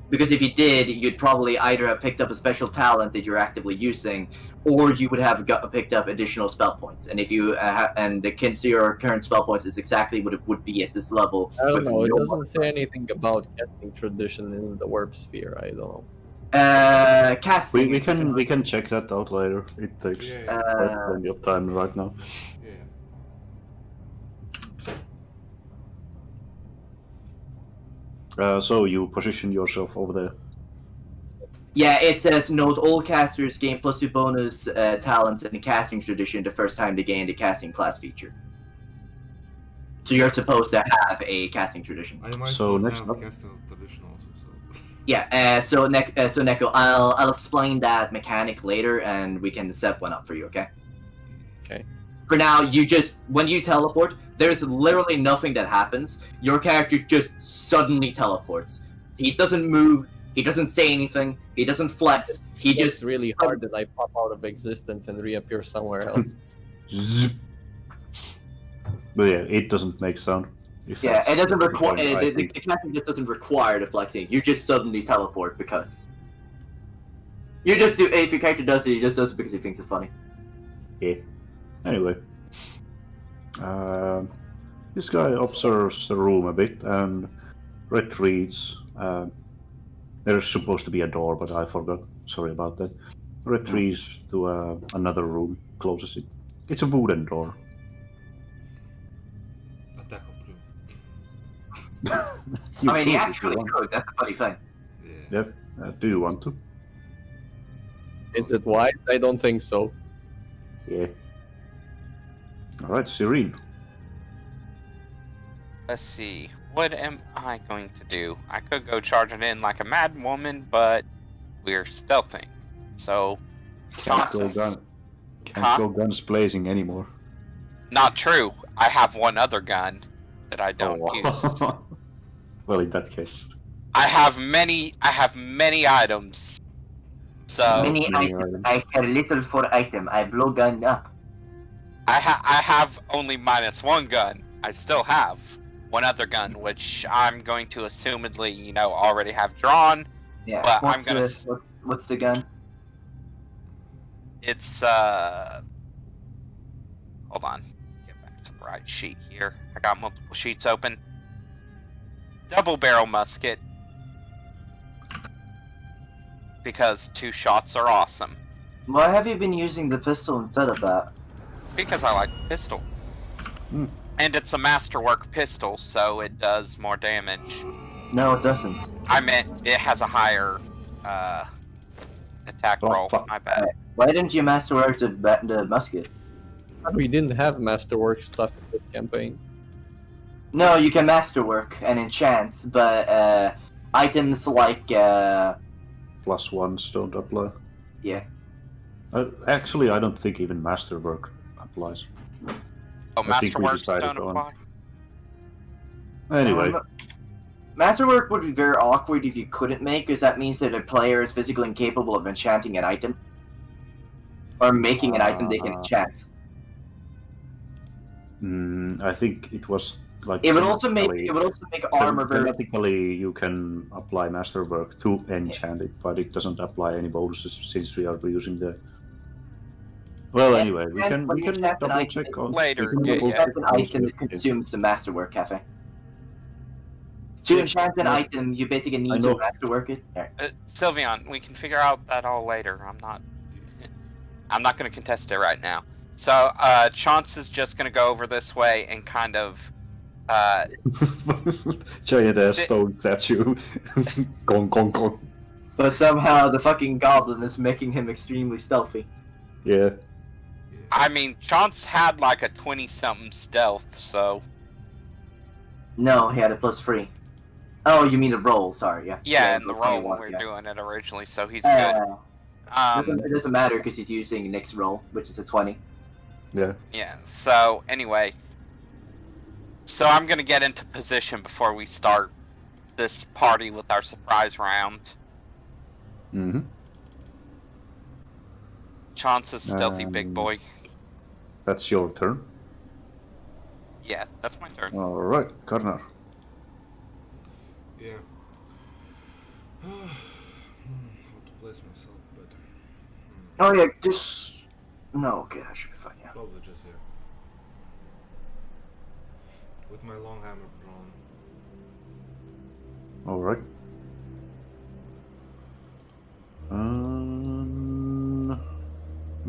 S2: Because if you did, you'd probably either have picked up a special talent that you're actively using, or you would have picked up additional spell points. And if you and the kin to your current spell points is exactly what it would be at this level.
S5: I don't
S2: with
S5: know. It
S2: no
S5: doesn't say
S2: modifier.
S5: anything about casting tradition in the warp sphere. I don't know.
S2: Casting.
S3: We can check that out later. It takes
S1: Yeah.
S3: quite plenty of time right now.
S1: Yeah.
S3: So you position yourself over there.
S2: Yeah, it says note all casters gain +2 bonus talents in the casting tradition the first time they gain the casting class feature. So you're supposed to have a casting tradition.
S1: I might
S3: So
S1: not
S3: next
S1: have
S3: up-
S1: casting tradition also, so.
S2: Yeah. So Neko, I'll explain that mechanic later, and we can set one up for you. Okay.
S5: Okay.
S2: For now, when you teleport, there's literally nothing that happens. Your character just suddenly teleports. He doesn't move. He doesn't say anything. He doesn't flex. He
S5: It's
S2: just
S5: really hard that I pop out of existence and reappear somewhere else.
S3: Zip. But yeah, it doesn't make sound. If
S2: Yeah,
S3: that's
S2: it doesn't
S3: the
S2: require.
S3: point, I
S2: The
S3: think.
S2: casting just doesn't require the flexing. You just suddenly teleport because. You just do. If your character does it, he just does it because he thinks it's funny.
S3: Yeah. Anyway, this guy observes the room a bit and retreats. There's supposed to be a door, but I forgot. Sorry about that. Retreats to another room, closes it. It's a wooden door.
S1: Attack on Plume.
S3: You
S2: I mean, he
S3: could if you
S2: actually
S3: want.
S2: could. That's the funny thing.
S1: Yeah.
S3: Yep. Do you want to?
S5: Is it wise? I don't think so.
S3: Yeah. All right, Serene.
S4: Let's see. What am I going to do? I could go charging in like a mad woman, but we're stealthing. So,
S3: Can't go
S4: nonsense.
S3: Can't go guns blazing anymore.
S4: Not true. I have one other gun that I don't use.
S3: Well, in that case,
S4: I have many items. So
S2: Many
S3: many
S2: items.
S3: items.
S2: I care little for item. I blow gun up.
S4: I have only -1 gun. I still have one other gun, which I'm going to assumedly, already have drawn.
S2: Yeah.
S4: But
S2: what's
S4: I'm gonna
S2: what's the gun?
S4: It's hold on. Get back to the right sheet here. I got multiple sheets open. Double barrel musket. Because 2 shots are awesome.
S2: Why have you been using the pistol instead of that?
S4: Because I like the pistol.
S3: Hmm.
S4: And it's a masterwork pistol, so it does more damage.
S2: No, it doesn't.
S4: I meant it has a higher attack
S3: Oh,
S4: roll.
S3: fuck.
S4: My bad.
S2: Why didn't you masterwork the musket?
S5: We didn't have masterwork stuff in this campaign.
S2: No, you can masterwork and enchant, but items like
S3: +1s don't apply.
S2: yeah.
S3: Actually, I don't think even Masterwork applies.
S4: Oh,
S3: I think we
S4: masterworks
S3: decided
S4: don't
S3: on-
S4: apply.
S3: Anyway,
S2: Masterwork would be very awkward if you couldn't make, because that means that a player is physically incapable of enchanting an item. Or making an item they can enchant.
S3: I think it was like
S2: It would also make armor very
S3: Theoretically, you can apply Masterwork to enchant it, but it doesn't apply any bonuses since we are using the. Well,
S2: And-
S3: anyway, we
S2: and
S3: can
S2: when
S3: we
S2: you
S3: can
S2: enchant an
S3: double
S2: item,
S3: check on
S4: Later,
S3: we can
S4: yeah,
S3: double
S4: yeah.
S3: check
S2: an
S3: on
S2: item
S3: the-
S2: that consumes the masterwork cafe. To enchant an item, you basically
S3: I
S2: need to
S3: know.
S2: masterwork it. There.
S4: Sylveon, we can figure out that all later. I'm not going to contest it right now. So, Chance is just going to go over this way and kind of,
S3: giant ass
S4: Sit-
S3: stone statue. Gong gong gong.
S2: But somehow the fucking goblin is making him extremely stealthy.
S3: Yeah.
S4: I mean, Chance had like a 20-something stealth, so
S2: No, he had a +3. Oh, you mean the roll? Sorry, yeah.
S4: yeah, and the
S2: roll
S4: roll when
S2: 21,
S4: we were
S2: yeah.
S4: doing it originally, so he's good.
S2: It doesn't matter because he's using Nick's roll, which is a 20.
S3: Yeah.
S4: Yeah, so anyway. So I'm going to get into position before we start this party with our surprise round.
S3: Mm-hmm.
S4: Chance is stealthy big boy.
S3: That's your turn.
S4: Yeah, that's my turn.
S3: All right, Karnar.
S1: Yeah. How to place myself better?
S2: Oh yeah, just... No, okay, I should be fine, yeah.
S1: Probably just here. With my long hammer drawn.
S3: All right.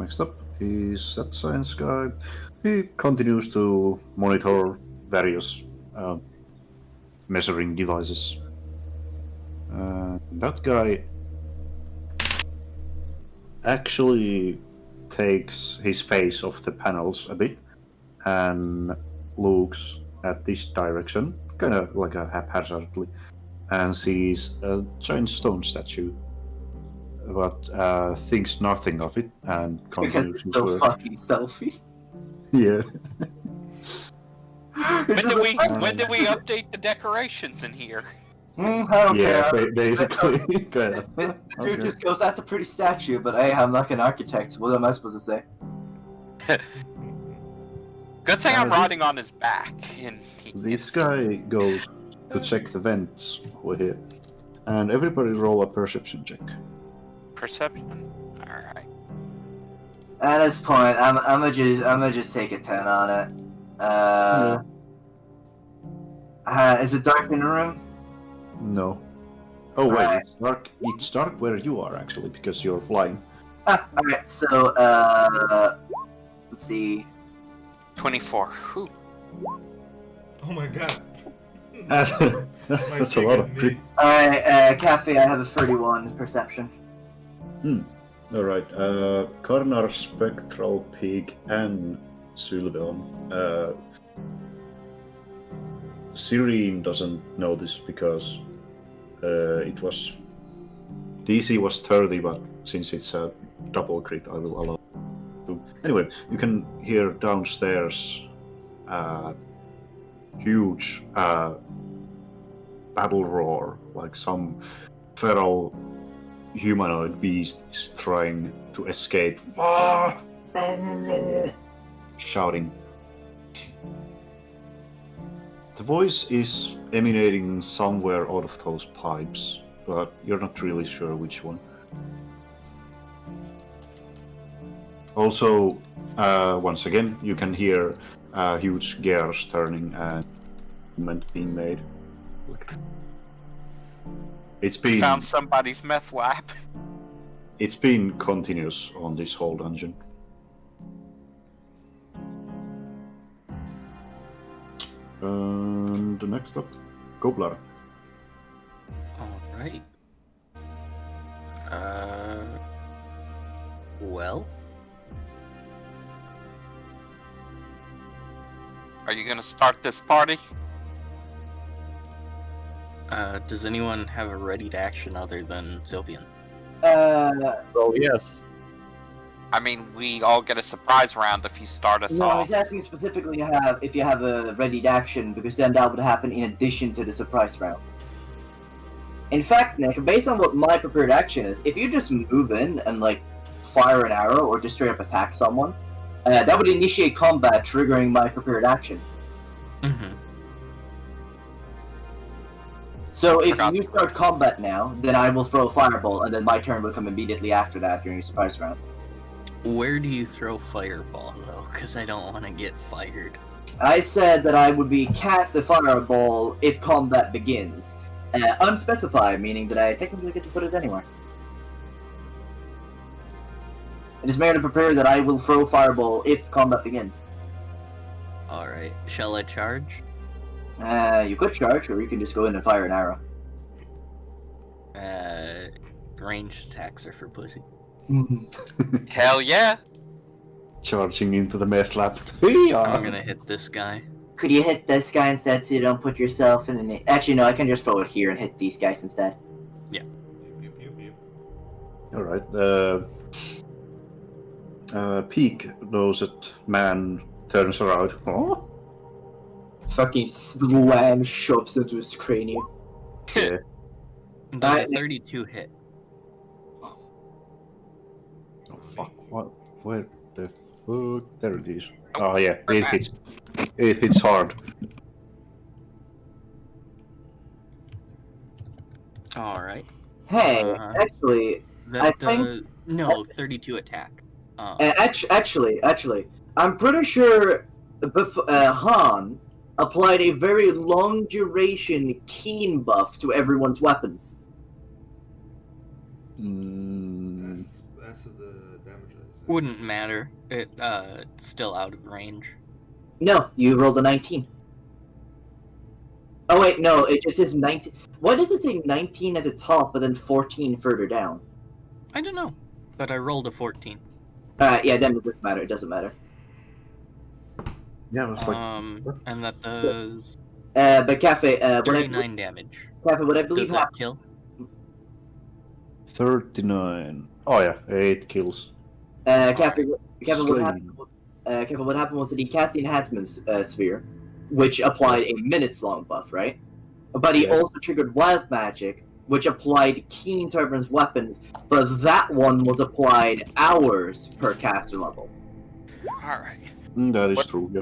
S3: next up is that science guy. He continues to monitor various measuring devices. That guy actually takes his face off the panels a bit and looks at this direction, kind of like a haphazardly, and sees a giant stone statue, but thinks nothing of it and
S2: Because
S3: continues
S2: it's
S3: his
S2: so
S3: work.
S2: fucking stealthy.
S3: Yeah.
S4: When did we update the decorations in here?
S2: I don't
S3: Yeah,
S2: care.
S3: basically. Kind of.
S2: Dude
S3: Okay.
S2: just goes, that's a pretty statue, but hey, I'm like an architect. What am I supposed to say?
S4: Good thing I'm
S3: this-
S4: riding on his back. And
S3: This guy goes to check the vents over here, and everybody roll a perception check.
S4: Perception. Alright.
S2: At this point, I'm gonna just take a 10 on it. Is it dark in the room?
S3: No. Oh wait,
S2: Right.
S3: it's dark. It's dark where you are actually because you're flying.
S2: Alright, so, let's see.
S4: 24. Whew.
S1: Oh my god.
S3: That's a lot of.
S2: Alright, Cafe, I have a 31 perception.
S3: All right. Karnar, Spectral Pig, and Sylveon. Cyrene doesn't know this because it was DC was 30, but since it's a double crit, I will allow. Anyway, you can hear downstairs huge battle roar, like some feral humanoid beast is trying to escape, shouting. The voice is emanating somewhere out of those pipes, but you're not really sure which one. Also, once again, you can hear huge gears turning and movement being made. It's been
S4: Found somebody's meth lab.
S3: it's been continuous on this whole dungeon. And next up, Goblar.
S6: Alright. Well,
S4: Are you gonna start this party?
S6: does anyone have a ready to action other than Sylveon?
S5: Oh yes.
S4: I mean, we all get a surprise round if you start us
S2: No,
S4: off.
S2: he's asking specifically if you have a ready action, because then that would happen in addition to the surprise round. In fact, Nick, based on what my prepared action is, if you just move in and like fire an arrow or just straight up attack someone, that would initiate combat, triggering my prepared action.
S6: Mm-hmm.
S2: So if
S4: Forgot.
S2: you start combat now, then I will throw a fireball, and then my turn will come immediately after that during the surprise round.
S6: Where do you throw fireball though? Because I don't want to get fired.
S2: I said that I would be cast a fireball if combat begins. Unspecified, meaning that I technically get to put it anywhere. It is merely prepared that I will throw fireball if combat begins.
S6: Alright, shall I charge?
S2: You could charge, or you can just go in and fire an arrow.
S6: Ranged attacks are for pussy.
S4: Hell yeah!
S3: Charging into the meth lab.
S6: I'm gonna hit this guy.
S2: Could you hit this guy instead so you don't put yourself in an... Actually, no, I can just throw it here and hit these guys instead.
S1: Yep, yep, yep, yep.
S3: Alright, Peak knows that man turns around. Oh?
S2: Fucking slam shoves into his cranium.
S3: Yeah.
S6: Does a 32 hit?
S3: Oh fuck, what? Where the fuck? There it is. Oh yeah, it hits. It hits hard.
S6: Alright.
S2: Hey,
S6: Uh-huh.
S2: actually,
S6: That,
S2: think-
S6: no, 32 attack.
S2: actually, I'm pretty sure Han applied a very long duration keen buff to everyone's weapons.
S3: Mm,
S1: That's the damage that is
S6: Wouldn't matter. It's still out of range.
S2: No, you rolled a 19. Oh wait, no, it just says 19. Why does it say 19 at the top, but then 14 further down?
S6: I don't know, but I rolled a 14.
S2: Yeah, then it doesn't matter. It doesn't matter.
S3: Yeah, I was like,
S6: And that does
S2: But Cafe, what I
S6: 39 damage.
S2: believe
S6: Does that kill?
S3: 39. Oh yeah, 8 kills.
S2: Kevin, what
S3: Slain.
S2: happened? Kevin, what happened was that he cast the enhancement sphere, which applied a minutes-long buff, right? But he
S3: Yeah.
S2: also triggered wild magic, which applied keen to everyone's weapons. But that one was applied hours per caster level.
S4: Alright.
S3: That is
S4: What-
S3: true. Yeah.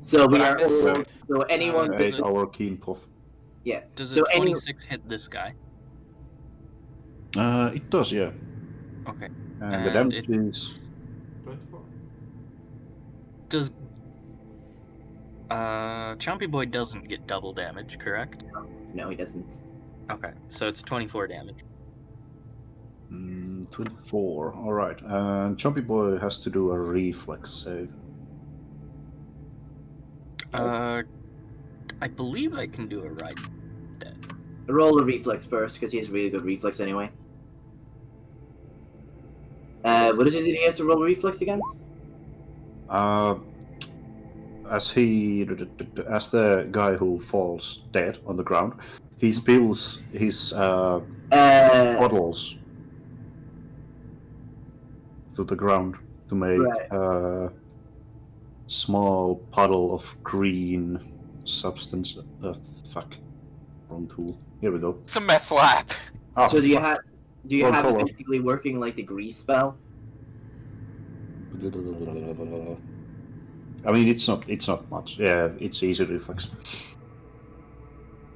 S2: So we
S4: But I
S2: are
S4: miss-
S2: all, so anyone.
S3: 8-hour keen puff.
S2: Yeah.
S6: Does
S2: So
S6: a
S2: any
S6: 26 hit this guy?
S3: It does, yeah.
S6: Okay.
S3: And the
S6: And
S3: damage is
S1: 24.
S6: Does Chompy Boy doesn't get double damage, correct?
S2: No, he doesn't.
S6: Okay, so it's 24 damage.
S3: 24. All right. And Chompy Boy has to do a reflex save.
S6: I believe I can do a right instead.
S2: Roll a reflex first, because he has really good reflex anyway. What is it he has to roll a reflex against?
S3: As the guy who falls dead on the ground, he spills his bottles to the ground to make
S2: Right.
S3: a small puddle of green substance. Fuck, wrong tool. Here we go.
S4: It's a meth lab.
S3: Oh,
S2: So do you
S3: fuck.
S2: have it
S3: Roll.
S2: basically working like the grease spell?
S3: I mean, it's not much. Yeah, it's easy reflex.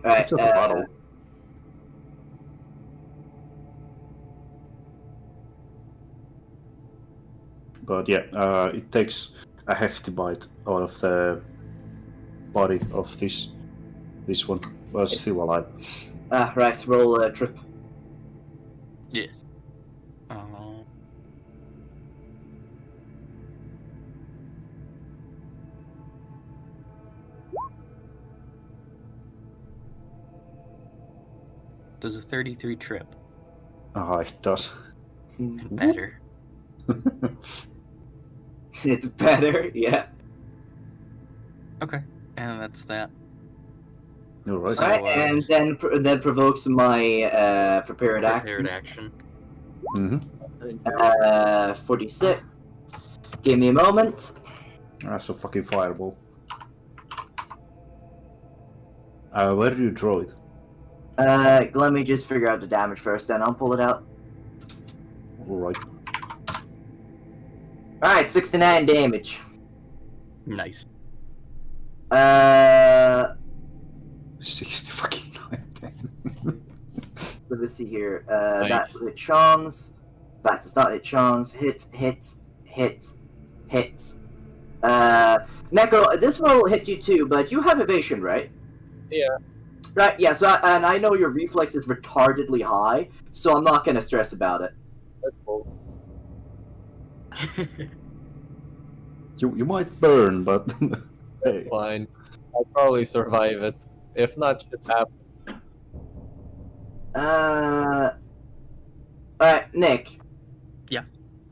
S2: Alright,
S3: It's just a bottle. But yeah, it takes a hefty bite out of the body of this one, but still alive.
S2: Right, roll a trip.
S6: Yes. Does a 33 trip?
S3: Ah, it does.
S6: Better.
S2: It's better, yeah.
S6: Okay, and that's that.
S3: You're right.
S6: So,
S2: Alright, and then provokes my prepared
S6: Prepared
S2: action.
S3: Mm-hmm.
S2: 46. Give me a moment.
S3: That's a fucking fireball. Where do you draw it?
S2: Let me just figure out the damage first, then I'll pull it out.
S3: Alright.
S2: Alright, 69 damage.
S6: Nice.
S3: 60 fucking 9.
S2: Let me see here.
S5: Nice.
S2: That hit Chong's. That does not hit Chong's. Hit. Neko, this will hit you too, but you have evasion, right?
S5: Yeah.
S2: Right, yeah, so and I know your reflex is retardedly high, so I'm not gonna stress about it.
S5: That's cool.
S3: You might burn, but hey.
S5: Fine. I'll probably survive it. If not, shit happens.
S2: Alright, Nick.
S6: Yeah.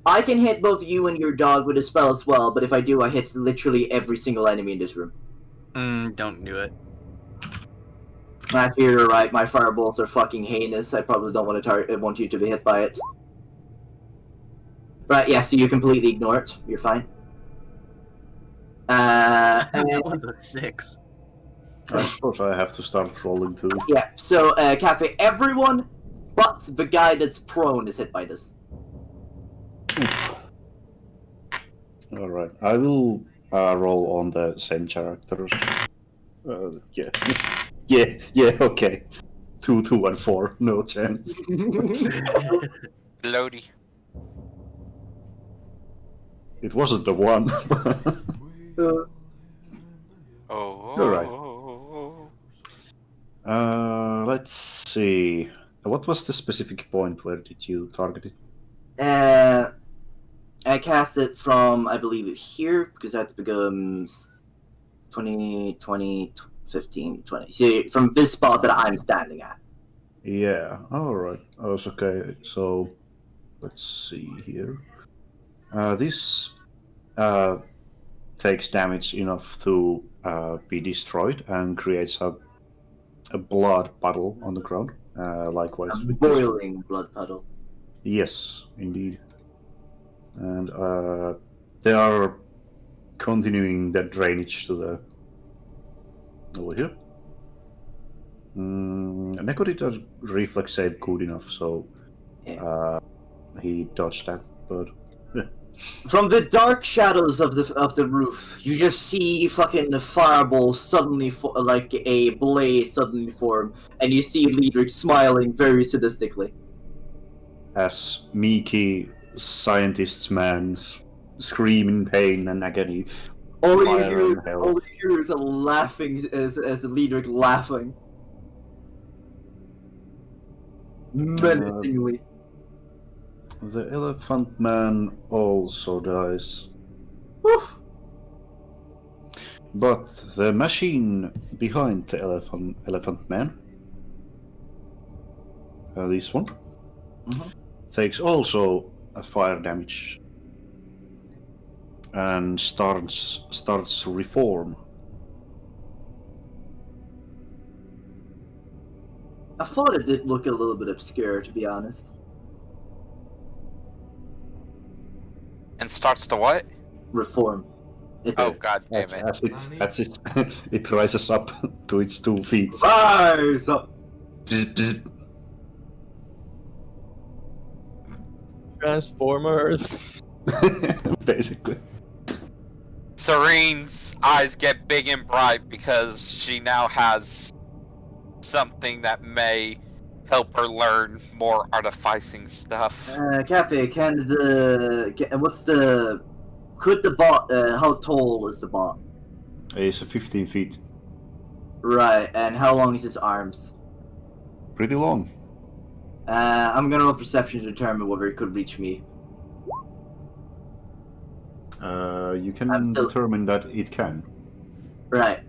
S2: I can hit both you and your dog with a spell as well, but if I do, I hit literally every single enemy in this room.
S6: Don't do it.
S2: Actually, you're right. My fireballs are fucking heinous. I probably don't want you to be hit by it. Right, yeah, so you completely ignore it. You're fine.
S6: That
S2: And,
S6: was a 6.
S3: I suppose I have to start rolling too.
S2: yeah, so, Cafe, everyone but the guy that's prone is hit by this.
S3: Alright, I will roll on the same characters. Yeah. Yeah, okay. 2, 2, and 4, no chance.
S4: Lodi.
S3: It wasn't the one.
S4: Oh.
S3: Alright. Let's see. What was the specific point? Where did you target it?
S2: I cast it from, I believe, here, because that becomes 20, 20, 15, 20. See, from this spot that I'm standing at.
S3: Yeah, alright. Oh, it's okay. So, let's see here. This takes damage enough to be destroyed and creates a blood puddle on the ground. Likewise.
S2: A
S3: with this.
S2: boiling blood puddle.
S3: Yes, indeed. And they are continuing that drainage to the over here. Neko did a reflex save good enough, so he dodged that. But
S2: From the dark shadows of the roof, you just see fucking the fireball suddenly, like a blaze suddenly form, and you see Liedrich smiling very sadistically.
S3: as Miki, scientist's man, scream in pain and agony.
S2: All you
S3: Fire
S2: hear,
S3: and hell.
S2: all you hear is a laughing, as Liedrich laughing. Menacingly.
S3: The elephant man also dies.
S2: Woof.
S3: But the machine behind the elephant man, this one, takes also a fire damage and starts to reform.
S2: I thought it did look a little bit obscure, to be honest.
S4: And starts to what?
S2: Reform.
S4: Oh god damn it.
S3: As it rises up to its 2 feet.
S2: Rise up!
S3: Bzz, bzz.
S5: Transformers.
S3: Basically.
S4: Serene's eyes get big and bright because she now has something that may help her learn more artificing stuff.
S2: Cafe, could the bot, how tall is the bot?
S3: It's 15 feet.
S2: Right, and how long is its arms?
S3: Pretty long.
S2: I'm gonna roll perception to determine whether it could reach me.
S3: You can
S2: I'm still-
S3: determine that it can.
S2: Right.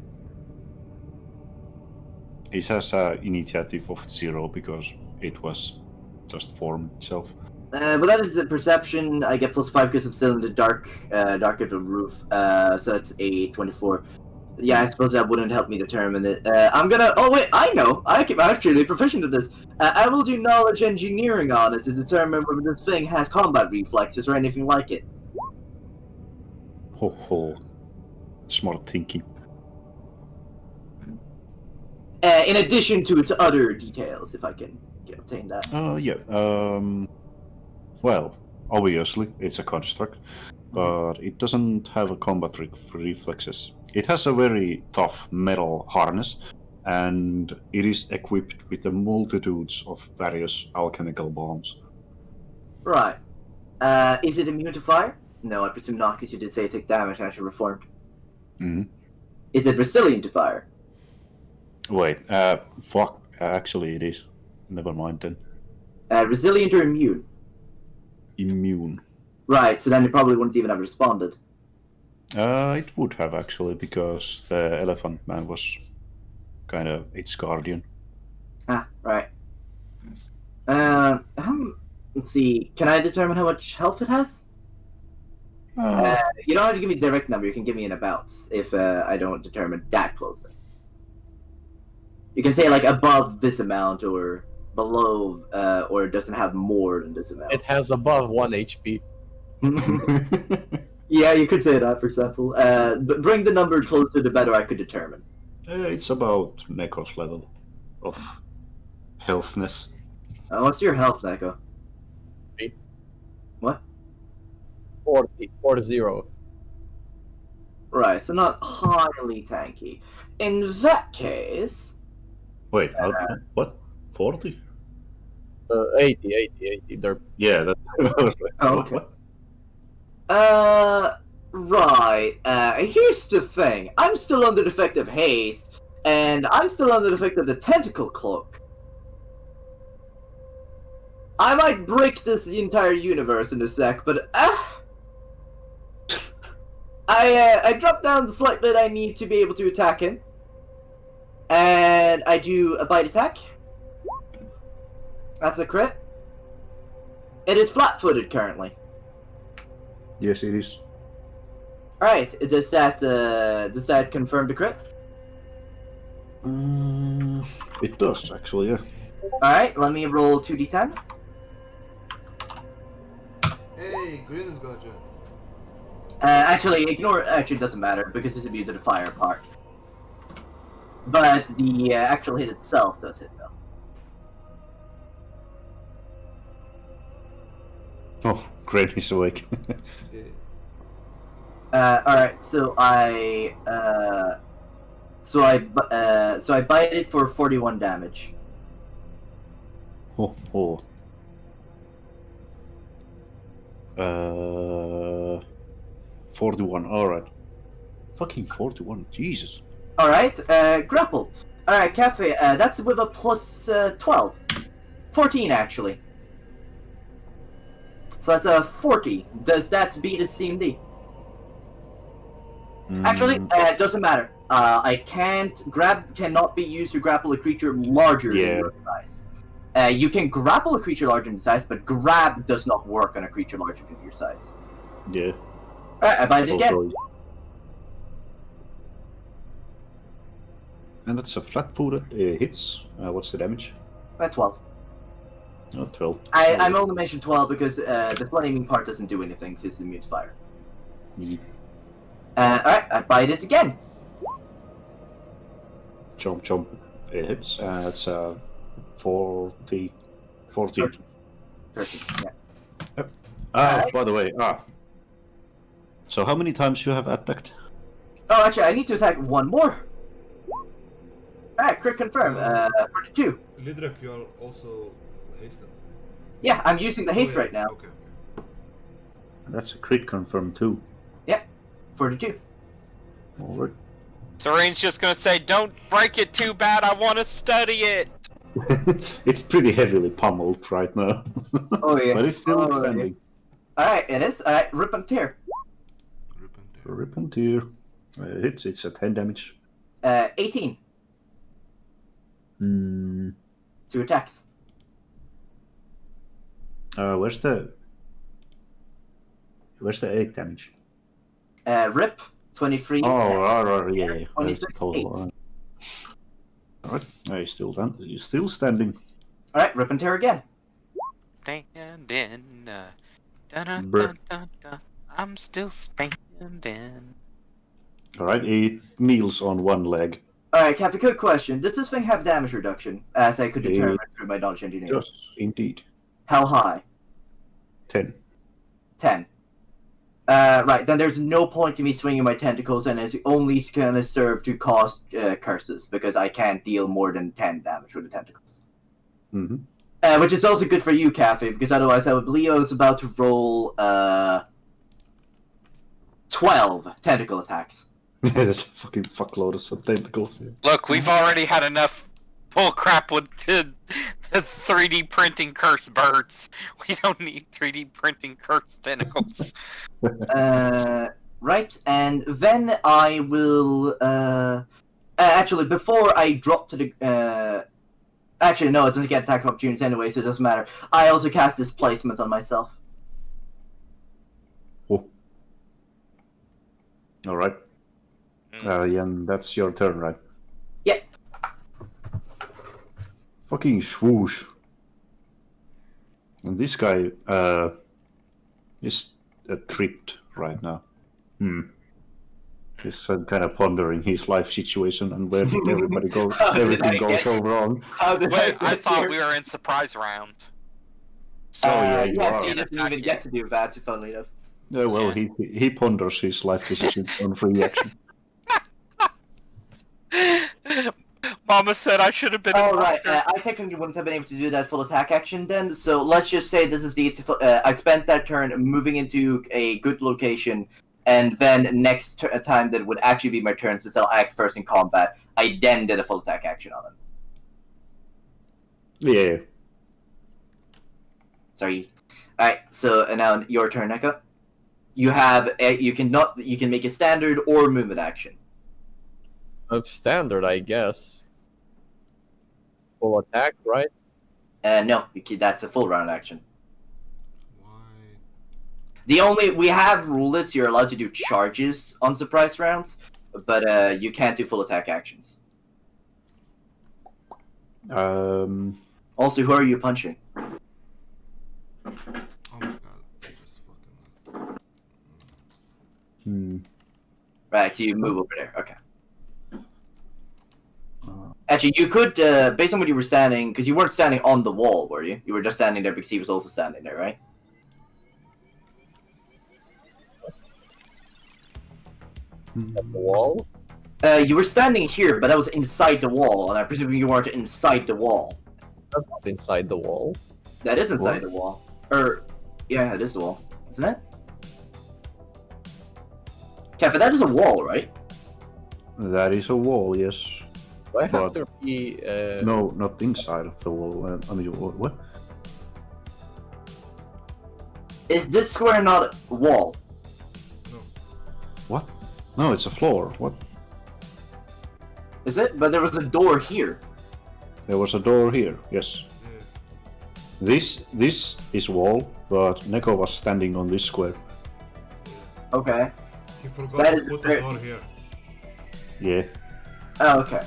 S3: It has an initiative of 0 because it was just formed itself.
S2: But that is a perception. I get +5 because I'm still in the dark of the roof. So that's a 24. Yeah, I suppose that wouldn't help me determine it. I'm gonna. Oh wait, I know. I'm actually proficient at this. I will do knowledge engineering on it to determine whether this thing has combat reflexes or anything like it.
S3: Ho ho. Smart thinking.
S2: In addition to its other details, if I can obtain that.
S3: Yeah. Well, obviously it's a construct, but it doesn't have a combat reflexes. It has a very tough metal harness, and it is equipped with a multitudes of various alchemical bombs.
S2: Right. Is it immune to fire? No, I presume not, because you did say it took damage after reformed.
S3: Mhm.
S2: Is it resilient to fire?
S3: Wait, fuck. Actually, it is. Never mind then.
S2: Resilient or immune?
S3: Immune.
S2: Right, so then it probably wouldn't even have responded.
S3: It would have actually, because the elephant man was kind of its guardian.
S2: Ah, right. Let's see. Can I determine how much health it has? You don't have to give me a direct number. You can give me an abouts if I don't determine that closely. You can say like above this amount or below, or it doesn't have more than this amount.
S5: It has above 1 HP.
S2: Yeah, you could say that, for example. But bring the number closer, the better I could determine.
S3: It's about Neko's level of healthness.
S2: What's your health, Neko?
S5: 40.
S2: Right, so not highly tanky. In that case,
S3: Wait, what? 40?
S5: 80. They're
S3: Yeah, that I was like,
S2: Oh,
S3: what,
S2: okay.
S3: what?
S2: Right. Here's the thing. I'm still under the effect of haste, and I'm still under the effect of the tentacle cloak. I might break this entire universe in a sec, but I drop down the slight bit I need to be able to attack him. And I do a bite attack. That's a crit. It is flat-footed currently.
S3: Yes, it is.
S2: Alright, does that confirm the crit?
S3: It does, actually, yeah.
S2: Alright, let me roll 2d10.
S1: Hey, Green is gonna join.
S2: Actually, ignore. Actually, it doesn't matter because it's immune to the fire part. But the actual hit itself does hit, though.
S3: Oh, great, he's awake.
S1: Yeah.
S2: All right. So I bite it for 41 damage.
S3: Oh, oh. 41, alright. Fucking 41, Jesus.
S2: All right. Grapple. All right, Cafe. That's with a plus 12. 14 actually. So that's a 40. Does that beat its CMD? Actually, it doesn't matter. Cannot be used to grapple a creature larger than your size. You can grapple a creature larger than size, but grab does not work on a creature larger than your size.
S3: Yeah.
S2: Alright, I bite it again.
S3: Also- And that's a flat-footed hits. What's the damage?
S2: 12.
S3: Oh, 12.
S2: I'm only mentioning 12 because the flaming part doesn't do anything, so it's immune to fire.
S3: Yeah.
S2: Alright, I bite it again.
S3: Jump, jump. It hits. It's 40. 14.
S2: 13, yeah.
S3: By the way, So how many times you have attacked?
S2: Oh, actually, I need to attack one more. Alright, crit confirm. 42.
S1: Lidrak, you are also hastened.
S2: Yeah, I'm using the haste
S1: Oh, yeah.
S2: right now.
S1: Okay.
S3: That's a crit confirm too.
S2: 42.
S3: Alright.
S4: Serene's just gonna say, "Don't break it too bad. I want to study it."
S3: It's pretty heavily pummeled right now.
S2: Oh, yeah.
S3: But it's still
S2: Oh,
S3: standing.
S2: Alright, it is. Alright, rip and tear.
S1: Rip and tear.
S3: Rip and tear. It's a 10 damage.
S2: 18.
S3: Mm,
S2: 2 attacks.
S3: where's the 8 damage?
S2: Rip, 23.
S3: Yeah.
S2: 26,
S3: Alright, he's still standing.
S2: Alright, rip and tear again.
S4: Standing.
S3: Brr.
S4: I'm still standing.
S3: Alright, he kneels on one leg.
S2: Alright, Kathy, quick question. Does this thing have damage reduction, as I could determine through my knowledge engineering?
S3: Yes, indeed.
S2: How high?
S3: 10.
S2: 10. Right, then there's no point in me swinging my tentacles, and it's only gonna serve to cause curses, because I can't deal more than 10 damage with the tentacles.
S3: Mm-hmm.
S2: Which is also good for you, Kathy, because otherwise I would believe I was about to roll 12 tentacle attacks.
S3: There's a fucking fuckload of some tentacles here.
S4: Look, we've already had enough bull crap with the 3D printing cursed birds. We don't need 3D printing cursed tentacles.
S2: Right, and then I will, actually, before I drop to the, actually, no, it doesn't get attack opportunities anyway, so it doesn't matter. I also cast Displacement on myself.
S3: Oh. Alright. Jan, that's your turn, right?
S2: Yeah.
S3: Fucking swoosh. And this guy, is tripped right now. He's kind of pondering his life situation and where did everybody go? Everything goes so wrong.
S2: How did
S4: Wait, I
S2: get
S4: thought
S2: here?
S4: we were in surprise round.
S3: So yeah, you
S2: yeah,
S3: are.
S2: he doesn't even get to do that, funnily enough.
S3: Yeah, well,
S4: Yeah.
S3: he ponders his life decisions on free action.
S4: Mama said I should have been.
S2: Oh, right. I technically wouldn't have been able to do that full attack action then, so let's just say this is the... I spent that turn moving into a good location, and then next time that would actually be my turn, since I'll act first in combat, I then did a full attack action on him.
S3: Yeah.
S2: Sorry. Alright, so now your turn, Neko. You can make a standard or movement action.
S5: Of standard, I guess. Full attack, right?
S2: No, that's a full round action.
S1: Why?
S2: We have rule it, so you're allowed to do charges on surprise rounds, but you can't do full attack actions. Also, who are you punching?
S1: Oh my god, I just fucking.
S2: Right, so you move over there. Okay. Actually, you could, based on what you were standing, because you weren't standing on the wall, were you? You were just standing there because he was also standing there, right?
S5: At the wall?
S2: You were standing here, but that was inside the wall, and I presume you weren't inside the wall.
S5: That's not inside the wall.
S2: That is inside the wall. Yeah, it is the wall, isn't it? Kevin, that is a wall, right?
S3: That is a wall, yes.
S5: Do I have
S3: But-
S5: to be...
S3: No, not inside of the wall. I mean, what?
S2: Is this square not a wall?
S3: What? No, it's a floor. What?
S2: Is it? But there was a door here.
S3: There was a door here. Yes.
S1: Yeah.
S3: This is wall, but Neko was standing on this square.
S2: Okay.
S1: He forgot
S2: That
S1: to
S2: is
S1: put
S2: very-
S1: the door here.
S3: Yeah.
S2: Oh, okay.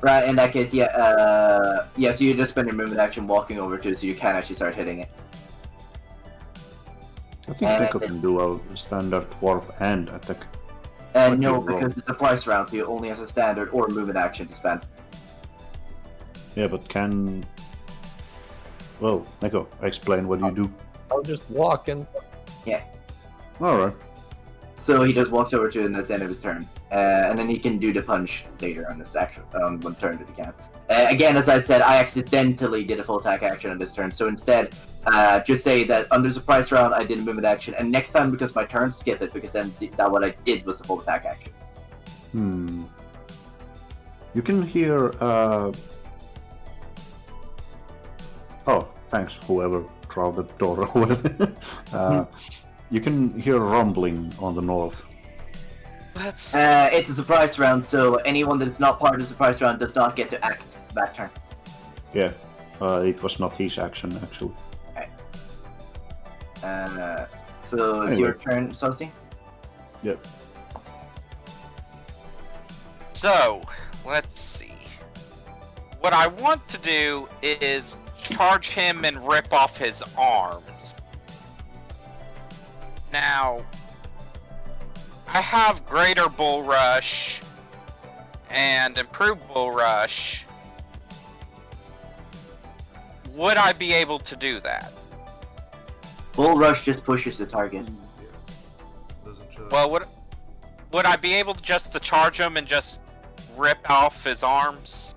S2: Right, in that case, yeah, so you just spend your movement action walking over to it, so you can actually start hitting it.
S3: I think Neko can do a standard warp and attack. What
S2: No,
S3: do you roll?
S2: because it's a price round, so you only have a standard or movement action to spend.
S3: Yeah, but can... Well, Neko, explain what you do.
S5: I'll just walk and...
S3: Alright.
S2: So he just walks over to it and that's the end of his turn. And then he can do the punch later on this action, one turn that he can. Again, as I said, I accidentally did a full attack action on this turn, so instead, just say that under surprise round I did a movement action, and next time because my turn, skip it, because then that what I did was a full attack action.
S3: You can hear, Oh, thanks, whoever drove the door or whatever. You can hear rumbling on the north.
S4: Let's.
S2: It's a surprise round, so anyone that is not part of the surprise round does not get to act that turn.
S3: Yeah, it was not his action, actually.
S2: So it's your turn, Sosi?
S3: Yep.
S4: So, let's see. What I want to do is charge him and rip off his arms. Now, I have Greater Bull Rush and Improved Bull Rush. Would I be able to do that?
S2: Bull Rush just pushes the target.
S1: Doesn't
S4: Well, would I be able just to charge him and just rip off his arms?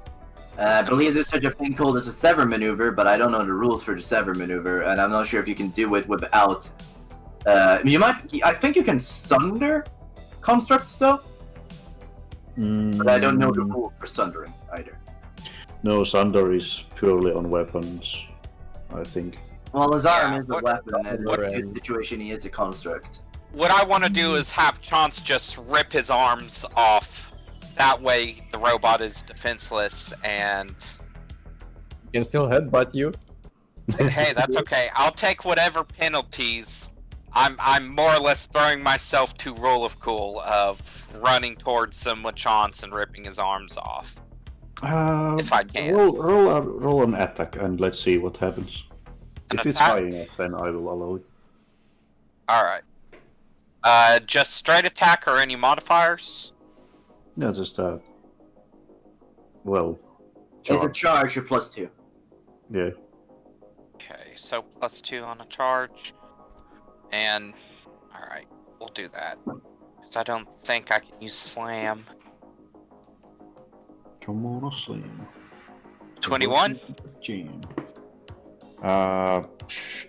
S2: I believe there's such a thing called as a sever maneuver, but I don't know the rules for the sever maneuver, and I'm not sure if you can do it without. You might. I think you can sunder constructs though, but I don't know the rules for sundering either.
S3: No, Sunder is purely on weapons, I think.
S2: Well, his arm
S4: Yeah,
S2: is a
S4: what-
S2: weapon, and
S5: what-
S2: in this situation he is a construct.
S4: What I want to do is have Chance just rip his arms off. That way, the robot is defenseless, and
S5: Can still headbutt you.
S4: hey, that's okay. I'll take whatever penalties. I'm more or less throwing myself to roll of cool of running towards him with Chance and ripping his arms off. If I can.
S3: Roll an attack and let's see what happens.
S4: An
S3: If it's
S4: attack?
S3: high enough, then I will allow it.
S4: Alright. Just straight attack or any modifiers?
S3: Yeah, just well,
S2: It's a
S3: charge.
S2: charge, you're +2.
S3: Yeah.
S4: Okay, so +2 on a charge. And, alright, we'll do that. Because I don't think I can use slam.
S3: Come on, Slim.
S4: 21?
S3: Jam.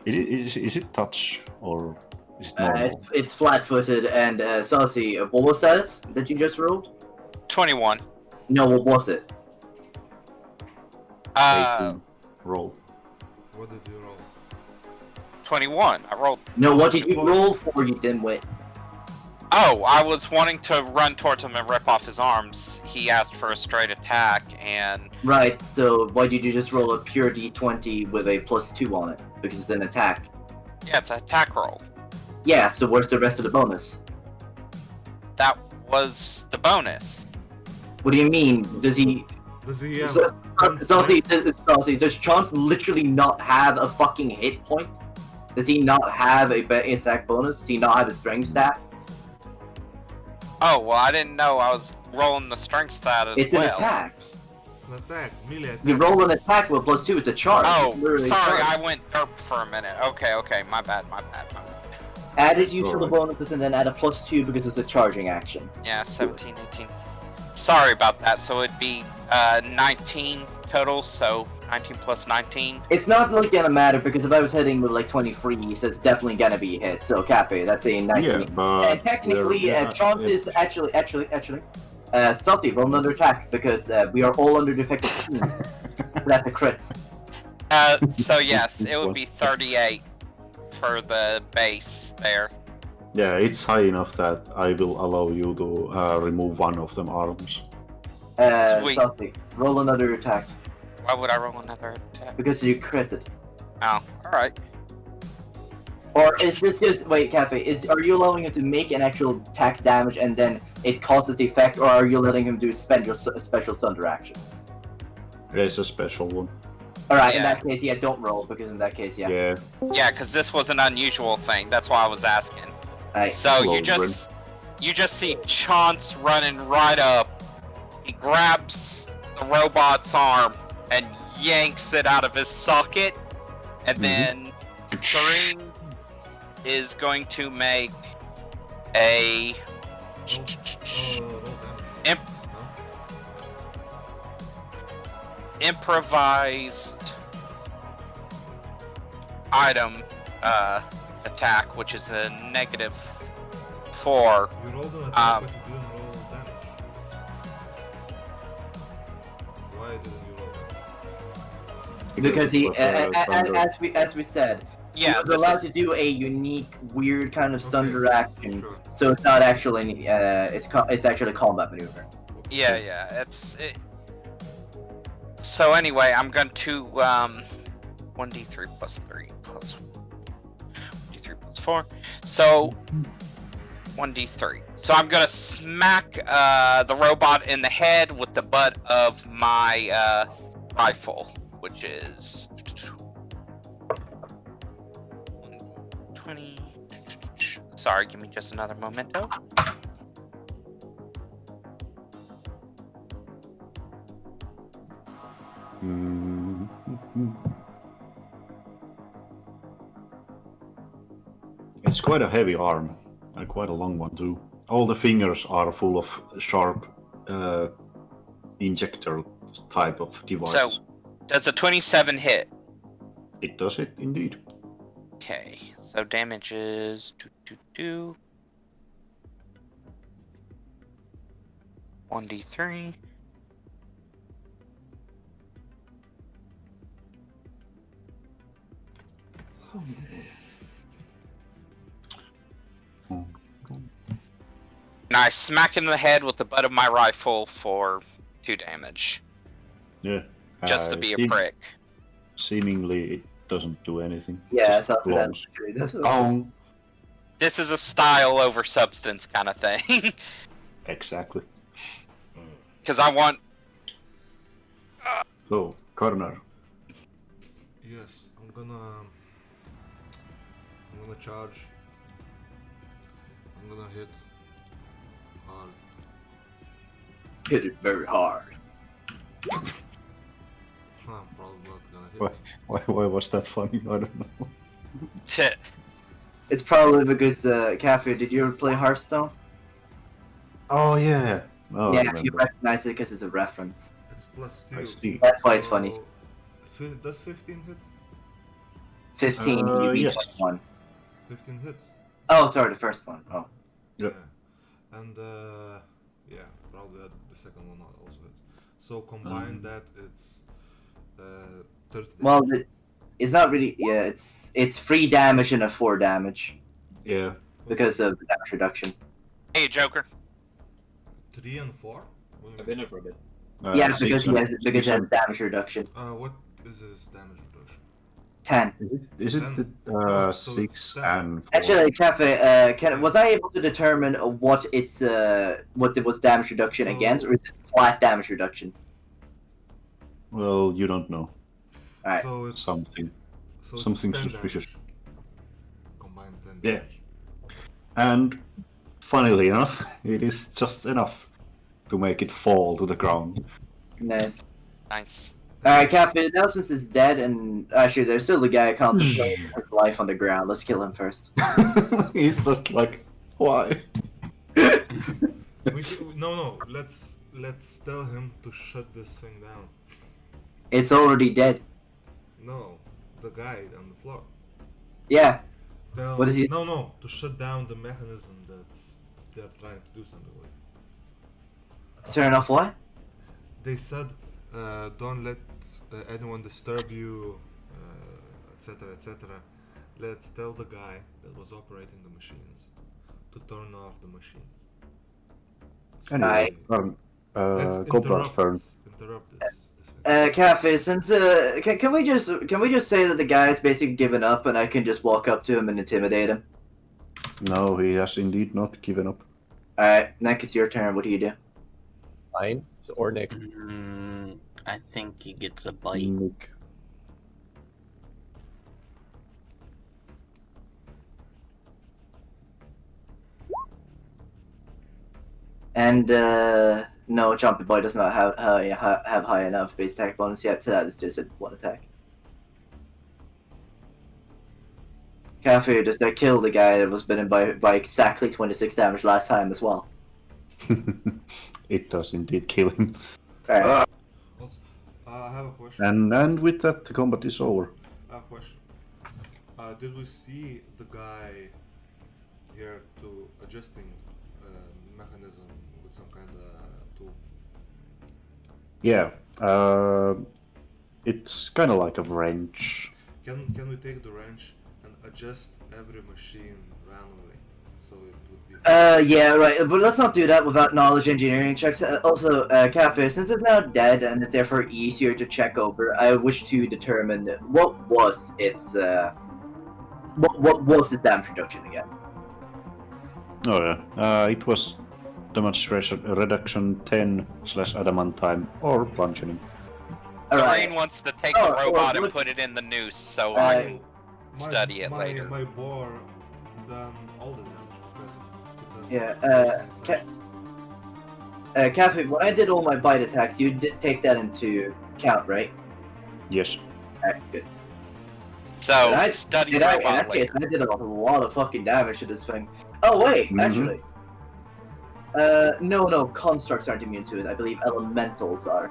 S3: Is it touch or is it normal?
S2: It's flat-footed, and Saucy, what was that you just rolled?
S4: 21.
S2: No, what was it?
S3: 18. Roll.
S1: What did you roll?
S4: 21. I rolled.
S2: No, what did you
S1: 24.
S2: roll for, you dimwit?
S4: Oh, I was wanting to run towards him and rip off his arms. He asked for a straight attack, and
S2: Right, so why did you just roll a pure d20 with a +2 on it? Because it's an attack.
S4: yeah, it's an attack roll.
S2: Yeah, so where's the rest of the bonus?
S4: That was the bonus.
S2: What do you mean? Does he...
S1: Does he have
S2: So, Saucy,
S1: strength?
S2: does Chance literally not have a fucking hit point? Does he not have a attack bonus? Does he not have a strength stat?
S4: Oh, well, I didn't know I was rolling the strength stat as
S2: It's
S4: well.
S2: an attack.
S1: It's an attack. Melee attack.
S2: You roll an attack with +2, it's a charge.
S4: Oh,
S2: It's literally a
S4: sorry,
S2: charge.
S4: I went derp for a minute. Okay, my bad.
S2: Add his use of the
S3: Alright.
S2: bonuses and then add a +2 because it's a charging action.
S4: Yeah, 17, 18. Sorry about that, so it'd be 19 total, so 19 plus 19.
S2: It's not like gonna matter because if I was hitting with like 23, so it's definitely gonna be a hit. So Cafe, that's a 19.
S3: Yeah, but
S2: And technically, Chance is actually, Salty, roll another attack because we are all under defective team. So that's a crit.
S4: So yes, it would be 38 for the base there.
S3: Yeah, it's high enough that I will allow you to remove one of them arms.
S4: Sweet.
S2: Salty, roll another attack
S4: Why would I roll another attack?
S2: because you critted.
S4: Oh, alright.
S2: Or is this just wait, Cafe? Are you allowing him to make an actual attack damage and then it causes the effect, or are you letting him do spend your special thunder action?
S3: It's a special one.
S2: All right, in
S4: Yeah.
S2: that case, yeah, don't roll because in that case, yeah.
S3: Yeah.
S4: Yeah, because this was an unusual thing. That's why I was asking.
S2: Alright.
S4: So
S3: Well,
S4: you just see Chance running right up. He grabs the robot's arm and yanks it out of his socket, and then Serene is going to make a
S1: Roll damage.
S4: Imp-
S1: No?
S4: improvised item attack, which is a -4.
S1: You rolled an attack, but you didn't roll damage. Why didn't you roll damage?
S2: Because he,
S3: Thunder.
S2: as we said,
S4: Yeah,
S2: he was
S4: this
S2: allowed
S4: is,
S2: to do a unique, weird kind of
S1: Okay,
S2: thunder action,
S1: Sure.
S2: so it's not actually, it's actually a combat maneuver.
S4: yeah, it's it. So anyway, I'm going to 1d3 plus 3 plus 1d3 plus 4. So 1d3. So I'm gonna smack the robot in the head with the butt of my rifle, which is 20. Sorry, give me just another memento.
S3: It's quite a heavy arm, and quite a long one too. All the fingers are full of sharp injector type of device.
S4: So, does a 27 hit?
S3: It does it indeed.
S4: Okay, so damage is 1d3. And I smack him in the head with the butt of my rifle for 2 damage.
S3: Yeah.
S4: Just to be a
S3: seem-
S4: prick.
S3: Seemingly, it doesn't do anything.
S2: Yeah,
S3: Just
S2: so that
S3: blows.
S2: that's
S3: Gong.
S4: This is a style over substance kind of thing.
S3: Exactly.
S4: Because I want...
S3: So, corner.
S1: Yes, I'm gonna charge. I'm gonna hit hard.
S2: hit it very hard.
S1: I'm probably not gonna hit.
S3: Why was that funny? I don't know.
S2: It's probably because Cafe, did you ever play Hearthstone?
S3: Oh yeah. Oh, I
S2: yeah, you
S3: remember.
S2: recognize it because it's a reference.
S1: It's plus
S3: I
S1: 2.
S3: see.
S2: That's why it's funny.
S1: Does 15 hit?
S2: 15, you beat
S3: yes.
S2: one.
S1: 15 hits.
S2: Oh, sorry, the first one. Oh.
S3: Yep.
S1: Yeah. And yeah, probably the second one also hits. So combine that, it's 30 damage.
S2: Well, it's not really. Yeah, it's 3 damage and a 4 damage
S3: Yeah.
S2: because of the damage reduction.
S4: Hey, Joker.
S1: 3 and 4? What do you
S7: I've
S1: mean?
S7: been there for a bit.
S2: Yeah,
S3: Six
S2: because he
S3: and-
S2: has
S3: six and-
S2: damage reduction.
S1: What is his damage reduction?
S2: 10.
S3: Is it
S1: Ten.
S3: the,
S1: Oh, so
S3: 6
S1: it's 10.
S3: and 4?
S2: Actually, Cafe, was I able to determine what its what it was damage reduction
S1: So-
S2: against, or is it flat damage reduction?
S3: Well, you don't know.
S2: Alright.
S1: So it's
S3: Something.
S1: So
S3: something
S1: it's 10
S3: suspicious.
S1: damage. Combined 10
S3: Yeah.
S1: damage.
S3: And funnily enough, it is just enough to make it fall to the ground.
S2: Nice.
S4: Nice.
S2: Alright, Cafe, now since it's dead, and actually there's still the guy contemplating his life on the ground. Let's kill him first.
S3: He's just like, why?
S1: No. Let's tell him to shut this thing down.
S2: It's already dead.
S1: No, the guy on the floor.
S2: Yeah.
S1: Tell,
S2: What is he-
S1: No, to shut down the mechanism that's they're trying to do something with.
S2: Turn off what?
S1: They said, don't let anyone disturb you, etc., etc. Let's tell the guy that was operating the machines to turn off the machines. So
S3: Anyway,
S1: let's
S3: Cobra's turn.
S1: interrupt this thing.
S2: Cafe, since can we just say that the guy's basically given up, and I can just walk up to him and intimidate him?
S3: No, he has indeed not given up.
S2: Alright, Nick, it's your turn. What do you do?
S5: Fine. Or Nick.
S6: I think he gets a bite.
S3: Nick.
S2: And no, Jumpy Boy does not have high enough base attack bonus yet, so that is just a 1 attack. Cafe, does that kill the guy that was bitten by exactly 26 damage last time as well?
S3: It does indeed kill him.
S2: Alright.
S1: Also, I have a question.
S3: And with that, the combat is over.
S1: I have a question. Did we see the guy here to adjusting mechanism with some kind of tool?
S3: Yeah, it's kind of like a wrench.
S1: Can we take the wrench and adjust every machine randomly so it would be?
S2: Yeah, right, but let's not do that without knowledge engineering checks. Also, Cafe, since it's now dead and it's therefore easier to check over, I wish to determine what was its damage reduction again.
S3: Oh yeah, it was damage reduction 10/adamantine or bludgeoning.
S2: Alright.
S4: Serene wants to take
S2: Oh,
S4: the robot
S2: well,
S4: and put it in the noose so
S2: Uh,
S4: I can study it later.
S1: My bore done all the damage because it put the
S2: Yeah,
S1: person in
S2: Cafe, when I did all my bite attacks, you did take that into account, right?
S3: Yes.
S2: Alright, good.
S4: So study
S2: In that
S4: robot
S2: case,
S4: later.
S2: I did a lot of fucking damage to this thing. Oh wait,
S3: Mhm.
S2: actually. No, constructs aren't immune to it. I believe elementals are.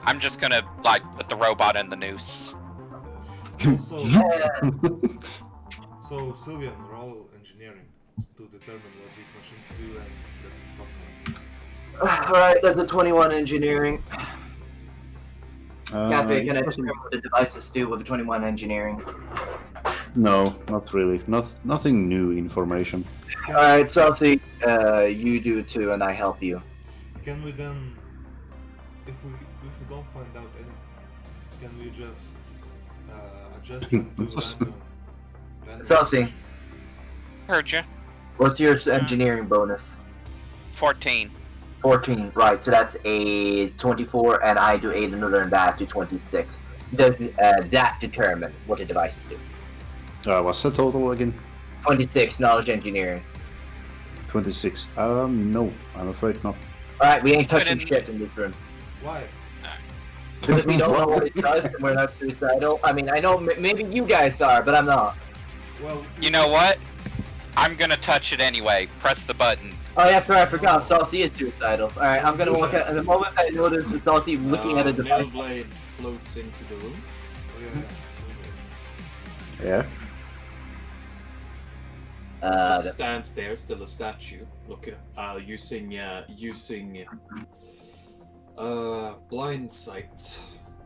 S4: I'm just gonna like put the robot in the noose.
S1: Also,
S2: Yeah.
S1: so Sylvian, roll engineering to determine what these machines do, and let's talk.
S2: Alright, that's the 21 engineering. Cafe,
S3: it
S2: can I
S3: wasn't-
S2: determine what the devices do with the 21 engineering?
S3: No, not really. Nothing new information.
S2: Alright, Saucy, you do too, and I help you.
S1: Can we then, if we don't find out anything, can we just adjust them to random
S2: Saucy.
S1: machines?
S4: Heard you.
S2: What's your engineering bonus?
S4: 14.
S2: 14, right, so that's a 24, and I do 8 and learn that to 26. Does that determine what the devices do?
S3: What's the total again?
S2: 26, knowledge engineering.
S3: 26. No, I'm afraid not.
S2: Alright, we ain't touching
S4: Couldn't-
S2: shit in this room.
S1: Why?
S2: Because we don't know what it does, and we're not suicidal. I mean, I know maybe you guys are, but I'm not.
S1: Well,
S4: You know what? I'm gonna touch it anyway. Press the button.
S2: Oh yeah, sorry, I forgot. Salty is suicidal. Alright, I'm gonna walk out, and the moment I notice the Salty looking at a device.
S7: Nailblade floats into the room.
S1: Oh, yeah.
S2: Uh,
S7: Just stands there, still a statue, looking, using Blind sight.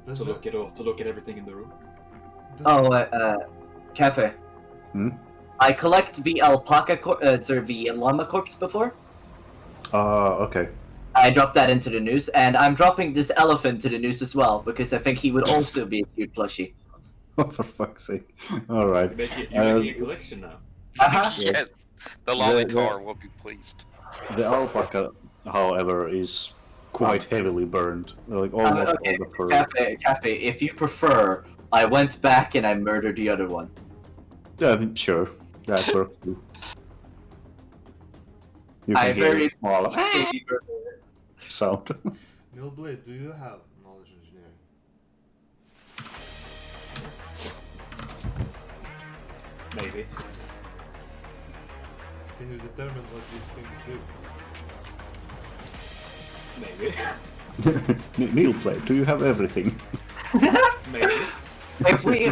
S1: Doesn't
S7: To look at everything in the room.
S2: Cafe.
S3: Hmm?
S2: I collect the alpaca the llama corpse before.
S3: Okay.
S2: I dropped that into the news, and I'm dropping this elephant to the news as well because I think he would also be a cute plushie.
S3: Oh, for fuck's sake. Alright.
S7: You're making a collection now.
S2: Uh-huh.
S4: Yes. The Lollitar will be pleased.
S3: The alpaca, however, is quite heavily burned. Like almost
S2: Okay,
S3: all the fur.
S2: Cafe, if you prefer, I went back and I murdered the other one.
S3: Sure. That works too. You
S2: I
S3: can hear
S2: very
S3: it small sound.
S1: Millblade, do you have knowledge engineering?
S7: Maybe.
S1: Can you determine what these things do?
S7: Maybe.
S3: Neil play. Do you have everything?
S7: Maybe.
S2: if we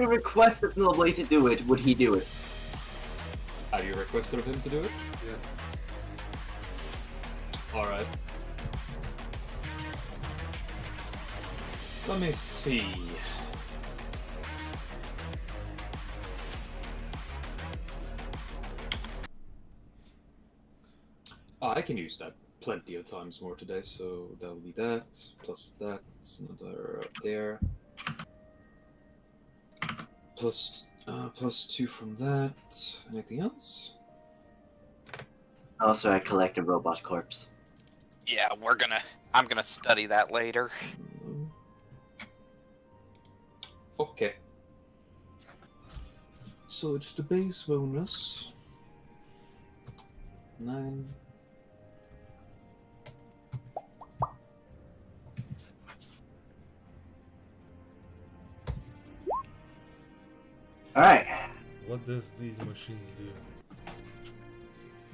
S2: requested Noblade to do it, would he do it?
S7: Have you requested of him to do it?
S1: Yes.
S7: Alright. Let me see. I can use that plenty of times more today, so that'll be that, plus that, another up there. Plus 2 from that. Anything else?
S2: Also, I collect a robot corpse.
S4: Yeah, I'm gonna study that later.
S7: Okay. So it's the base bonus. 9.
S2: Alright.
S1: What does these machines do?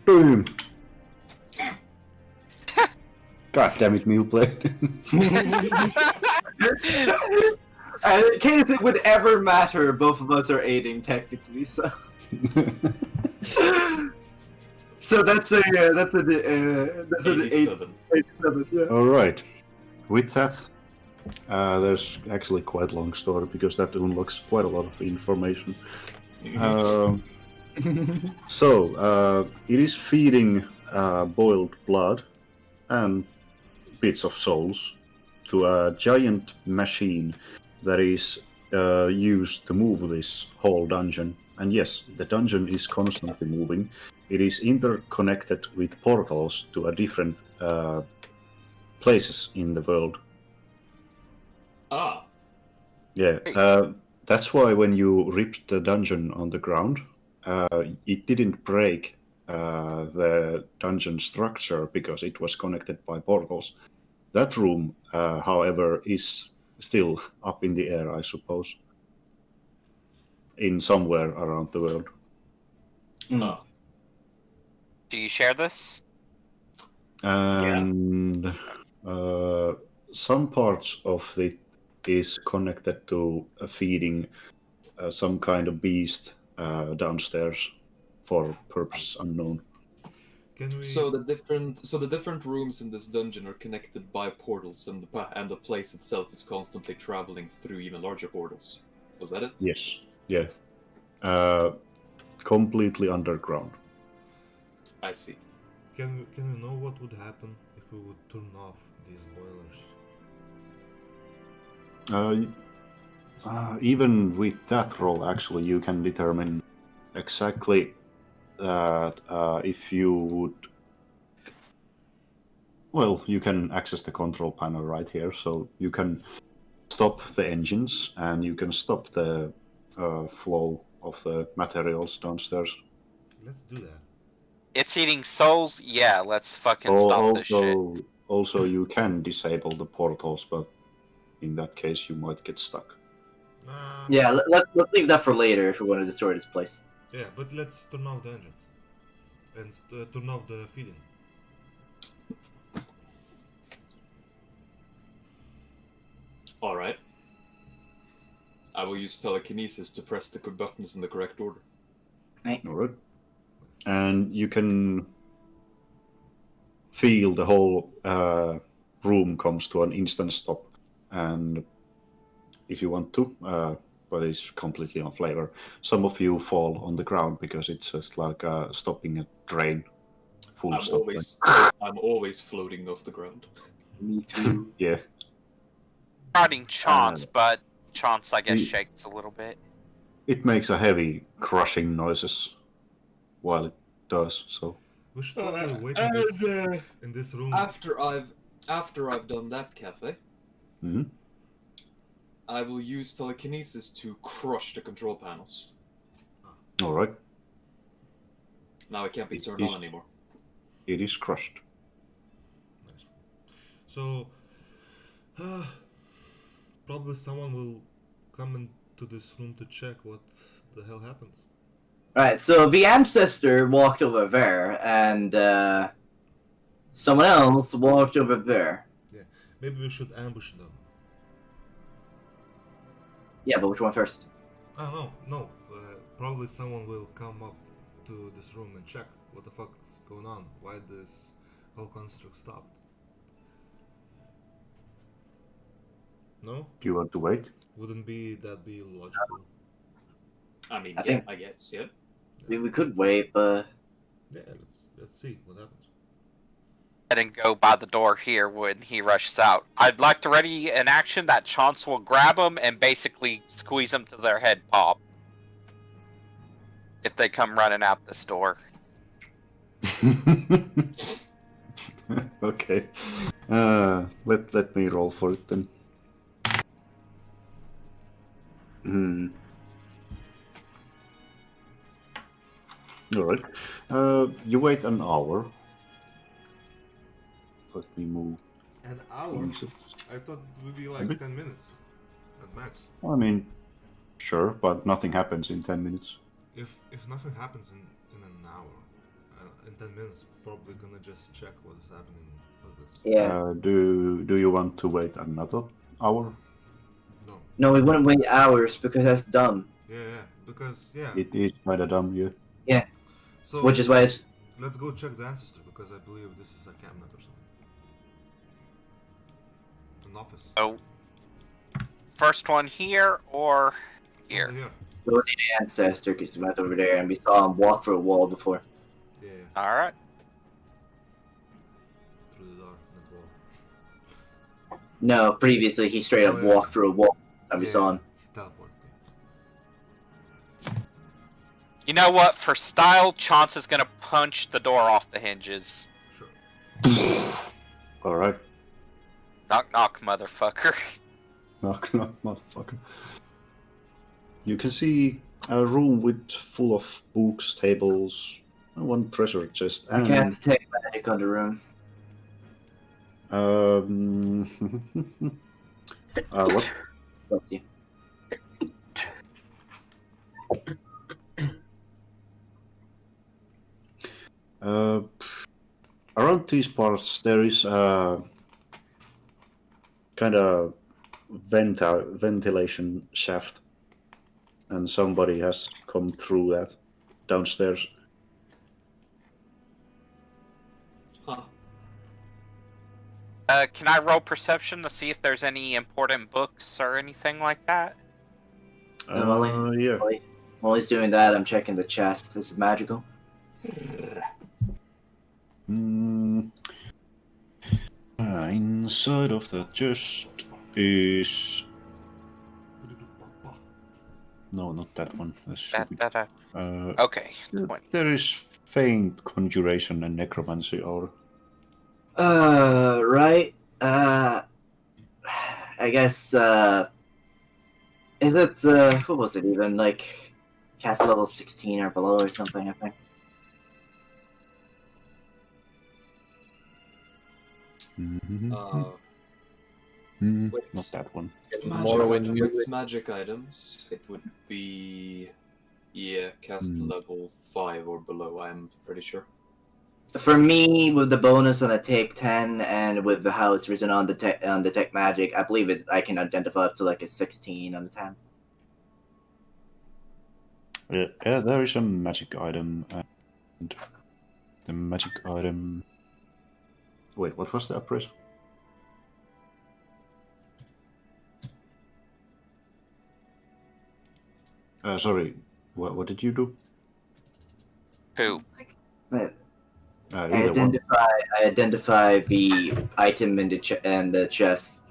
S3: Boom! God damn it, Neil play.
S2: In case it would ever matter, both of us are aiding technically, so. So that's a
S7: 87.
S2: 87, yeah.
S3: Alright. With that, there's actually quite a long story because that unlocks quite a lot of information. So, it is feeding boiled blood and bits of souls to a giant machine that is used to move this whole dungeon. And yes, the dungeon is constantly moving. It is interconnected with portals to a different places in the world.
S7: Ah,
S3: Yeah, that's why when you ripped the dungeon on the ground, it didn't break the dungeon structure because it was connected by portals. That room, however, is still up in the air, I suppose, in somewhere around the world.
S7: ah.
S4: Do you share this?
S3: And some parts of it is connected to feeding some kind of beast downstairs for purposes unknown.
S1: Can we?
S7: So the different rooms in this dungeon are connected by portals, and the place itself is constantly traveling through even larger portals. Was that it?
S3: Yes, yeah. Completely underground.
S7: I see.
S1: Can we know what would happen if we would turn off these boilers?
S3: Even with that roll, actually, you can determine exactly that if you would. Well, you can access the control panel right here, so you can stop the engines and you can stop the flow of the materials downstairs.
S1: Let's do that.
S4: It's eating souls? Yeah, let's fucking stop this shit.
S3: Also, you can disable the portals, but in that case, you might get stuck.
S2: Yeah, let's leave that for later if we want to destroy this place.
S1: Yeah, but let's turn off the engines and turn off the feeding.
S7: All right. I will use telekinesis to press the buttons in the correct order.
S3: Alright. And you can feel the whole room comes to an instant stop, and if you want to, but it's completely on flavor. Some of you fall on the ground because it's just like stopping a train. Full
S7: I'm
S3: stop.
S7: I'm always floating off the ground.
S2: Me too.
S3: Yeah.
S4: Prodding Chance, but Chance, I guess,
S3: the-
S4: shakes a little bit.
S3: It makes a heavy crushing noises while it does. So
S1: We should probably wait
S7: and,
S1: in this room.
S7: After I've done that, Cafe,
S3: Mhm.
S7: I will use telekinesis to crush the control panels.
S3: all right,
S7: Now it can't be turned
S3: Is-
S7: on anymore.
S3: it is crushed.
S1: So, probably someone will come into this room to check what the hell happened.
S2: Alright, so the ancestor walked over there, and someone else walked over there.
S1: Maybe we should ambush them.
S2: Yeah, but which one first?
S1: Oh no. Probably someone will come up to this room and check what the fuck is going on. Why this whole construct stopped. No?
S3: Do you want to wait?
S1: Wouldn't that be logical?
S7: I mean,
S2: I
S7: yeah,
S2: think-
S7: I guess, yeah.
S2: I mean, we could wait, but
S1: Yeah, let's see what happens.
S4: And go by the door here when he rushes out. I'd like to ready an action that Chance will grab him and basically squeeze them to their head pop. If they come running out this door.
S3: Okay. Let me roll for it then. Hmm. All right. You wait an hour. Let me move.
S1: An hour? I thought it would be like
S3: Maybe.
S1: 10 minutes at max.
S3: I mean, sure, but nothing happens in 10 minutes.
S1: If nothing happens in an hour, in 10 minutes, probably gonna just check what is happening with this.
S2: yeah.
S3: Do you want to wait another hour?
S1: No.
S2: No, we wouldn't wait hours because that's dumb.
S1: Yeah, because yeah.
S3: It is kind of dumb, yeah.
S1: So
S2: Which is why it's
S1: let's go check the ancestor because I believe this is a cabinet or something. An office.
S4: So, first one here or here?
S1: Here.
S2: go to the ancestor because he went over there and we saw him walk through a wall before.
S1: Yeah,
S4: Alright.
S1: through the door, not wall.
S2: No, previously he straight up
S1: Oh, yeah.
S2: walked through a wall and we
S1: Yeah,
S2: saw him.
S1: He teleported.
S4: You know what? For style, Chance is gonna punch the door off the hinges.
S1: Sure.
S3: All right.
S4: Knock knock, motherfucker.
S3: Knock, knock, motherfucker. You can see a room with full of books, tables, and one treasure chest, and
S2: Cast detect magic on the room.
S3: what?
S2: Bless you.
S3: Around these parts there is a kind of ventilation shaft, and somebody has come through that downstairs.
S7: Huh.
S4: Can I roll perception to see if there's any important books or anything like that?
S3: Yeah.
S2: While he's doing that, I'm checking the chest. This is magical.
S3: Inside of the chest is no, not that one. That's stupid.
S4: Okay. 20.
S3: There is faint conjuration and necromancy aura.
S2: Right. I guess, is it, what was it even? Like, cast level 16 or below or something, I think.
S7: Wait,
S3: Not that one.
S7: With magic items, it would be, yeah, cast level 5 or below, I'm pretty sure.
S2: For me, with the bonus on a take 10 and with the how it's written on the tech magic, I believe I can identify up to like a 16 on the 10.
S3: Yeah, there is a magic item, and the magic item. Wait, what was the appraisal? Sorry, what did you do?
S4: Who?
S2: I
S3: Either one.
S2: identify the item in the chest.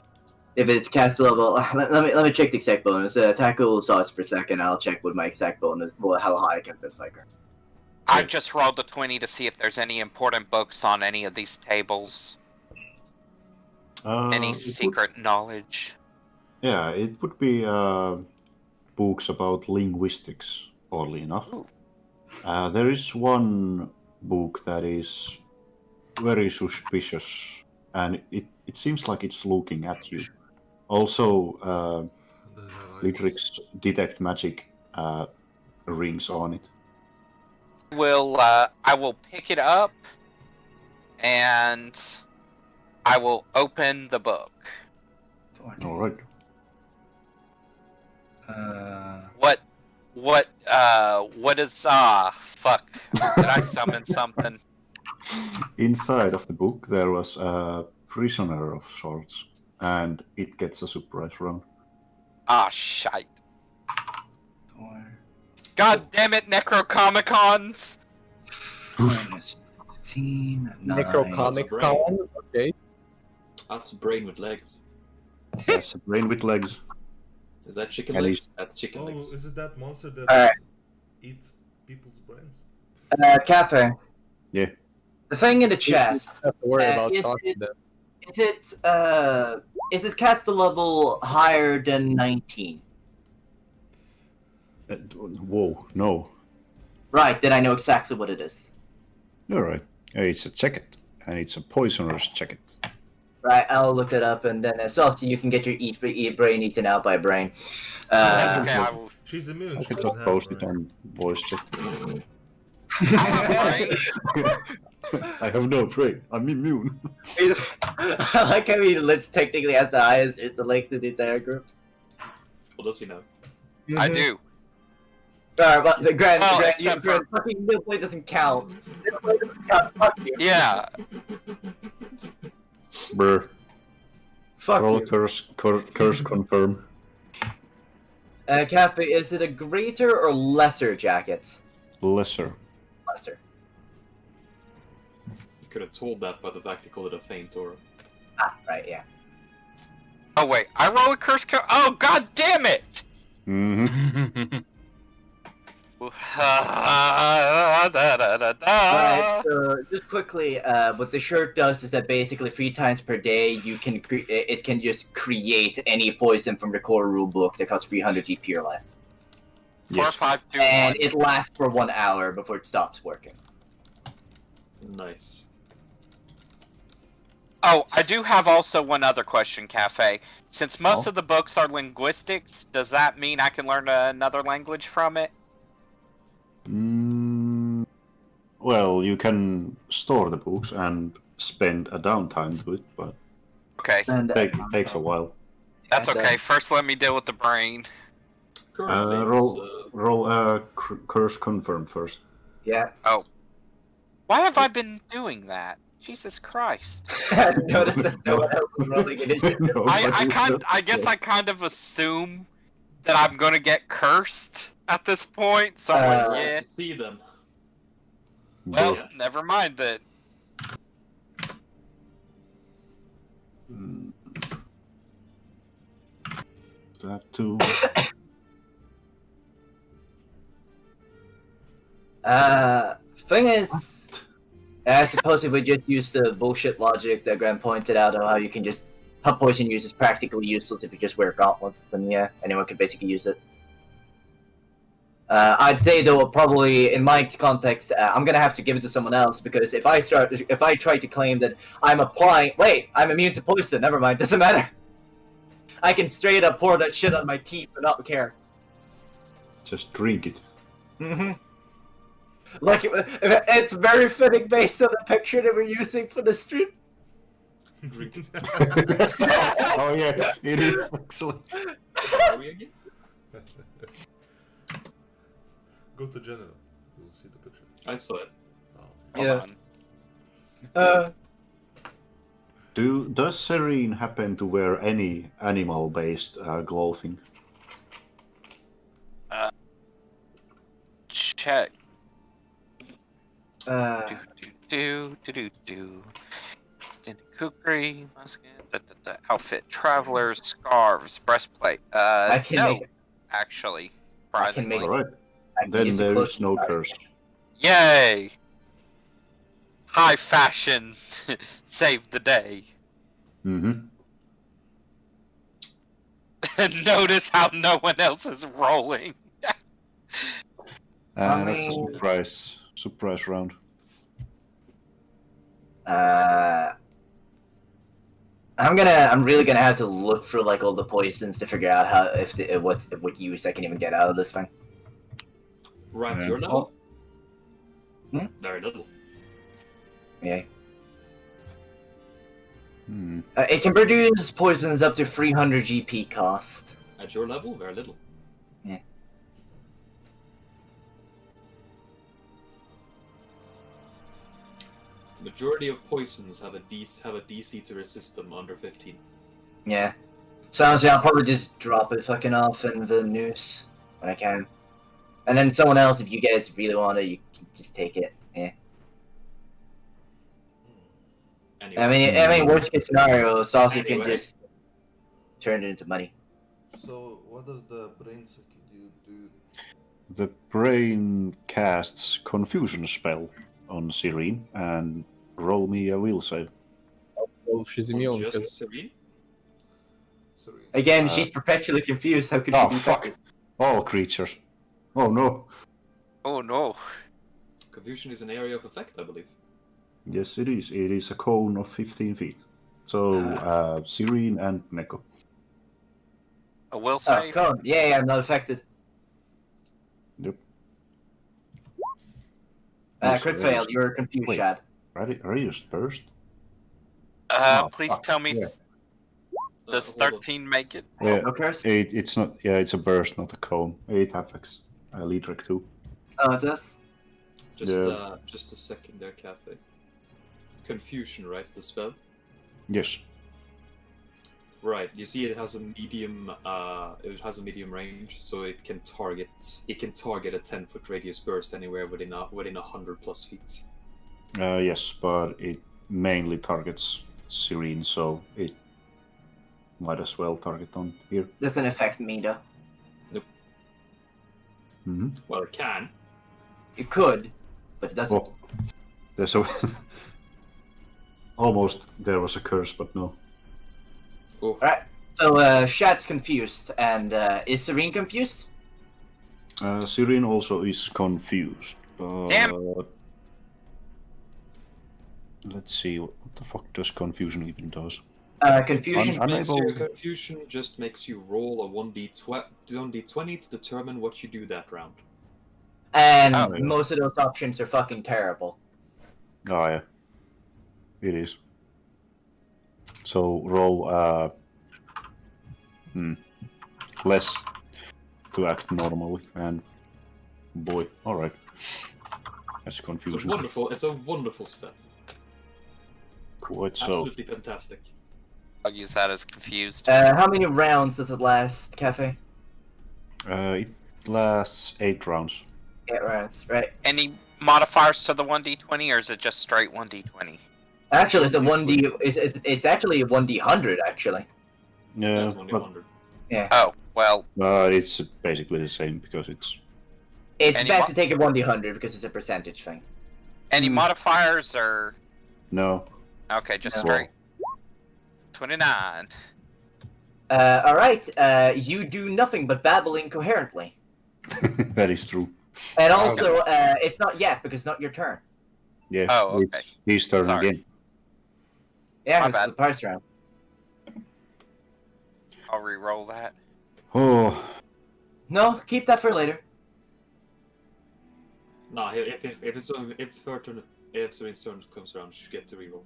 S2: If it's cast level, let me check the exact bonus. Tackle sauce for a second. I'll check with my exact bonus. Well, how high I can identify.
S4: I just rolled a 20 to see if there's any important books on any of these tables. Any secret knowledge?
S3: Yeah, it would be books about linguistics, oddly enough. There is one book that is very suspicious, and it seems like it's looking at you. Also, Litrix detect magic rings on it.
S4: I will pick it up, and I will open the book.
S3: All right.
S4: What is, fuck. Did I summon something?
S3: Inside of the book, there was a prisoner of sorts, and it gets a surprise round.
S4: Ah, shite. God damn it, Necrocomicons!
S5: Necrocomics columns? Okay.
S7: That's a brain with legs.
S3: Yes, a brain with legs.
S7: Is that chicken
S3: At
S7: legs?
S3: least-
S7: That's chicken
S1: Oh,
S7: legs.
S1: is it that monster that
S2: Alright.
S1: eats people's brains?
S2: Cafe.
S3: Yeah.
S2: The thing in the
S5: You
S2: chest.
S5: don't have to worry about
S2: is
S5: talking
S2: it is it cast a level higher than 19?
S3: Whoa, no.
S2: Right, then I know exactly what it is.
S3: All right. It's a jacket, and it's a poisoner's jacket.
S2: Right, I'll look it up, and then so you can get your eat brain eaten out by brain.
S4: That's okay, I will.
S1: She's immune.
S3: I
S1: She
S3: could
S1: doesn't
S3: just
S1: have
S3: post
S1: a
S3: it
S1: brain.
S3: on voice chat.
S4: I have a brain.
S3: I have no brain. I'm immune.
S2: I like how he technically has the highest intellect in the entire group.
S7: Well, does he know?
S4: I do.
S2: Alright, but the grand,
S4: Well,
S2: grand,
S4: except
S2: grand
S4: for-
S2: fucking Millblade doesn't count. Millblade doesn't count. Fuck you.
S4: Yeah.
S3: Brr.
S2: Fuck
S3: Roll
S2: you.
S3: curse confirm.
S2: Cafe, is it a greater or lesser jacket?
S3: Lesser.
S2: Lesser.
S7: You could have told that by the fact he called it a feint aura.
S2: Ah, right, yeah.
S4: Oh, wait. I roll a curse code. Oh, god damn it!
S3: Mm-hmm.
S2: Alright, so just quickly, what the shirt does is that basically 3 times per day you can it can just create any poison from the core rulebook that costs 300 EP or less.
S4: 4,
S3: Yes.
S4: 5, 2,
S2: And
S4: 1.
S2: it lasts for 1 hour before it stops working.
S7: Nice.
S4: Oh, I do have also one other question, Cafe. Since most
S3: Oh.
S4: of the books are linguistics, does that mean I can learn another language from it?
S3: Well, you can store the books and spend a downtime to it, but
S4: Okay,
S2: And
S3: it takes a while.
S4: that's
S2: and,
S4: okay. First, let me deal with the brain.
S7: Currently,
S3: Roll a curse confirm first.
S2: yeah.
S4: Why have I been doing that? Jesus Christ.
S2: Notice that no one else is rolling initiative.
S3: No,
S4: I guess I kind of assume that I'm gonna get cursed at this point, so I'm like, yeah.
S7: see them.
S4: Well,
S7: Yeah.
S4: never mind then.
S3: That too.
S2: Thing is, I suppose if we just use the bullshit logic that Graham pointed out of how poison use is practically useless if you just wear gauntlets, then yeah, anyone can basically use it. I'd say though, probably in my context, I'm gonna have to give it to someone else because if I try to claim that I'm immune to poison, never mind, doesn't matter. I can straight up pour that shit on my teeth and not care.
S3: Just drink it.
S2: Mm-hmm. Like it's very fitting based on the picture that we're using for the stream.
S3: Oh yeah, it is actually.
S7: Are we again?
S1: Go to general. You'll see the picture.
S7: I saw it.
S4: Hold
S2: Yeah.
S4: on.
S3: Does Serene happen to wear any animal-based clothing?
S4: Do. Extended kukri, musket, outfit, travelers, scarves, breastplate.
S2: I can
S4: No,
S2: make.
S4: actually,
S2: I can make.
S4: surprisingly.
S3: Alright.
S2: I can
S3: Then
S2: use the
S3: there
S2: cloak
S3: is no
S2: stars.
S3: curse.
S4: Yay! High fashion saved the day.
S3: Mm-hmm.
S4: Notice how no one else is rolling.
S3: And that's a
S2: mean-
S3: surprise round.
S2: I'm really gonna have to look through like all the poisons to figure out how what use I can even get out of this thing.
S7: Right,
S3: Yeah.
S7: your level?
S2: Hmm?
S7: Very little.
S2: Yeah.
S3: Hmm.
S2: It can produce poisons up to 300 GP cost.
S7: At your level, very little.
S2: Yeah.
S7: Majority of poisons have a DC to resist them under 15.
S2: Yeah. So honestly, I'll probably just drop it fucking off in the noose when I can. And then someone else, if you guys really want it, you can just take it. Yeah.
S7: Anyway,
S2: I mean, worst case scenario, Saucy can
S7: Anyway.
S2: just turn it into money.
S1: So, what does the brain suck do?
S3: The brain casts confusion spell on Serene and roll me a will save.
S5: Oh, she's immune.
S7: just
S5: 'cause-
S7: Serene?
S1: Sorry.
S2: Again, she's perpetually confused. How could
S3: Oh
S2: she be
S3: fuck! All creatures. Oh no.
S4: Oh no.
S7: Confusion is an area of effect, I believe.
S3: Yes, it is. It is a cone of 15 feet. So, Serene and Neko.
S4: A will
S2: Oh,
S4: save?
S2: cone. Yeah, I'm not affected.
S3: Yep.
S2: Crit fail. You're confused,
S3: Wait.
S2: Shad.
S3: Are you burst? Oh,
S4: Please
S3: fuck.
S4: tell me,
S3: Yeah.
S4: does
S7: Hold on.
S4: 13 make it?
S3: Yeah,
S2: No curse?
S3: it's not. Yeah, it's a burst, not a cone. It affects Leadrek too.
S2: Oh, it does?
S7: Just a second there, Cafe. Confusion, right? The spell?
S3: Yes.
S7: Right. You see, it has a medium. It has a medium range, so it can target. It can target a 10-foot radius burst anywhere within 100+ feet.
S3: Yes, but it mainly targets Serene, so it might as well target on here.
S2: Doesn't affect me, though.
S3: Mm-hmm.
S7: Well, it can.
S2: It could, but it doesn't.
S3: Oh, there's a almost there was a curse, but no.
S7: Oh,
S2: Alright, so Shad's confused, and is Serene confused?
S3: Serene also is confused, but
S4: Damn.
S3: let's see what the fuck does confusion even does.
S2: Confusion.
S3: Unable.
S7: Confusion just makes you roll a 1d20 to determine what you do that round.
S2: And
S4: Oh.
S2: most of those options are fucking terrible.
S3: Oh yeah, it is. So roll less to act normally, and boy, all right, that's confusion.
S7: It's a wonderful spell.
S3: Quite so.
S7: Absolutely fantastic.
S4: I'll use that as confused.
S2: How many rounds does it last, Cafe?
S3: It lasts 8 rounds.
S2: 8 rounds, right?
S4: Any modifiers to the 1d20, or is it just straight 1d20?
S2: Actually, it's a 1D. It's actually a 1D100, actually.
S3: Yeah,
S7: That's 1d100.
S4: Oh, well,
S3: but it's basically the same because it's
S2: It's
S4: Any
S2: best
S4: mo-
S2: to take a 1D100 because it's a percentage thing.
S4: any modifiers or...
S3: no.
S4: Okay, just
S2: No.
S4: straight. 29.
S2: Alright, you do nothing but babble incoherently.
S3: That is true.
S2: And also, it's not yet because it's not your turn.
S3: Yeah.
S4: Oh,
S3: it's
S4: okay.
S3: his turn
S4: Sorry.
S3: again.
S2: Yeah,
S4: My
S2: this is a price round.
S4: I'll re-roll that.
S3: Oh,
S2: No, keep that for later.
S7: Nah, if Serene's turn comes around, you get to reroll.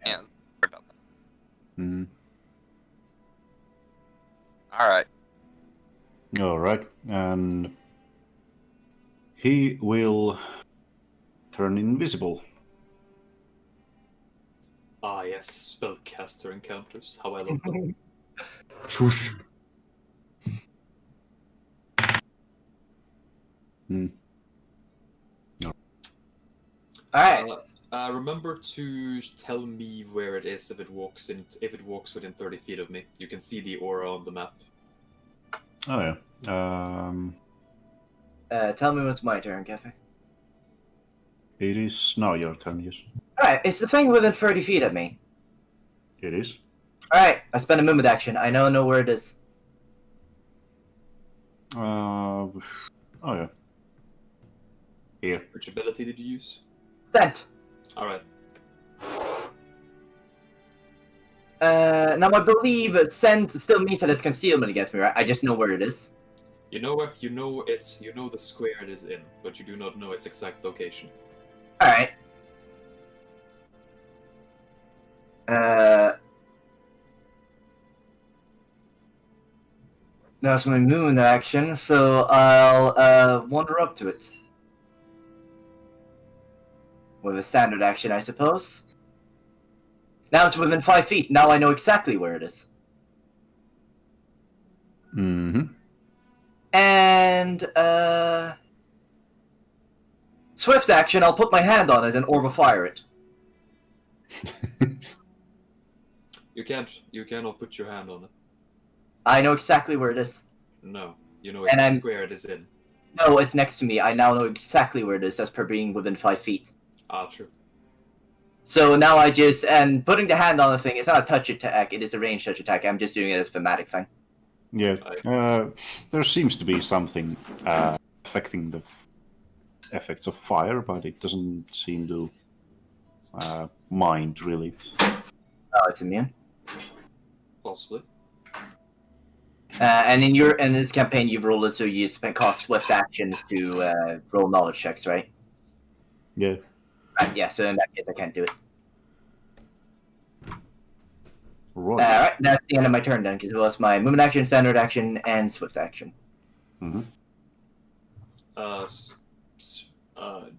S4: Yeah, sorry about that.
S3: mm,
S4: Alright.
S3: all right, and he will turn invisible.
S7: Ah, yes, spellcaster encounters. How I love them.
S3: Shush.
S2: Alright.
S7: Remember to tell me where it is if it walks within 30 feet of me. You can see the aura on the map.
S3: Oh yeah.
S2: Tell me when it's my turn, Cafe.
S3: It is now your turn, yes.
S2: Alright, it's the thing within 30 feet of me.
S3: It is.
S2: Alright, I spend a movement action. I now know where it is.
S3: Oh yeah. Here.
S7: Which ability did you use?
S2: Scent.
S7: Alright.
S2: Now I believe scent still means that it's concealment against me, right? I just know where it is.
S7: You know what? You know the square it is in, but you do not know its exact location.
S2: Alright. That's my moon action, so I'll wander up to it. With a standard action, I suppose. Now it's within 5 feet. Now I know exactly where it is.
S3: Mm-hmm.
S2: And swift action, I'll put my hand on it and orb of fire it.
S7: You cannot put your hand on it.
S2: I know exactly where it is.
S7: No. You know
S2: And
S7: it's
S2: I'm-
S7: square it is in.
S2: No, it's next to me. I now know exactly where it is as per being within 5 feet.
S7: Ah, true.
S2: So now I just, and putting the hand on the thing, it's not a touch attack, it is a ranged touch attack. I'm just doing it as a thematic thing.
S3: Yeah. There seems to be something affecting the effects of fire, but it doesn't seem to mind really.
S2: Oh, it's immune.
S7: Possibly.
S2: And in this campaign, you've rolled it so you cost swift actions to roll knowledge checks, right?
S3: Yeah.
S2: Right, yeah, so in that case, I can't do it.
S3: Right.
S2: Alright, that's the end of my turn then, because it was my movement action, standard action, and swift action.
S3: Mm-hmm.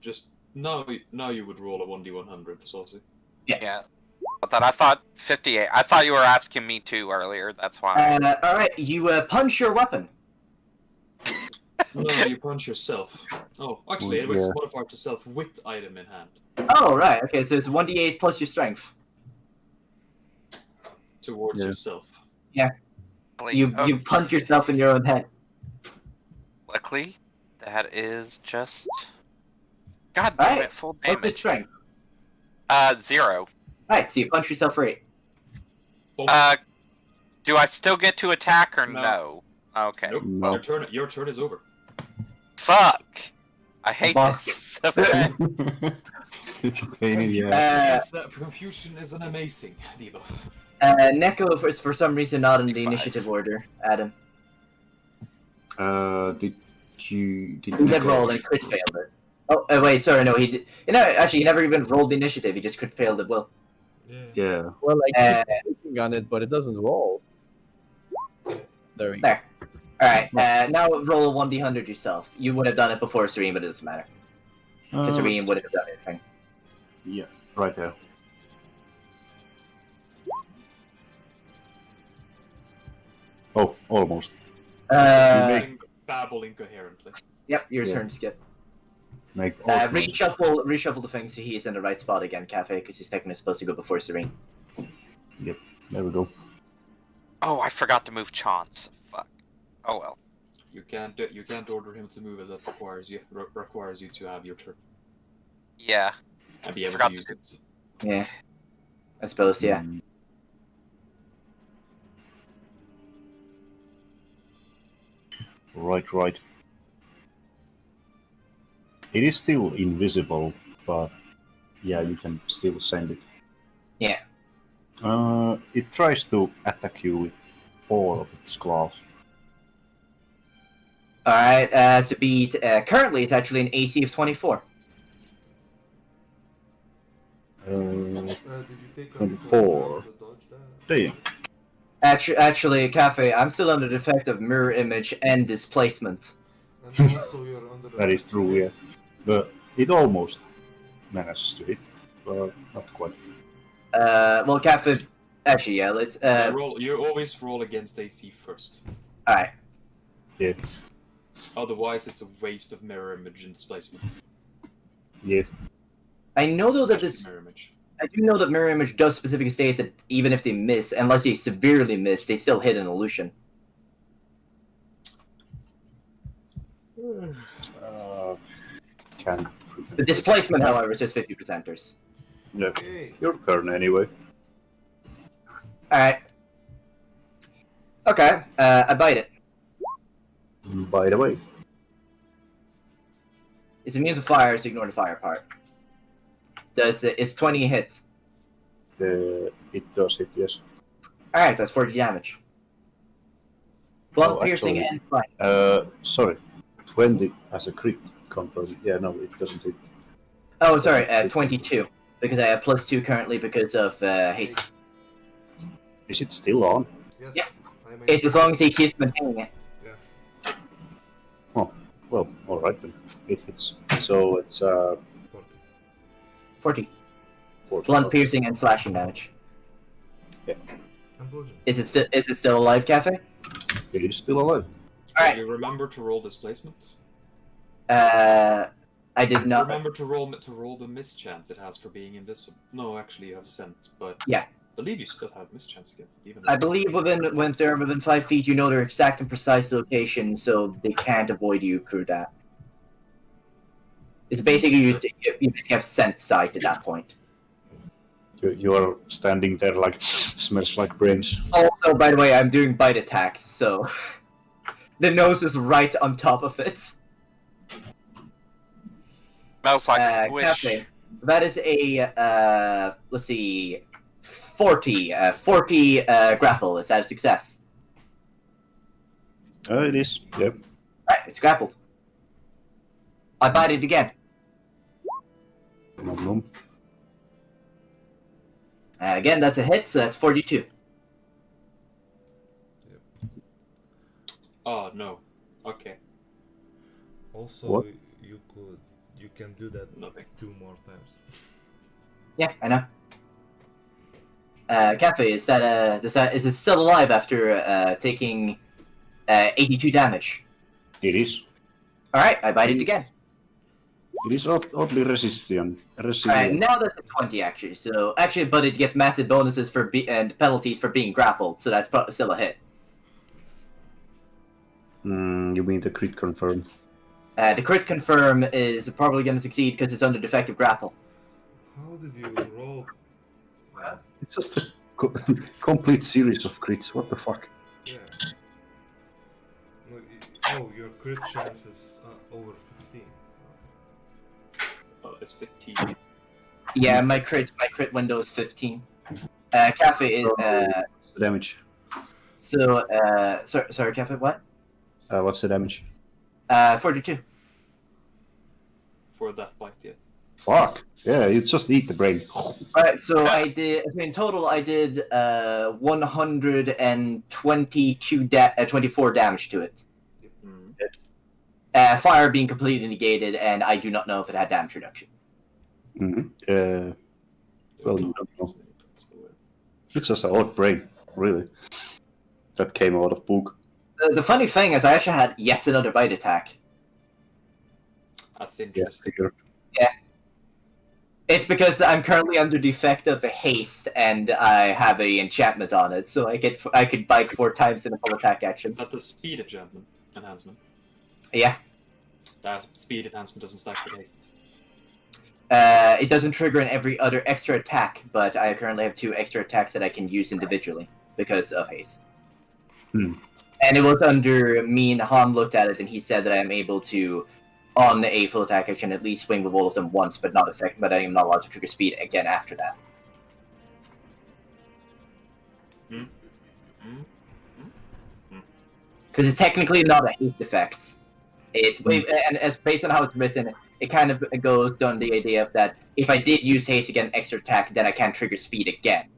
S7: Just now you would roll a 1d100, Saucy.
S4: Yeah. But then I thought 58. I thought you were asking me too earlier. That's why.
S2: Alright, you punch your weapon.
S7: No, you punch yourself. Oh, actually, it was
S3: Yeah.
S7: modifier to self with item in hand.
S2: Oh, right, okay, so it's 1d8 plus your strength.
S7: Towards
S3: Yeah.
S7: yourself.
S2: You punch yourself in your own head.
S4: Luckily, that is just. God damn
S2: Alright,
S4: it! Full
S2: what's your
S4: damage.
S2: strength?
S4: 0.
S2: Alright, so you punch yourself for 8.
S7: Boom.
S4: Do I still get to attack or
S7: No.
S4: no? Okay.
S7: Nope.
S3: No.
S7: Your turn is over.
S4: Fuck. I hate
S2: Fuck.
S4: this effect.
S3: It's a pain in the ass.
S7: Confusion is an amazing debuff.
S2: Neko is for some reason not in the
S4: 25.
S2: initiative order, Adam.
S3: Did you
S2: He did roll and crit failed it. Oh, wait, sorry, no, he did. You know, actually, he never even rolled the initiative, he just crit failed it, well.
S1: Yeah.
S3: Yeah.
S5: Well, I
S2: Uh,
S5: keep clicking on it, but it doesn't roll. There we go.
S2: There. Alright, now roll a 1d100 yourself. You would have done it before Serene, but it doesn't matter. Because Serene wouldn't have done anything.
S3: Yeah, right there. Oh, almost.
S7: Babble incoherently.
S2: Yep, your
S3: Yeah.
S2: turn, Skip.
S3: Make
S2: Reshuffle the thing so he's in the right spot again, Cafe, because he's technically supposed to go before Serene.
S3: There we go.
S4: Oh, I forgot to move Chance. Fuck. Oh well.
S7: You can't order him to move as that requires you to have your turn
S4: Yeah.
S7: and be able
S4: Forgot
S7: to use it.
S2: Yeah. I suppose, yeah.
S3: Mm. Right. It is still invisible, but yeah, you can still send it.
S2: Yeah.
S3: It tries to attack you with 4 of its claws.
S2: Alright, as to beat, currently it's actually an AC of 24.
S1: Did you take
S3: 24.
S1: the dodge there?
S3: Damn.
S2: Actually, Cafe, I'm still under the effect of mirror image and displacement.
S1: And also you're under the
S3: That is true, yeah. But it almost managed to hit, but not quite.
S2: Well, Cafe, actually, yeah, let's,
S7: You always roll against AC first.
S2: alright.
S3: Yeah.
S7: Otherwise, it's a waste of mirror image and displacement.
S3: Yeah.
S2: I know though that
S7: Especially
S2: this.
S7: mirror image.
S2: I do know that mirror image does specifically state that even if they miss, unless they severely miss, they still hit an illusion.
S3: Can.
S2: The displacement, however, is just 50%ers.
S3: Yeah,
S1: Okay.
S3: your turn anyway.
S2: Alright. Okay, I bite it.
S3: By the way,
S2: It's immune to fire, so ignore the fire part. It's 20 hits.
S3: it does hit, yes.
S2: Alright, that's 40 damage. Blunt,
S3: Oh,
S2: piercing,
S3: actually-
S2: and fire.
S3: Sorry. 20 as a crit confirmed. Yeah, no, it doesn't hit.
S2: Oh, sorry, 22. Because I have +2 currently because of haste.
S3: Is it still on?
S1: Yes.
S2: Yeah.
S1: I made
S2: It's as long as he keeps maintaining it.
S3: Well, alright then. It hits. So it's
S1: 40.
S2: 40.
S3: 40.
S2: Blunt, piercing, and slashing damage.
S1: And bludgeon.
S2: Is it still alive, Cafe?
S3: It is still alive.
S2: Alright.
S7: You remember to roll displacement.
S2: I did not.
S7: Remember to roll the mischance it has for being invisible. No, actually you have scent, but
S2: Yeah.
S7: I believe you still have mischance against it, even.
S2: I believe when they're within 5 feet, you know their exact and precise location, so they can't avoid you through that. It's basically you basically have scent sight at that point.
S3: You are standing there like, smells like brains.
S2: Also, by the way, I'm doing bite attacks, so the nose is right on top of it.
S4: Smells like squish.
S2: Cafe. That is a let's see, 40 grapple. Is that a success?
S3: It is, yeah.
S2: Alright, it's grappled. I bite it again.
S3: Nom nom.
S2: Again, that's a hit, so that's 42.
S7: Oh no. Okay.
S1: Also,
S3: What?
S1: you can do that
S7: Nothing.
S1: 2 more times.
S2: Yeah, I know. Cafe, is it still alive after taking 82 damage?
S3: It is.
S2: Alright, I bite it again.
S3: It is oddly resistant.
S2: Alright, now that's a 20 actually. So actually, but it gets massive bonuses for and penalties for being grappled, so that's still a hit.
S3: You mean the crit confirm?
S2: The crit confirm is probably going to succeed because it's under defective grapple.
S1: How did you roll?
S3: It's just a complete series of crits. What the fuck?
S1: Yeah. No, oh, your crit chance is over 15.
S7: Oh, it's 15.
S2: Yeah, my crit window is 15. Cafe is
S3: What's the damage?
S2: sorry, Cafe, what?
S3: What's the damage?
S2: 42.
S7: For that bite, yeah.
S3: Fuck. Yeah, you just eat the brain.
S2: Alright, so in total I did 122 24 damage to it.
S7: Mm.
S2: Fire being completely negated, and I do not know if it had damage reduction.
S3: Mm-hmm. Well, you don't know. It's just an odd brain, really. That came out of book.
S2: The funny thing is, I actually had yet another bite attack.
S7: That's
S3: Yeah,
S7: interesting.
S3: figure.
S2: It's because I'm currently under defect of a haste, and I have a enchantment on it, so I could bite 4 times in a full attack action.
S7: Is that the speed enhancement?
S2: Yeah.
S7: That speed enhancement doesn't stack with haste.
S2: It doesn't trigger in every other extra attack, but I currently have 2 extra attacks that I can use individually because of haste.
S3: Hmm.
S2: And it was under me and Han looked at it, and he said that I am able to, on a full attack, I can at least swing with all of them once, but not a second. But I am not allowed to trigger speed again after that. Because it's technically not a haste effect. And as based on how it's written, it kind of goes on the idea of that if I did use haste to get an extra attack, then I can't trigger speed again.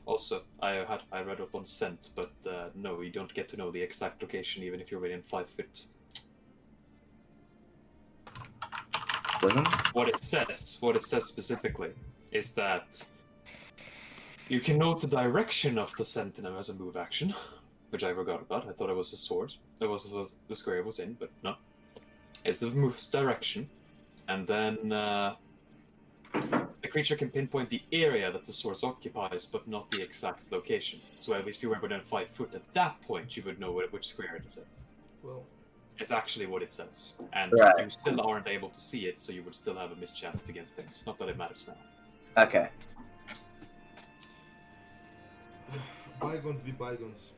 S7: Also, I read up on scent, but no, you don't get to know the exact location even if you're within 5 feet. What it says specifically, is that you can note the direction of the sentinel as a move action, which I forgot about. I thought it was a sword. That was the square it was in, but no. It's the move's direction, and then the creature can pinpoint the area that the source occupies, but not the exact location. So at least if you were within 5 foot, at that point you would know which square it is in.
S1: Well,
S7: It's actually what it says, and
S2: Right.
S7: you still aren't able to see it, so you would still have a mischance against things. Not that it matters now.
S2: Okay.
S1: bygones be bygones.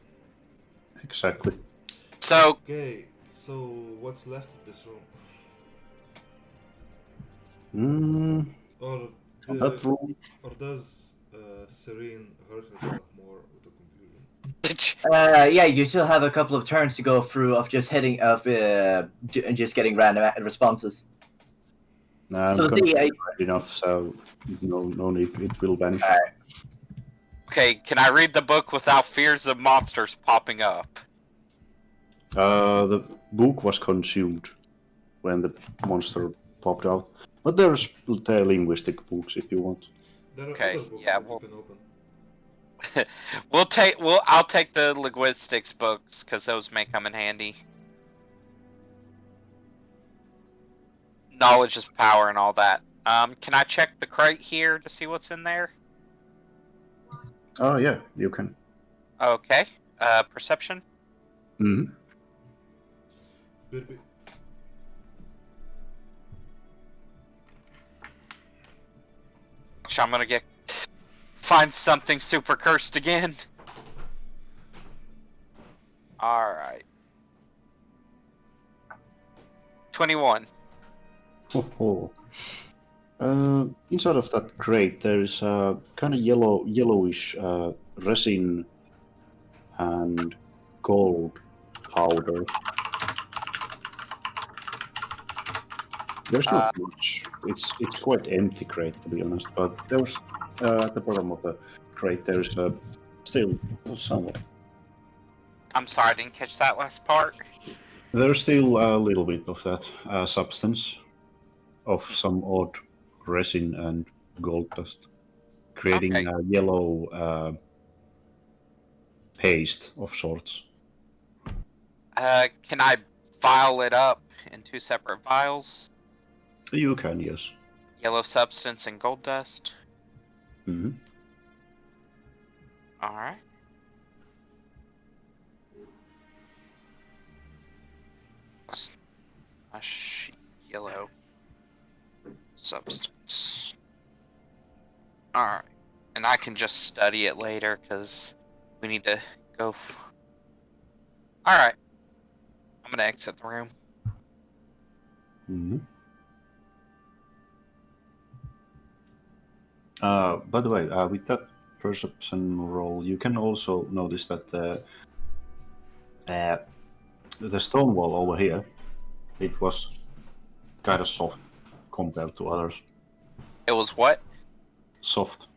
S3: Exactly.
S4: So,
S1: Okay, so what's left of this room? Or
S3: That room.
S1: or does Serene hurt herself more with the confusion?
S2: Yeah, you still have a couple of turns to go through of just just getting random responses.
S3: I'm
S2: So
S3: gonna
S2: the-
S3: be right enough, so no need. It will vanish.
S2: Alright.
S4: okay, can I read the book without fears of monsters popping up?
S3: The book was consumed when the monster popped out, but there's the linguistic books if you want.
S1: There are
S4: Okay,
S1: other books
S4: yeah,
S1: that
S4: well-
S1: you can open.
S4: I'll take the linguistics books because those may come in handy. Knowledge is power and all that. Can I check the crate here to see what's in there?
S3: Oh yeah, you can.
S4: Okay. Perception.
S3: Hmm.
S1: Birby.
S4: So I'm gonna find something super cursed again. Alright. 21.
S3: Oh. Inside of that crate, there is a kind of yellowish resin and gold powder. There's not much. It's quite empty crate to be honest. But there's at the bottom of the crate there's still somewhat.
S4: I'm sorry, I didn't catch that last part.
S3: There's still a little bit of that substance of some odd resin and gold dust, creating
S4: Okay.
S3: a yellow paste of sorts.
S4: Can I vial it up in 2 separate vials?
S3: You can, yes.
S4: Yellow substance and gold dust.
S3: Hmm.
S4: Alright. Yellow substance. Alright. And I can just study it later because we need to go. Alright. I'm gonna exit the room.
S3: Hmm. By the way, with that perception roll, you can also notice that the stone wall over here, it was kind of soft compared to others.
S4: It was what?
S3: Soft.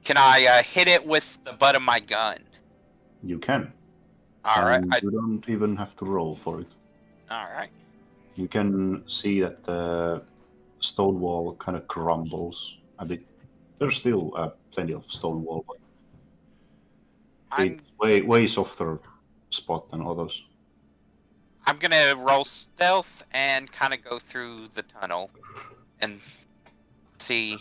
S4: Can I hit it with the butt of my gun?
S3: You can.
S4: Alright.
S3: And you don't even have to roll for it.
S4: Alright.
S3: You can see that the stone wall kind of crumbles a bit. There's still plenty of stone wall, but
S4: I'm
S3: it's way softer spot than others.
S4: I'm gonna roll stealth and kind of go through the tunnel and see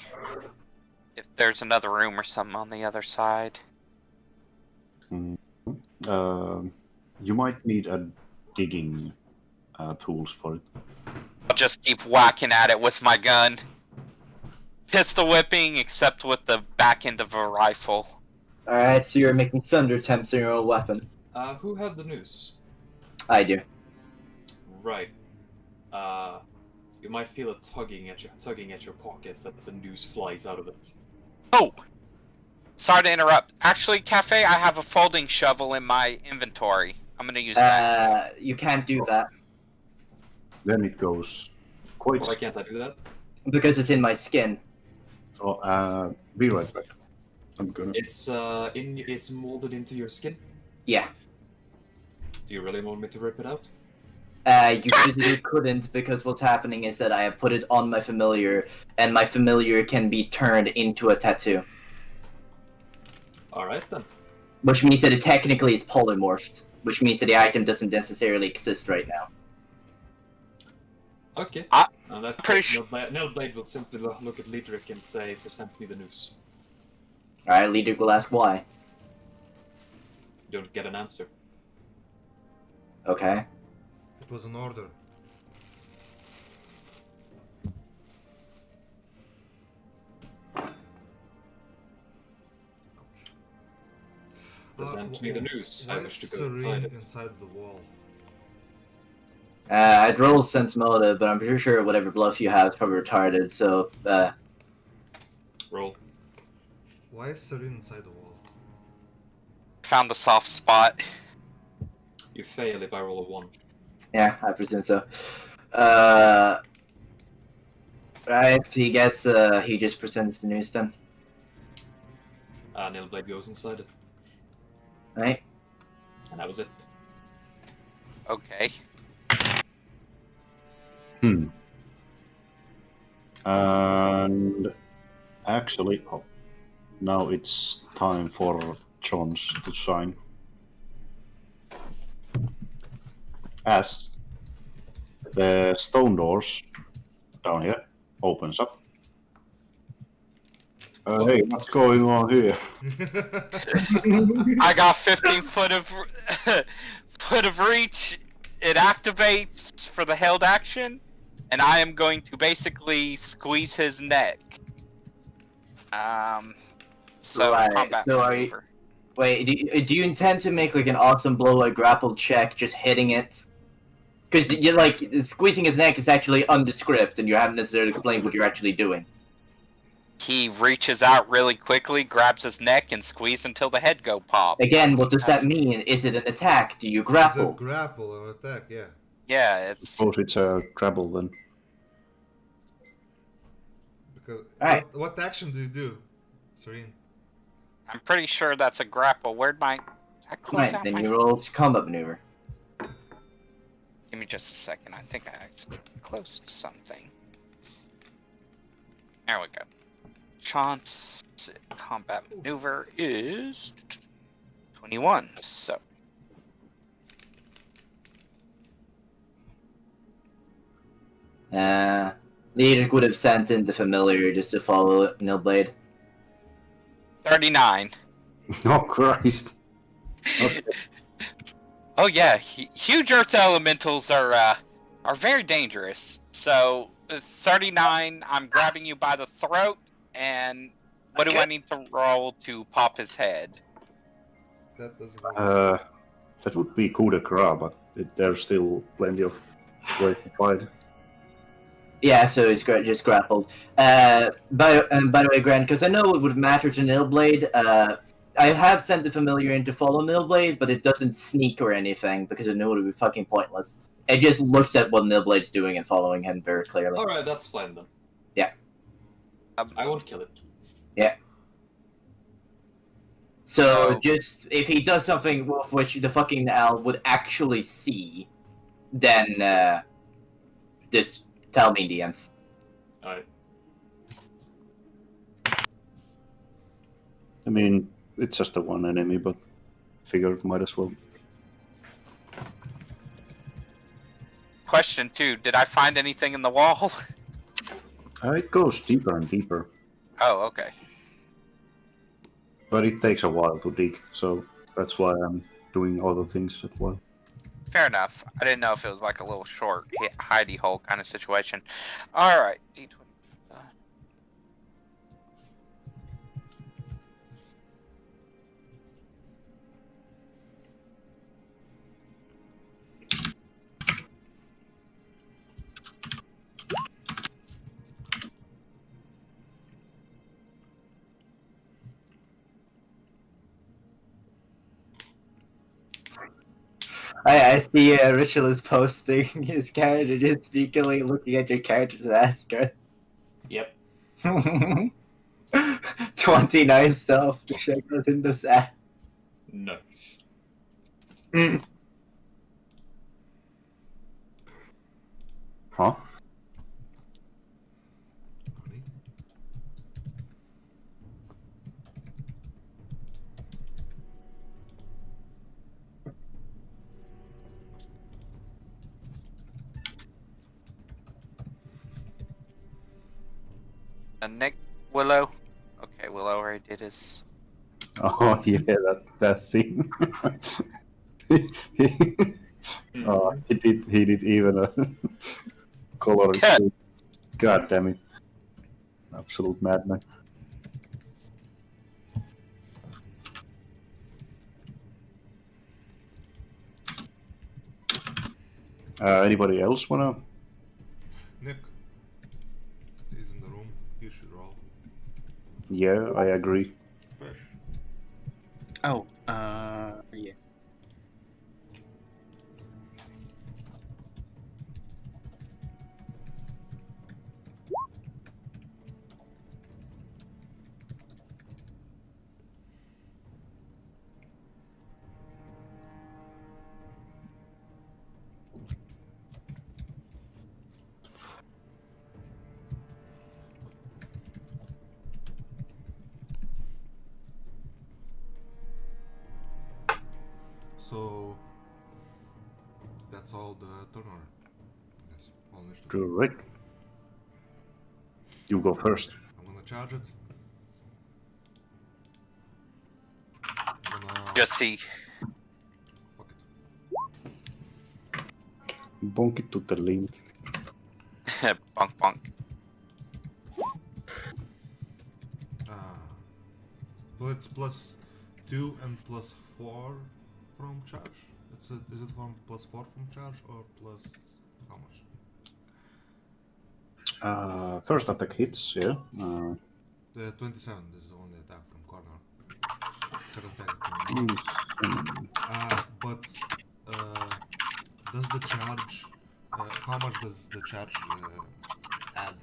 S4: if there's another room or something on the other side.
S3: You might need a digging tools for it.
S4: I'll just keep whacking at it with my gun. Pistol whipping, except with the back end of a rifle.
S2: Alright, so you're making thunder attempts on your own weapon.
S7: Who had the news?
S2: I do.
S7: Right. You might feel it tugging at your pockets. That's the noose flies out of it.
S4: Oh! Sorry to interrupt. Actually, Cafe, I have a folding shovel in my inventory. I'm gonna use that.
S2: You can't do that
S3: Then it goes quite.
S7: Why can't I do that?
S2: because it's in my skin.
S3: So, be right back. I'm gonna.
S7: It's molded into your skin.
S2: Yeah.
S7: Do you really want me to rip it out?
S2: You physically couldn't because what's happening is that I have put it on my familiar, and my familiar can be turned into a tattoo.
S7: Alright then.
S2: Which means that it technically is polymorphed. Which means that the item doesn't necessarily exist right now.
S7: Okay.
S4: I-
S7: And that
S4: pretty sure-
S7: Nailblade will simply look at Liedric and say, present me the news.
S2: Alright, leader will ask why.
S7: You don't get an answer.
S2: Okay.
S1: It was an order.
S7: Present me the news.
S1: Why
S7: I wish to
S1: is
S7: go
S1: Serene
S7: inside it.
S1: inside the wall?
S2: I'd roll sense motive, but I'm pretty sure whatever bluff you have is probably retarded, so,
S7: Roll.
S1: Why is Serene inside the wall?
S4: Found the soft spot.
S7: You fail if I roll a 1.
S2: yeah, I presume so. Right, he guess, he just presents the news then.
S7: Nailblade goes inside it.
S2: Right?
S7: And that was it.
S4: Okay.
S3: And actually, now it's time for John's to sign. As the stone doors down here opens up. Hey, what's going on here?
S4: I got 15 foot of foot of reach. It activates for the held action, and I am going to basically squeeze his neck. So
S2: Right,
S4: combat
S2: so are you-
S4: maneuver.
S2: Wait, do you intend to make like an awesome blow a grapple check, just hitting it? Because you're like squeezing his neck is actually undescript, and you haven't necessarily explained what you're actually doing.
S4: He reaches out really quickly, grabs his neck, and squeezes until the head go pop.
S2: Again, what does that mean? Is it an attack? Do you
S1: Is
S2: grapple?
S1: it grapple or attack? Yeah.
S4: Yeah, it's
S3: Suppose it's a grapple then.
S1: Because
S2: Alright.
S1: what action do you do, Serene?
S4: I'm pretty sure that's a grapple. Where'd my... I close
S2: Right,
S4: out
S2: then
S4: my...
S2: you roll combat maneuver.
S4: Give me just a second. I think I actually closed something. There we go. Chance combat maneuver is 21. So
S2: Leader would have sent in the familiar just to follow Nilblade.
S4: 39.
S3: Oh Christ! Okay.
S4: Oh yeah, huge earth elementals are very dangerous. So 39. I'm grabbing you by the throat, and what do I need to roll to pop his head?
S1: That doesn't. Work.
S3: That would be coup de grace, but there's still plenty of way to fight.
S2: Yeah, so he's just grappled. By the way, Grant, because I know it would matter to Nilblade, I have sent the familiar in to follow Nilblade, but it doesn't sneak or anything because I know it would be fucking pointless. It just looks at what Nilblade's doing and following him very clearly.
S7: Alright, that's fine then.
S2: Yeah.
S7: I won't kill it.
S2: So
S4: So-
S2: just if he does something with which the fucking owl would actually see, then just tell me, DMs.
S7: Alright.
S3: I mean, it's just a one enemy, but figured might as well.
S4: Question 2. Did I find anything in the wall?
S3: It goes deeper and deeper,
S4: Oh, okay.
S3: but it takes a while to dig, so that's why I'm doing other things as well.
S4: Fair enough. I didn't know if it was like a little short hidey hole kind of situation. All right. D20.
S2: I see Ritual is posting his character just sneakily looking at your character's Asker.
S7: Yep.
S2: 29 stuff to check within the set.
S7: Nice.
S3: Huh?
S4: Nick Willow. Okay, Willow already did his.
S3: Oh yeah, that thing. He did even a color exchange. God damn it. Absolute madman. Anybody else wanna?
S1: Nick, he's in the room. You should roll.
S3: Yeah, I agree.
S1: Fish.
S6: Oh, yeah.
S1: So that's all the turn order. Yes, all initiative.
S3: Correct. You go first.
S1: I'm gonna charge it. I'm gonna
S4: Just see.
S1: fuck it.
S3: Bonk it to the limit.
S4: Bonk bonk.
S1: Well, it's +2 and +4 from charge. Is it from +4 from charge or plus how much?
S3: First attack hits, yeah.
S1: The 27 is the only attack from corner. Second attack. But does the charge? How much does the charge add?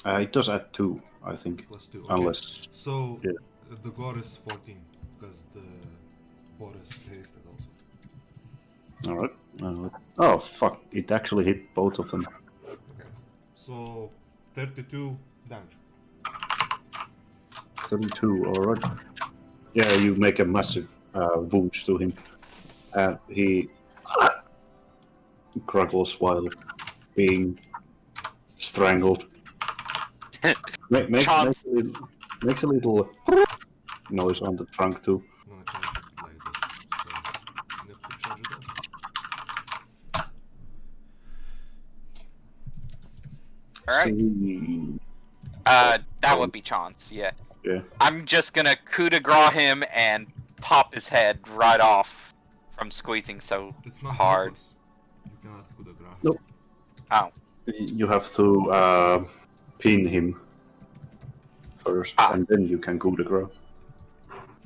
S3: It does add 2, I think.
S1: +2. Okay.
S3: Unless.
S1: So
S3: Yeah.
S1: the gore is 14 because the boar is hasted also.
S3: Alright. Oh, fuck. It actually hit both of them.
S1: Okay. So 32 damage.
S3: 32, alright. Yeah, you make a massive wound to him. And he crackles while being strangled. Makes a little noise on the trunk too.
S1: I'm gonna charge it like this. So Nip will charge it off.
S4: Alright. That would be chance, yeah.
S3: Yeah.
S4: I'm just gonna coup de grace him and pop his head right off from squeezing so
S1: It's not
S4: hard.
S1: helpless. You cannot coup de grace.
S3: Nope.
S4: Oh.
S3: You have to pin him first, and then you can coup de grace.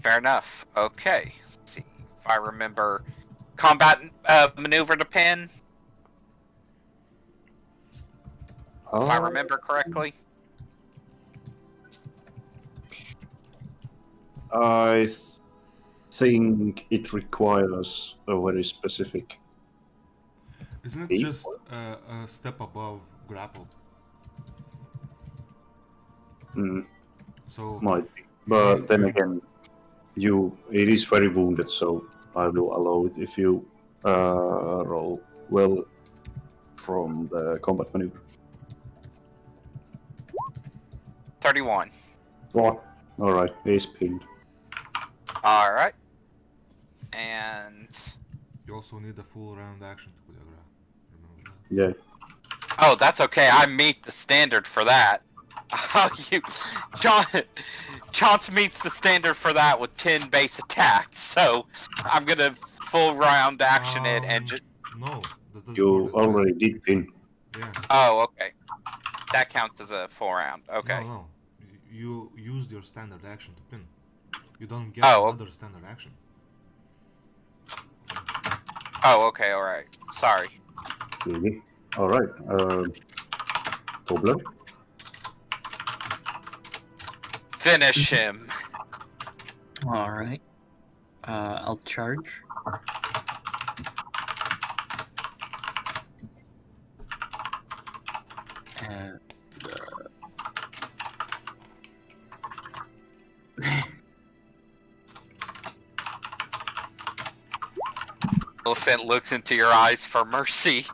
S4: Fair enough. Okay. Let's see if I remember combat maneuver to pin. If I remember correctly.
S3: I think it requires a very specific.
S1: Isn't it
S3: Eight?
S1: just a step above grappled? So
S3: Might be. But then again, it is very wounded, so I will allow it if you roll well from the combat maneuver.
S4: 31.
S3: What? Alright, he's pinned.
S4: Alright. And
S1: you also need a full round action to coup de grace. Remember that?
S3: Yeah.
S4: oh, that's okay. I meet the standard for that. Chance meets the standard for that with 10 base attacks. So I'm gonna full round action it and just.
S1: No, that doesn't
S3: You
S1: work.
S3: already did pin.
S1: Yeah.
S4: Oh, okay. That counts as a full round. Okay.
S1: No. You used your standard action to pin. You don't get
S4: Oh,
S1: another standard action.
S4: Oh, okay. All right. Sorry.
S3: Really? Alright. Tobler?
S4: Finish him.
S6: Alright. I'll charge. And,
S4: Elephant looks into your eyes for mercy.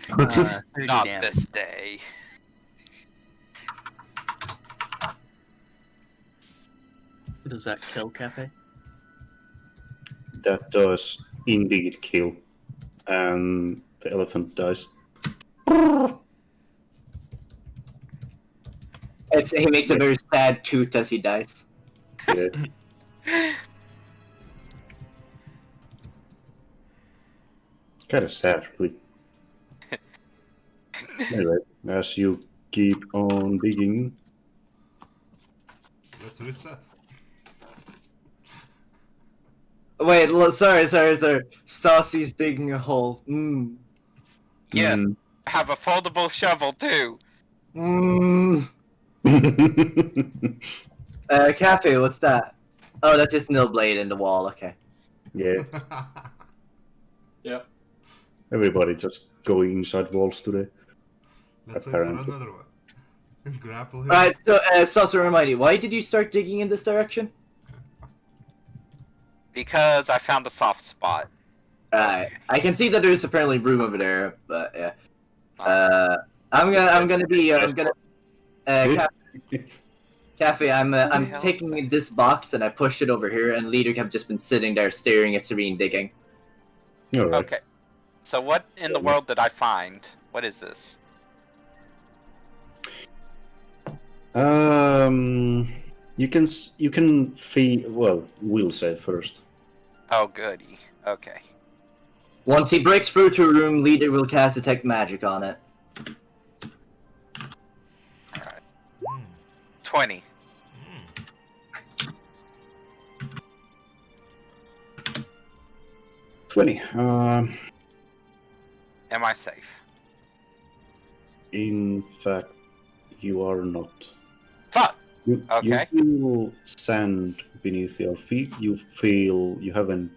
S6: 30
S4: Not
S6: damage.
S4: this day.
S6: Does that kill Cafe?
S3: That does indeed kill, and the elephant dies.
S2: He makes a very sad toot as he dies.
S3: Yeah. Kind of sad, really. Anyway, as you keep on digging,
S1: Let's reset.
S2: Wait, sorry. Saucy's digging a hole. Mmm.
S4: Yeah,
S3: mm,
S4: have a foldable shovel too.
S2: Mmm. Cafe, what's that? Oh, that's just nil blade in the wall, okay.
S3: yeah,
S7: Yeah.
S3: everybody just going inside walls today.
S1: Let's wait for
S3: Apparently.
S1: another one. Grapple him.
S2: Alright, so, Saucy, remind me, why did you start digging in this direction?
S4: Because I found a soft spot.
S2: Alright, I can see that there's apparently room over there, but yeah.
S4: Oh,
S2: I'm gonna, Cafe, I'm
S4: hell is
S2: taking this box and I pushed it over here, and Leader have just been sitting there staring at Serene digging.
S3: All right.
S4: okay. So what in the world did I find? What is this?
S3: You can feel. Well, we'll say first.
S4: Oh, goody. Okay.
S2: Once he breaks through to a room, Leader will cast Detect Magic on it.
S4: Alright.
S1: Hmm.
S4: 20.
S1: Hmm.
S3: 20.
S4: Am I safe?
S3: In fact, you are not.
S4: Fuck!
S3: You
S4: Okay.
S3: feel sand beneath your feet. You feel you haven't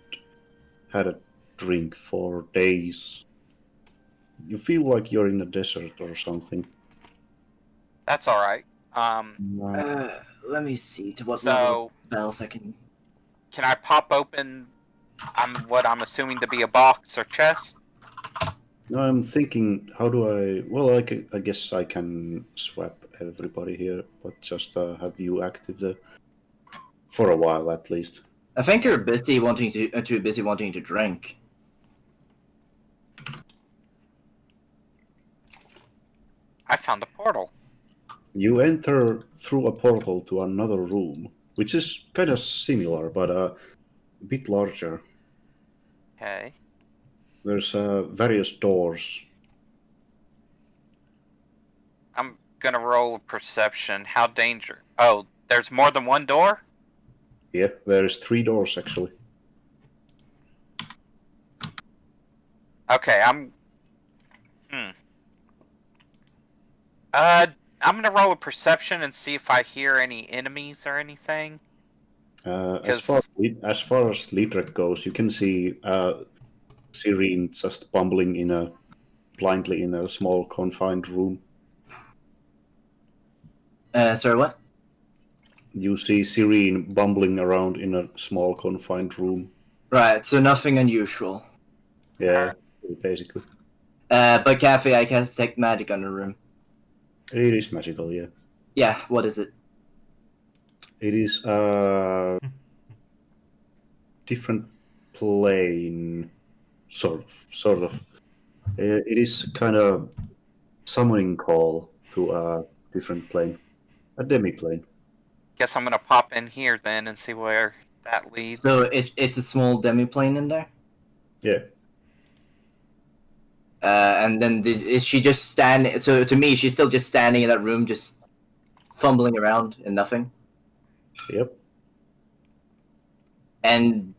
S3: had a drink for days. You feel like you're in a desert or something.
S4: That's alright.
S2: Let me see to what
S4: So-
S2: level spells I can.
S4: Can I pop open what I'm assuming to be a box or chest?
S3: No, I'm thinking, how do I? Well, I guess I can swap everybody here, but just have you active there for a while at least.
S2: I think you're busy wanting to too busy wanting to drink.
S4: I found a portal.
S3: You enter through a portal to another room, which is kind of similar, but a bit larger.
S4: Okay.
S3: There's various doors.
S4: I'm gonna roll a perception. How dangerous? Oh, there's more than one door?
S3: Yeah, there's 3 doors actually.
S4: Okay, I'm I'm gonna roll a perception and see if I hear any enemies or anything.
S3: As far as Liedrek goes, you can see Serene just bumbling blindly in a small confined room.
S2: Sorry, what?
S3: You see Serene bumbling around in a small confined room.
S2: Right, so nothing unusual.
S3: Yeah, basically.
S2: But Cafe, I cast Detect Magic on the room.
S3: It is magical, yeah.
S2: Yeah, what is it?
S3: It is different plane, sort of. It is kind of summoning call to a different plane, a demi-plane.
S4: Guess I'm gonna pop in here then and see where that leads.
S2: So it's a small demi-plane in there?
S3: Yeah.
S2: And then is she just standing? So to me, she's still just standing in that room, just fumbling around and nothing.
S3: Yep.
S2: And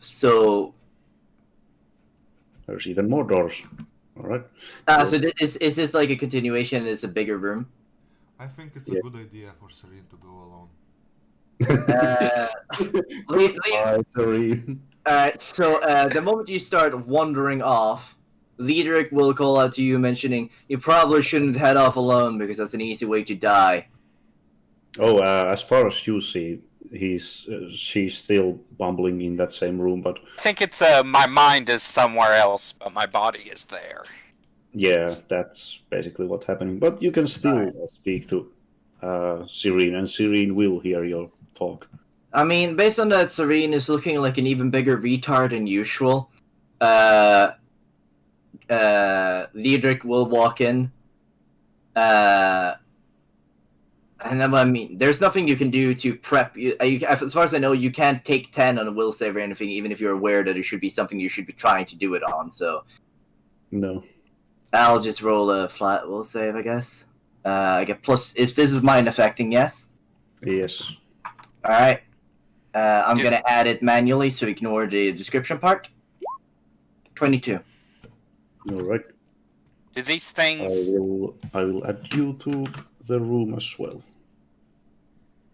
S2: so,
S3: There's even more doors. All right.
S2: so is this like a continuation? It's a bigger room.
S1: I think it's a
S3: Yeah.
S1: good idea for Serene to go alone.
S3: Serene.
S2: So the moment you start wandering off, Liedrich will call out to you, mentioning you probably shouldn't head off alone because that's an easy way to die.
S3: Oh, as far as you see, she's still bumbling in that same room, but
S4: I think it's my mind is somewhere else, but my body is there.
S3: yeah, that's basically what's happening. But you can still speak to Serene, and Serene will hear your talk.
S2: I mean, based on that, Serene is looking like an even bigger retard than usual. Liedric will walk in. And then, I mean, there's nothing you can do to prep. As far as I know, you can't take 10 on a will save or anything, even if you're aware that it should be something you should be trying to do it on. So
S3: No.
S2: I'll just roll a flat will save, I guess. I get plus. This is mind affecting, yes?
S3: Yes.
S2: Alright. I'm
S4: Dude.
S2: gonna add it manually so ignore the description part. 22.
S3: All right.
S4: Do these
S3: I
S4: things
S3: will add you to the room as well,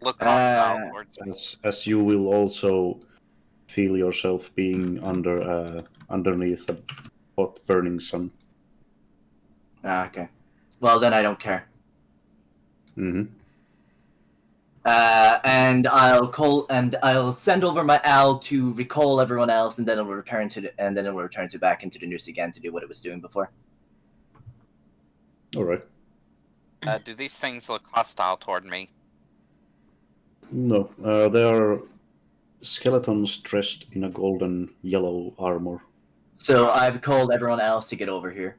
S4: look hostile towards me?
S3: as you will also feel yourself being underneath a hot burning sun.
S2: Okay. Well, then I don't care.
S3: Mm-hmm.
S2: And I'll send over my owl to recall everyone else, and then it will return back into the noose again to do what it was doing before.
S3: All right.
S4: Do these things look hostile toward me?
S3: No, they are skeletons dressed in a golden yellow armor.
S2: So I've called everyone else to get over here.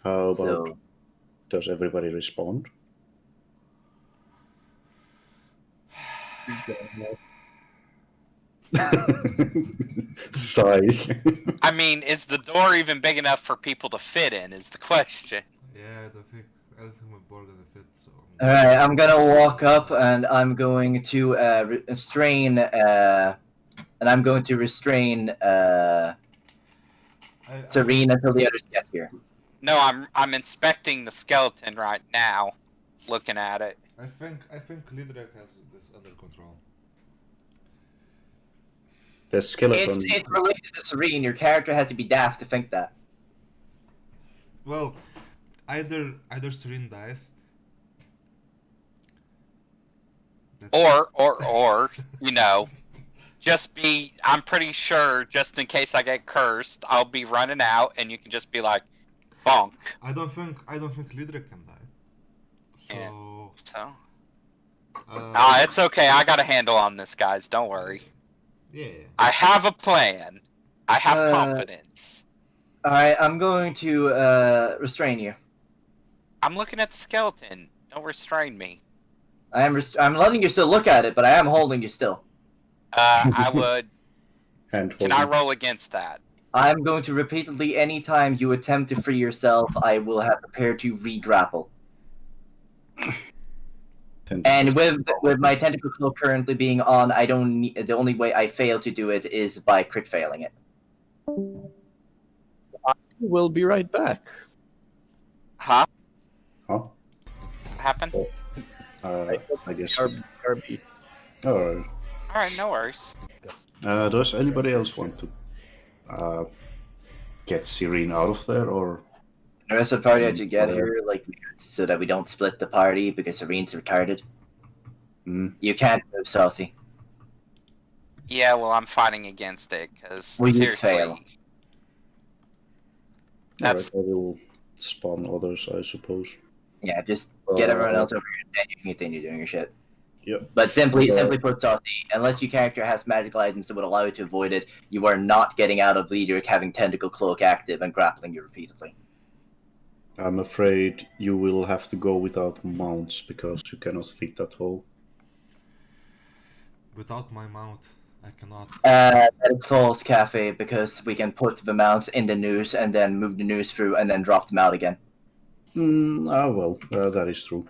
S3: How about
S2: So
S3: does everybody respond? Sigh.
S4: I mean, is the door even big enough for people to fit in? Is the question.
S1: Yeah, I don't think my board gonna fit. So.
S2: all right, I'm gonna walk up and I'm going to restrain Serene until the others get here.
S4: No, I'm inspecting the skeleton right now, looking at it.
S1: I think Lidrek has this under control.
S3: The skeleton.
S2: It's related to Serene. Your character has to be daft to think that.
S1: Well, either Serene dies.
S4: Or, you know, I'm pretty sure, just in case I get cursed, I'll be running out and you can just be like, bonk.
S1: I don't think Lidrek can die. So.
S4: Yeah. So. It's okay. I got a handle on this, guys. Don't worry.
S1: Yeah.
S4: I have a plan. I have confidence.
S2: Alright, I'm going to restrain you.
S4: I'm looking at the skeleton. Don't restrain me.
S2: I'm letting you still look at it, but I am holding you still.
S4: I would.
S3: Hand
S4: Can I
S3: holding.
S4: roll against that?
S2: I'm going to repeatedly, anytime you attempt to free yourself, I will have prepared to re-grapple. And with my tentacle claw currently being on, the only way I fail to do it is by crit failing it.
S5: We'll be right back.
S4: Huh?
S3: Huh?
S4: What happened?
S3: I guess.
S5: RB.
S3: Alright.
S4: Alright, no worries.
S3: Does anybody else want to get Serene out of there, or?
S2: The rest of the party had to get here, so that we don't split the party because Serene's retarded.
S3: Mm.
S2: You can't move Saucy.
S4: Yeah, well, I'm fighting against it, because
S2: Well, you
S4: seriously...
S2: fail.
S4: That's...
S3: Alright, I will spawn others, I suppose.
S2: Yeah, just get everyone else over here, and then you can continue doing your shit.
S3: Yep.
S2: But simply put, Saucy, unless your character has magical items that would allow you to avoid it, you are not getting out of Leader having Tentacle Cloak active and grappling you repeatedly.
S3: I'm afraid you will have to go without mounts because you cannot fit that hole.
S1: Without my mount, I cannot.
S2: That is false, Cafe, because we can put the mounts in the noose and then move the noose through and then drop them out again.
S3: Well, that is true.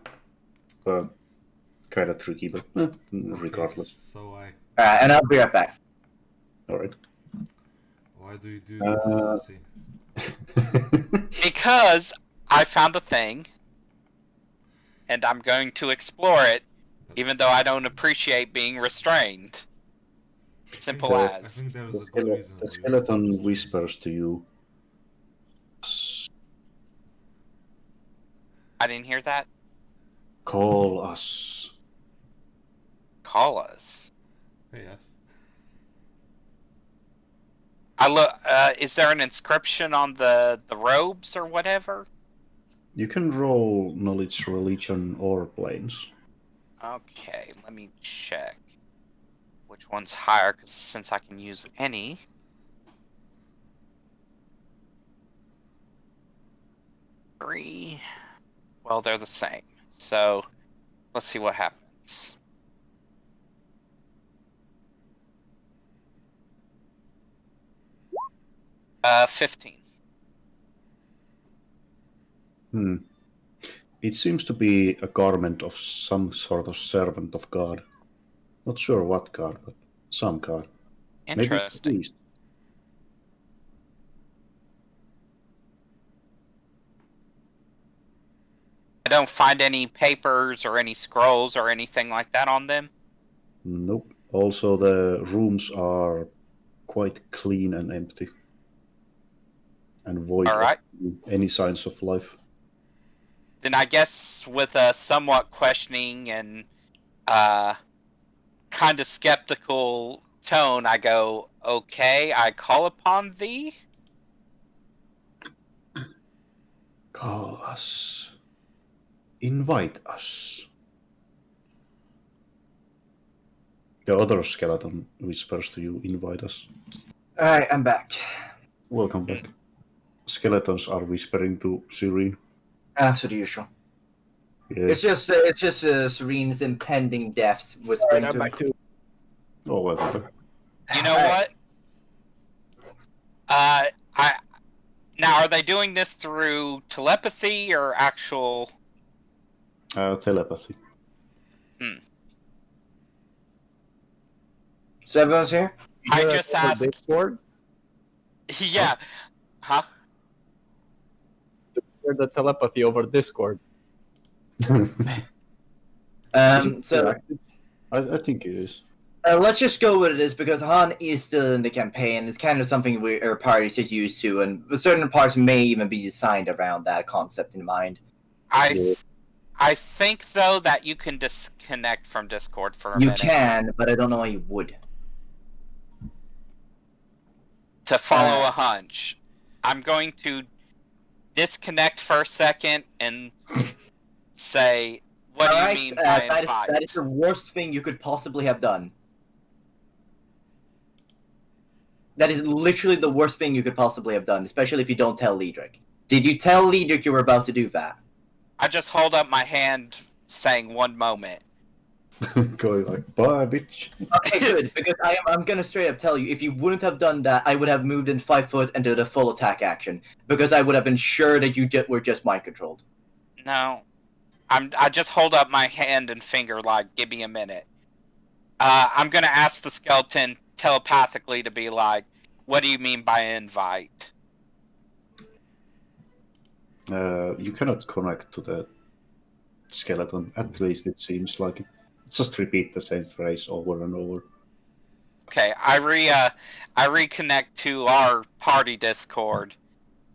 S3: Kind of tricky, but regardless.
S1: So
S2: Alright, and I'll be right back.
S3: Alright.
S1: why do you do this, Saucy?
S4: Because I found a thing, and I'm going to explore it, even though I don't appreciate being restrained. Simple
S1: I
S4: as.
S1: think there was a good reason.
S3: The
S1: for you.
S3: skeleton whispers to you.
S4: I didn't hear that.
S3: Call us.
S4: Call us.
S1: Hey, yes.
S4: I look. Is there an inscription on the robes or whatever?
S3: You can roll knowledge, religion, or planes.
S4: Okay, let me check. which one's higher, 'cause since I can use any. Three. Well, they're the same. So let's see what happens. Uh, 15.
S3: It seems to be a garment of some sort of servant of God. Not sure what God, but some God. Maybe it's a
S4: Interesting.
S3: priest.
S4: I don't find any papers or any scrolls or anything like that on them.
S3: Nope. Also, the rooms are quite clean and empty. And void
S4: All right.
S3: of any signs of life.
S4: Then I guess with a somewhat questioning and kind of skeptical tone, I go, okay, I call upon thee.
S3: Call us. Invite us. The other skeleton whispers to you, invite us.
S2: Alright, I'm back.
S3: Welcome back. Skeletons are whispering to Serene.
S2: As per usual.
S3: Yes.
S2: It's just Serene's impending deaths whispering to him.
S3: Oh, welcome back.
S4: You know what? Now are they doing this through telepathy or actual?
S3: Telepathy.
S2: So everyone's here?
S4: I
S5: Yeah,
S4: just
S5: over
S4: asked.
S5: Discord.
S4: Yeah. Huh?
S5: Share the telepathy over Discord.
S2: So
S3: I think it is.
S2: let's just go with it is because Han is still in the campaign. It's kind of something our parties is used to, and certain parts may even be designed around that concept in mind.
S4: I think though that you can disconnect from Discord for a
S2: You
S4: minute
S2: can, but I don't know why you would.
S4: to follow a hunch. I'm going to disconnect for a second and say, "What do you mean by invite?"
S2: that is the worst thing you could possibly have done. That is literally the worst thing you could possibly have done, especially if you don't tell Liedrich. Did you tell Liedrich you were about to do that?
S4: I just hold up my hand saying one moment.
S3: Going like, bye, bitch.
S2: Okay, good, because I'm gonna straight up tell you, if you wouldn't have done that, I would have moved in 5 foot and did a full attack action, because I would have been sure that you were just mind controlled.
S4: No. I just hold up my hand and finger like, give me a minute. I'm gonna ask the skeleton telepathically to be like, what do you mean by invite?
S3: You cannot connect to the skeleton. At least it seems like it. Just repeat the same phrase over and over.
S4: Okay, I reconnect to our party Discord,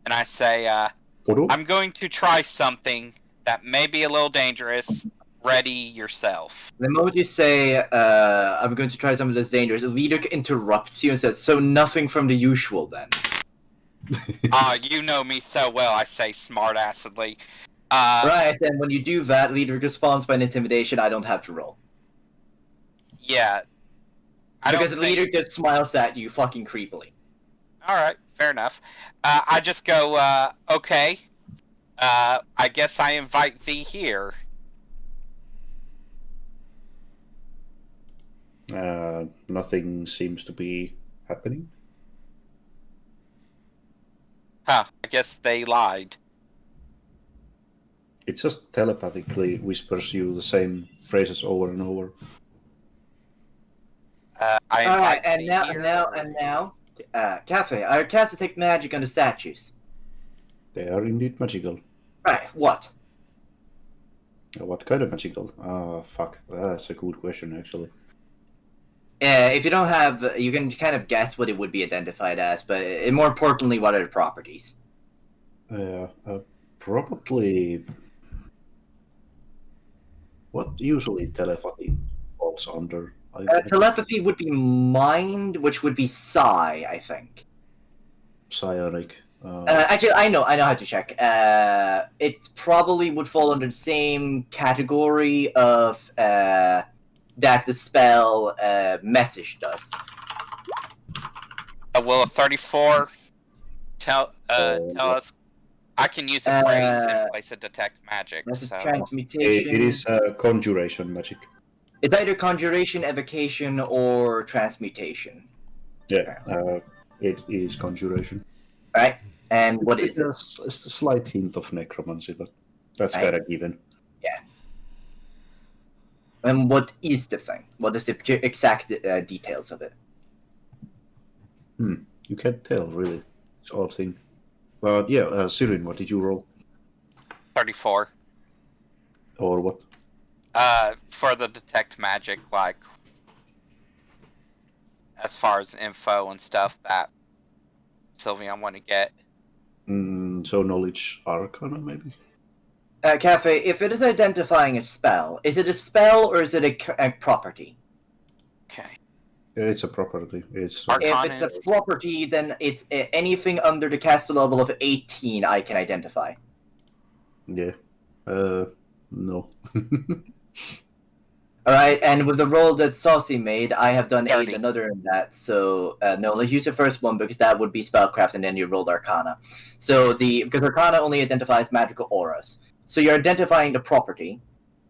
S4: and I say, I'm going to try something that may be a little dangerous. Ready yourself.
S2: The moment you say, I'm going to try something that's dangerous, Liedrich interrupts you and says, so nothing from the usual then.
S4: You know me so well, I say smart-assedly.
S2: Right, and when you do that, Liedrich responds by an intimidation I don't have to roll.
S4: Yeah.
S2: Because Liedrich just smiles at you fucking creepily.
S4: Alright, fair enough. I just go, okay. I guess I invite thee here.
S3: Nothing seems to be happening.
S4: Huh, I guess they lied.
S3: It just telepathically whispers you the same phrases over and over.
S4: I
S2: Alright,
S4: invite
S2: and
S4: thee
S2: now,
S4: here.
S2: Cafe, I cast Detect Magic on the statues.
S3: They are indeed magical.
S2: Right, what?
S3: What kind of magical? Fuck. That's a good question, actually.
S2: If you don't have, you can kind of guess what it would be identified as, but more importantly, what are the properties?
S3: Probably. What usually telepathy falls under?
S2: Telepathy would be mind, which would be psi, I think.
S3: Psionic.
S2: Actually, I know how to check. It probably would fall under the same category of that the spell message does.
S4: Will a 34 tell us? I can use a phrase in place of detect magic.
S2: That's a
S4: So
S2: transmutation.
S3: It is conjuration magic.
S2: It's either conjuration, evocation, or transmutation.
S3: Yeah, it is conjuration.
S2: Right? And what is it?
S3: There's a slight hint of necromancy, but that's
S2: Right.
S3: kind of given.
S2: And what is the thing? What is the exact details of it?
S3: You can't tell, really. It's an odd thing. But yeah, Sirin, what did you roll?
S4: 34.
S3: Or what?
S4: For the detect magic, like as far as info and stuff that Sylveon want to get.
S3: So knowledge arcana, maybe?
S2: Cafe, if it is identifying a spell, is it a spell or is it a property?
S4: Okay.
S3: It's a property. It's
S4: Arcana.
S2: If it's a property, then it's anything under the caster level of 18 I can identify.
S3: yeah. No.
S2: Alright, and with the roll that Saucy made, I have done
S4: 30.
S2: 8 another in that, so no, let's use the first one because that would be spellcraft and then you rolled Arcana. So because Arcana only identifies magical auras. So you're identifying the property,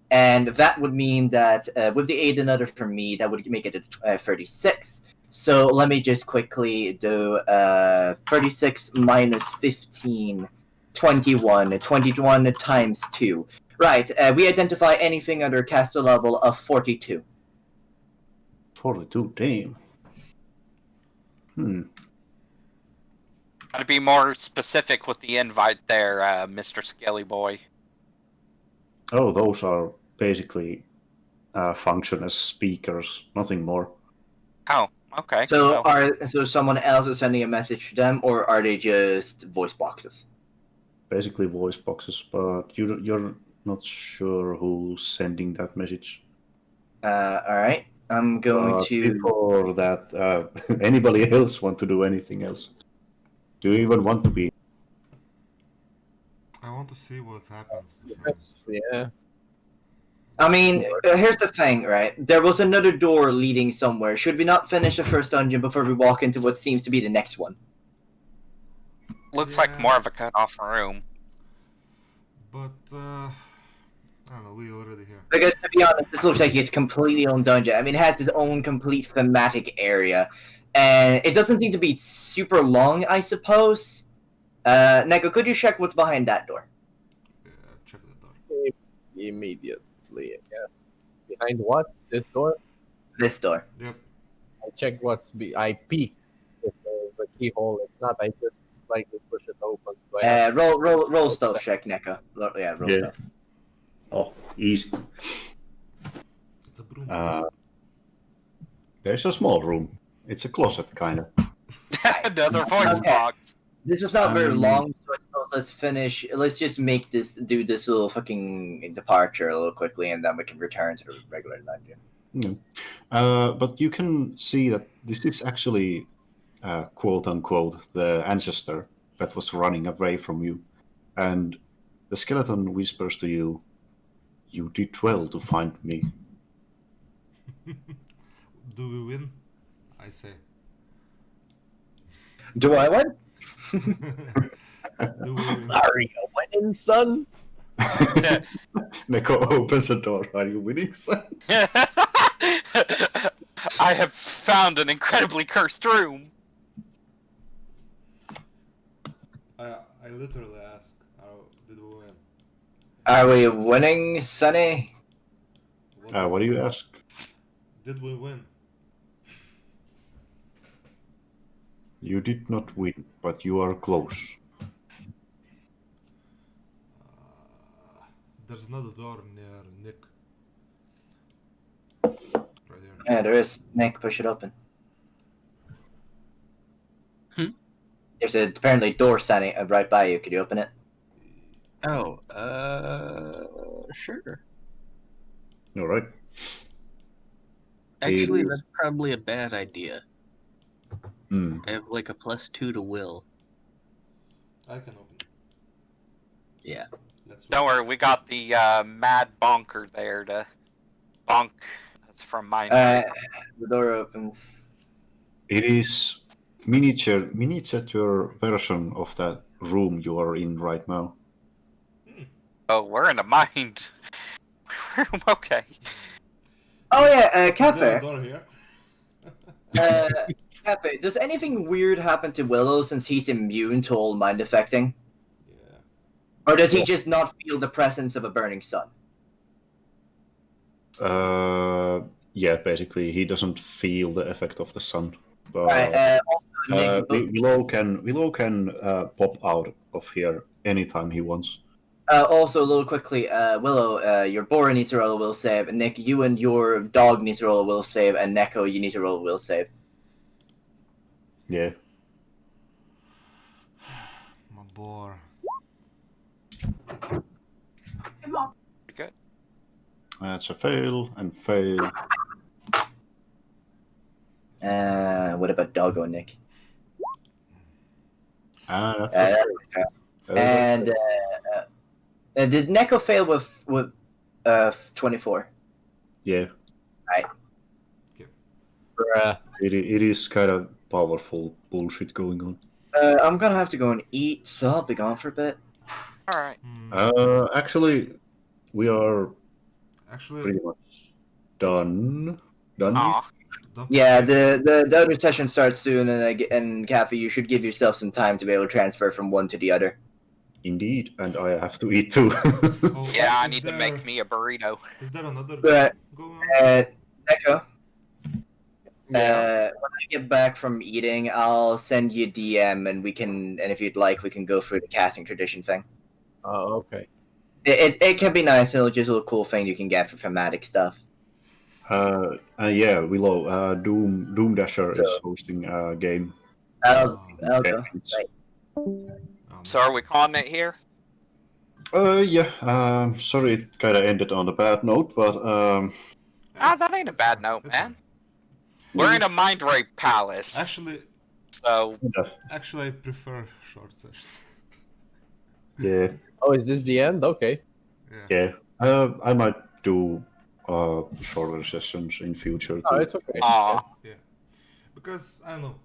S2: and that would mean that with the 8 another from me, that would make it a 36. So let me just quickly do 36 minus 15, 21. 21 times 2. Right, we identify anything under caster level of 42.
S3: 42, damn.
S4: Gotta be more specific with the invite there, Mr. Skelly Boy.
S3: Oh, those are basically function as speakers, nothing more.
S4: Oh, okay.
S2: So so someone else is sending a message to them, or are they just voice boxes?
S3: Basically voice boxes, but you're not sure who's sending that message.
S2: Alright. I'm going to...
S3: Before that, anybody else want to do anything else? Do you even want to be?
S1: I want to see what happens. To someone.
S5: Yes, yeah.
S2: I mean, here's the thing, right? There was another door leading somewhere. Should we not finish the first dungeon before we walk into what seems to be the next one?
S4: Looks like more of a cut-off room.
S1: But I don't know. We already here.
S2: Because to be honest, this looks like its completely own dungeon. I mean, it has its own complete thematic area, and it doesn't seem to be super long, I suppose. Neko, could you check what's behind that door?
S1: Yeah, check the door.
S5: Immediately, I guess. Behind what? This door?
S2: This door.
S1: Yep.
S5: I check I peek with the keyhole. If not, I just slightly push it open. So I have-
S2: Roll stealth check, Neko. Roll stealth.
S3: Oh, easy.
S1: It's a broom.
S3: There's a small room. It's a closet, kind of.
S4: Another voice
S2: Okay.
S4: box.
S2: This is not very long, so I suppose let's finish. Let's just do this little fucking departure a little quickly, and then we can return to the regular dungeon.
S3: But you can see that this is actually, quote unquote, the ancestor that was running away from you. And the skeleton whispers to you, "You did well to find me."
S1: Do we win? I say.
S2: Do I win?
S1: Do we win?
S5: Are you winning, son?
S3: Neko opens the door. Are you winning, son?
S4: I have found an incredibly cursed room.
S1: I literally ask, did we win?
S2: Are we winning, Sonny?
S3: What do you ask?
S1: Did we win?
S3: You did not win, but you are close.
S1: There's another door near Nick. Right here.
S2: Yeah, there is. Nick, push it open. There's apparently door standing right by you. Could you open it?
S6: Oh, sure.
S3: All right.
S6: Actually,
S3: is.
S6: that's probably a bad idea. I have like a +2 to will.
S1: I can open it.
S6: Yeah.
S1: Let's
S4: Don't worry, we got the mad bonker there to bonk It's from my
S2: The door opens.
S3: It is miniature version of that room you are in right now.
S4: Oh, we're in a mind. Okay.
S2: Oh yeah,
S1: Is there a
S2: Cafe.
S1: door here?
S2: Cafe. Does anything weird happen to Willow since he's immune to all mind affecting?
S1: Yeah.
S2: Or does he just not feel the presence of a burning sun?
S3: Yeah, basically, he doesn't feel the effect of the sun. But
S2: Right. Also, Nick,
S3: Willow can pop out of here anytime he wants.
S2: also, a little quickly, Willow, your boar needs to roll a will save. Nick, you and your dog need to roll a will save, and Neko, you need to roll a will save.
S3: Yeah.
S1: My boar.
S4: Good.
S3: That's a fail and fail.
S2: What about Doggo, Nick?
S3: That's a
S2: And did Neko fail with 24?
S3: yeah,
S5: Bruh.
S3: it is kind of powerful bullshit going on.
S2: I'm gonna have to go and eat, so I'll be gone for a bit.
S4: All right.
S3: Actually, we are
S1: Actually,
S3: pretty much done.
S4: Aw.
S1: don't
S2: Yeah,
S1: forget-
S2: the other session starts soon, and Kathy, you should give yourself some time to be able to transfer from one to the other.
S3: Indeed, and I have to eat too.
S1: Oh,
S4: Yeah, I
S1: is
S4: need to
S1: there-
S4: make me a burrito.
S1: Is there another
S2: But,
S1: going on?
S2: Neko,
S5: Yeah.
S2: when I get back from eating, I'll send you DM, and if you'd like, we can go through the casting tradition thing.
S5: Oh, okay.
S2: It can be nice, and it'll just a little cool thing you can get for thematic stuff.
S3: Yeah, Willow. Doom Dasher
S2: So-
S3: is hosting a game.
S2: I'll
S3: in 10
S2: go.
S3: minutes.
S2: Right.
S4: So are we calling it here?
S3: Yeah. Sorry, it kind of ended on a bad note, but
S4: That ain't a
S1: It's
S4: bad
S1: fine,
S4: note,
S1: it's
S4: man.
S1: fine.
S4: We're in a mind rape palace.
S1: Actually,
S4: So
S1: I prefer short sessions.
S3: yeah,
S5: Oh, is this the end? Okay.
S1: Yeah.
S3: yeah. I might do shorter sessions in future too.
S5: Oh, it's okay.
S4: Aw.
S1: Yeah. Because I don't know.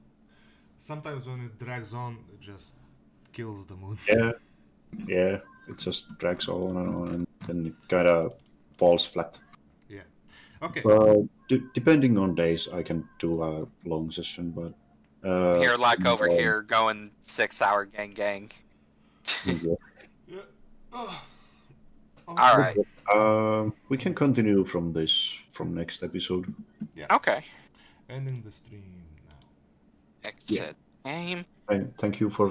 S1: Sometimes when it drags on, it just kills the mood.
S3: Yeah, it just drags on and then it kind of falls flat.
S1: Yeah. Okay.
S3: But depending on days, I can do a long session, but
S4: Here, like over
S3: um,
S4: here, going 6-hour gang.
S3: yeah.
S1: Yeah. Oh.
S4: All right.
S3: We can continue from next episode.
S4: Okay.
S1: Ending the stream now.
S4: Exit game.
S3: Thank you for